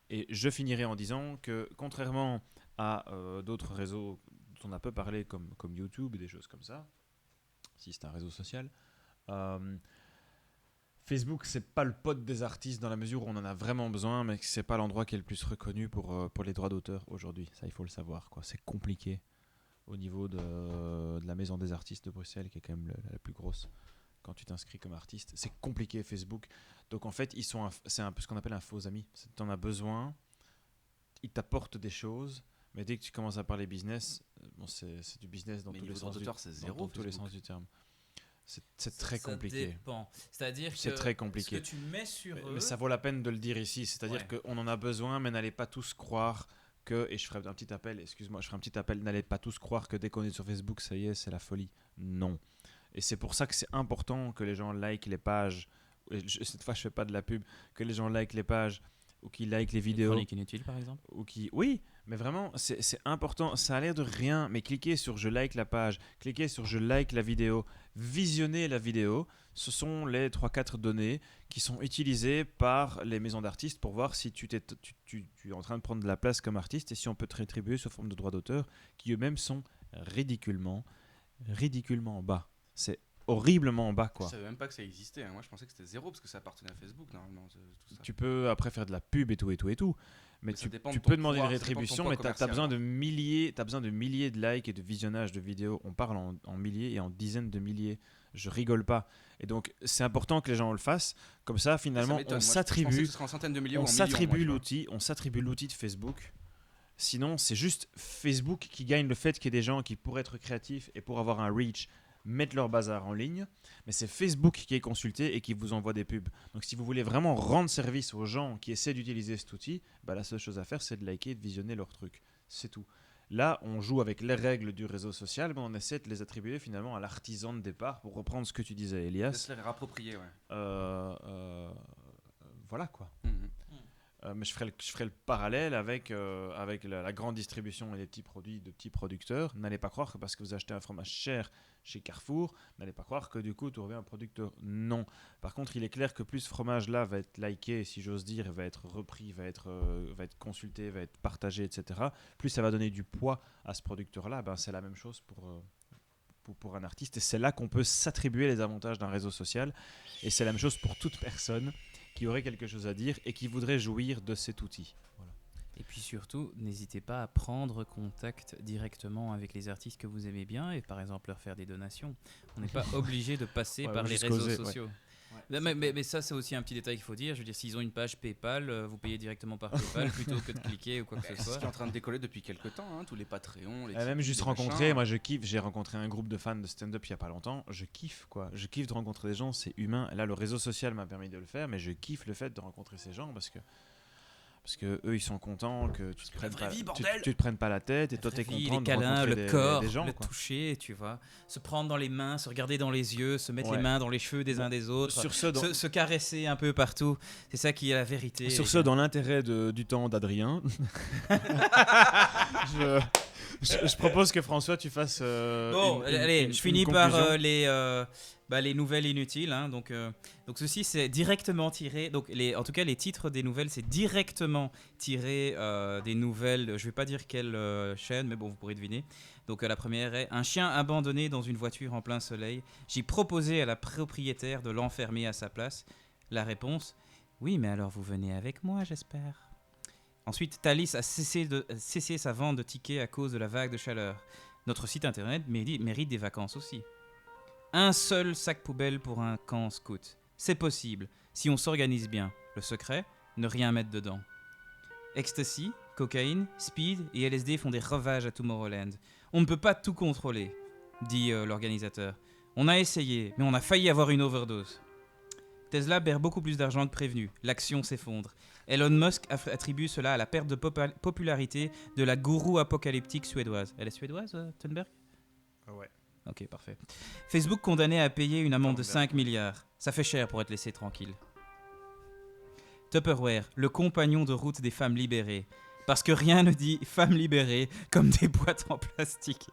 Et je finirai en disant que contrairement à d'autres réseaux dont on a peu parlé comme YouTube et des choses comme ça, si c'est un réseau social, Facebook c'est pas le pote des artistes dans la mesure où on en a vraiment besoin, mais que c'est pas l'endroit qui est le plus reconnu pour les droits d'auteur aujourd'hui. Ça il faut le savoir quoi. C'est compliqué au niveau de la maison des artistes de Bruxelles qui est quand même la plus grosse. Quand tu t'inscris comme artiste, c'est compliqué Facebook. Donc en fait, c'est un peu ce qu'on appelle un faux ami. Tu en as besoin, ils t'apportent des choses, mais dès que tu commences à parler business, bon, c'est du business dans tous les sens dans tous les sens du terme. C'est très compliqué. Ça dépend. C'est-à-dire c'est que très compliqué. ce que tu mets sur eux... Mais ça vaut la peine de le dire ici. C'est-à-dire qu'on en a besoin, mais n'allez pas tous croire que... Et je ferai un petit appel, n'allez pas tous croire que dès qu'on est sur Facebook, ça y est, c'est la folie. Non. Et c'est pour ça que c'est important que les gens likent les pages. Cette fois, je fais pas de la pub. Que les gens likent les pages ou qu'ils likent les vidéos. Chronique inutile, par exemple. Oui, mais vraiment, c'est important. Ça a l'air de rien, mais cliquez sur je like la page, cliquez sur je like la vidéo, visionnez la vidéo. Ce sont les 3-4 données qui sont utilisées par les maisons d'artistes pour voir si tu es en train de prendre de la place comme artiste et si on peut te rétribuer sous forme de droits d'auteur qui eux-mêmes sont ridiculement bas. C'est horriblement bas quoi. Je savais même pas que ça existait, hein. Moi je pensais que c'était 0 parce que ça appartenait à Facebook normalement tout ça. Tu peux après faire de la pub et tout mais tu tu peux demander une rétribution mais tu as besoin de milliers de likes et de visionnages de vidéos. On parle en milliers et en dizaines de milliers. Je rigole pas. Et donc c'est important que les gens le fassent comme ça finalement on s'attribue l'outil de Facebook. Sinon c'est juste Facebook qui gagne le fait qu'il y ait des gens qui pourraient être créatifs et pour avoir un reach mettre leur bazar en ligne, mais c'est Facebook qui est consulté et qui vous envoie des pubs. Donc si vous voulez vraiment rendre service aux gens qui essaient d'utiliser cet outil, la seule chose à faire c'est de liker et de visionner leur truc. C'est tout. Là, on joue avec les règles du réseau social, mais on essaie de les attribuer finalement à l'artisan de départ pour reprendre ce que tu disais, Elias. De se les rapproprier, ouais. Voilà quoi. Mais je ferai le parallèle avec la grande distribution et les petits produits de petits producteurs. N'allez pas croire que parce que vous achetez un fromage cher chez Carrefour, n'allez pas croire que du coup tout revient un producteur. Non. Par contre, il est clair que plus ce fromage-là va être liké, si j'ose dire, va être repris, va être consulté, va être partagé, etc. Plus ça va donner du poids à ce producteur-là. C'est la même chose pour un artiste. Et c'est là qu'on peut s'attribuer les avantages d'un réseau social. Et c'est la même chose pour toute personne qui aurait quelque chose à dire et qui voudrait jouir de cet outil. Voilà. Et puis surtout, n'hésitez pas à prendre contact directement avec les artistes que vous aimez bien et par exemple leur faire des donations. On n'est pas obligé de passer par les réseaux sociaux. Ouais. Mais ça, c'est aussi un petit détail qu'il faut dire. Je veux dire, s'ils ont une page PayPal, vous payez directement par PayPal plutôt que de cliquer ou quoi que ce soit. C'est ce qui est en train de décoller depuis quelques temps, hein, tous les Patreons. Même juste rencontrer, moi je kiffe. J'ai rencontré un groupe de fans de stand-up il n'y a pas longtemps. Je kiffe quoi. Je kiffe de rencontrer des gens, c'est humain. Là, le réseau social m'a permis de le faire, mais je kiffe le fait de rencontrer ces gens parce que eux ils sont contents que tu te prennes pas la tête et toi t'es content les câlins, de le corps, des gens, le toucher, tu vois, se prendre dans les mains, se regarder dans les yeux, se mettre les mains dans les cheveux des uns des autres, se caresser un peu partout, c'est ça qui est la vérité. Sur ce, dans l'intérêt du temps d'Adrien, Je propose que François, tu fasses. Bon, allez, je finis par les nouvelles inutiles. Hein, donc ceci, c'est directement tiré. Donc, en tout cas, les titres des nouvelles, c'est directement tiré des nouvelles. Je vais pas dire quelle chaîne, mais bon, vous pourrez deviner. Donc, la première est un chien abandonné dans une voiture en plein soleil. J'ai proposé à la propriétaire de l'enfermer à sa place. La réponse: oui, mais alors vous venez avec moi, j'espère. Ensuite, Thalys a cessé sa vente de tickets à cause de la vague de chaleur. Notre site internet mérite des vacances aussi. Un seul sac poubelle pour un camp scout. C'est possible, si on s'organise bien. Le secret, ne rien mettre dedans. Ecstasy, cocaïne, speed et LSD font des ravages à Tomorrowland. On ne peut pas tout contrôler, dit l'organisateur. On a essayé, mais on a failli avoir une overdose. Tesla perd beaucoup plus d'argent que prévenu. L'action s'effondre. Elon Musk attribue cela à la perte de popularité de la gourou apocalyptique suédoise. Elle est suédoise, Thunberg ? Ouais. Ok, parfait. Facebook condamné à payer une amende de 5 milliards. Ça fait cher pour être laissé tranquille. Tupperware, le compagnon de route des femmes libérées. Parce que rien ne dit femmes libérées comme des boîtes en plastique.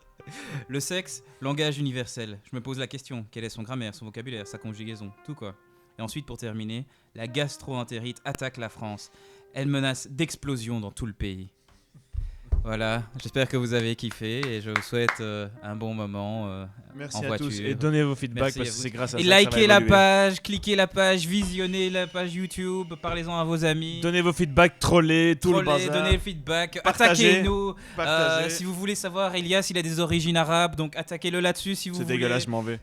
Le sexe, langage universel. Je me pose la question, quelle est son grammaire, son vocabulaire, sa conjugaison, tout quoi. Et ensuite, pour terminer, la gastro-entérite attaque la France. Elle menace d'explosion dans tout le pays. Voilà, j'espère que vous avez kiffé et je vous souhaite un bon moment Merci en à voiture. tous et donnez vos feedbacks Merci parce à que vous. c'est grâce à Et ça que ça va likez la évoluer. page, cliquez la page, visionnez la page YouTube, parlez-en à vos amis. Donnez vos feedbacks, trollez, tout le Trollez, bazar. donnez le feedback, Partagez, attaquez-nous. partagez. Si vous voulez savoir, Elias, il a des origines arabes, donc attaquez-le là-dessus si vous C'est voulez. dégueulasse, je m'en vais.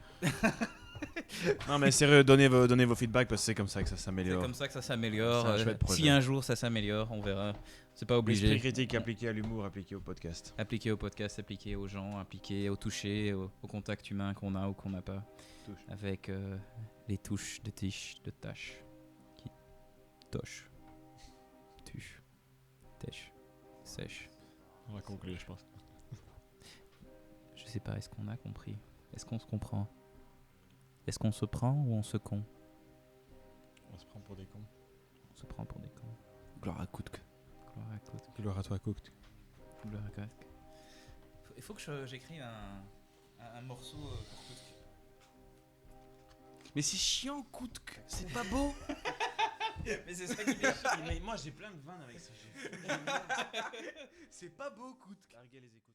Non mais sérieux, donnez vos feedbacks parce que c'est comme ça que ça C'est s'améliore. comme ça que ça s'améliore. C'est un chouette projet. Si un jour ça s'améliore, on verra. C'est pas obligé. L'esprit critique appliqué à l'humour, appliqué au podcast. Appliqué au podcast, appliqué aux gens, appliqué au toucher, au contact humain qu'on a ou qu'on n'a pas. Touche. Avec les touches de tiche, de tâche. Qui toche. Tuche. Tèche. Sèche. On va conclure, je pense. Je sais pas, est-ce qu'on a compris? Est-ce qu'on se comprend? Est-ce qu'on se prend ou on se con? On se prend pour des cons. On se prend pour des cons. Gloire à Koutk. Gloire à Koutk. Gloire à toi, Cook. Gloire à Koutk. Il faut que j'écrive un morceau pour Koutk. Mais c'est chiant, Koutk. C'est pas beau. Mais c'est ça qui est Mais moi j'ai plein de vannes avec ça. C'est pas beau, Koutk. Larguez les écoutes.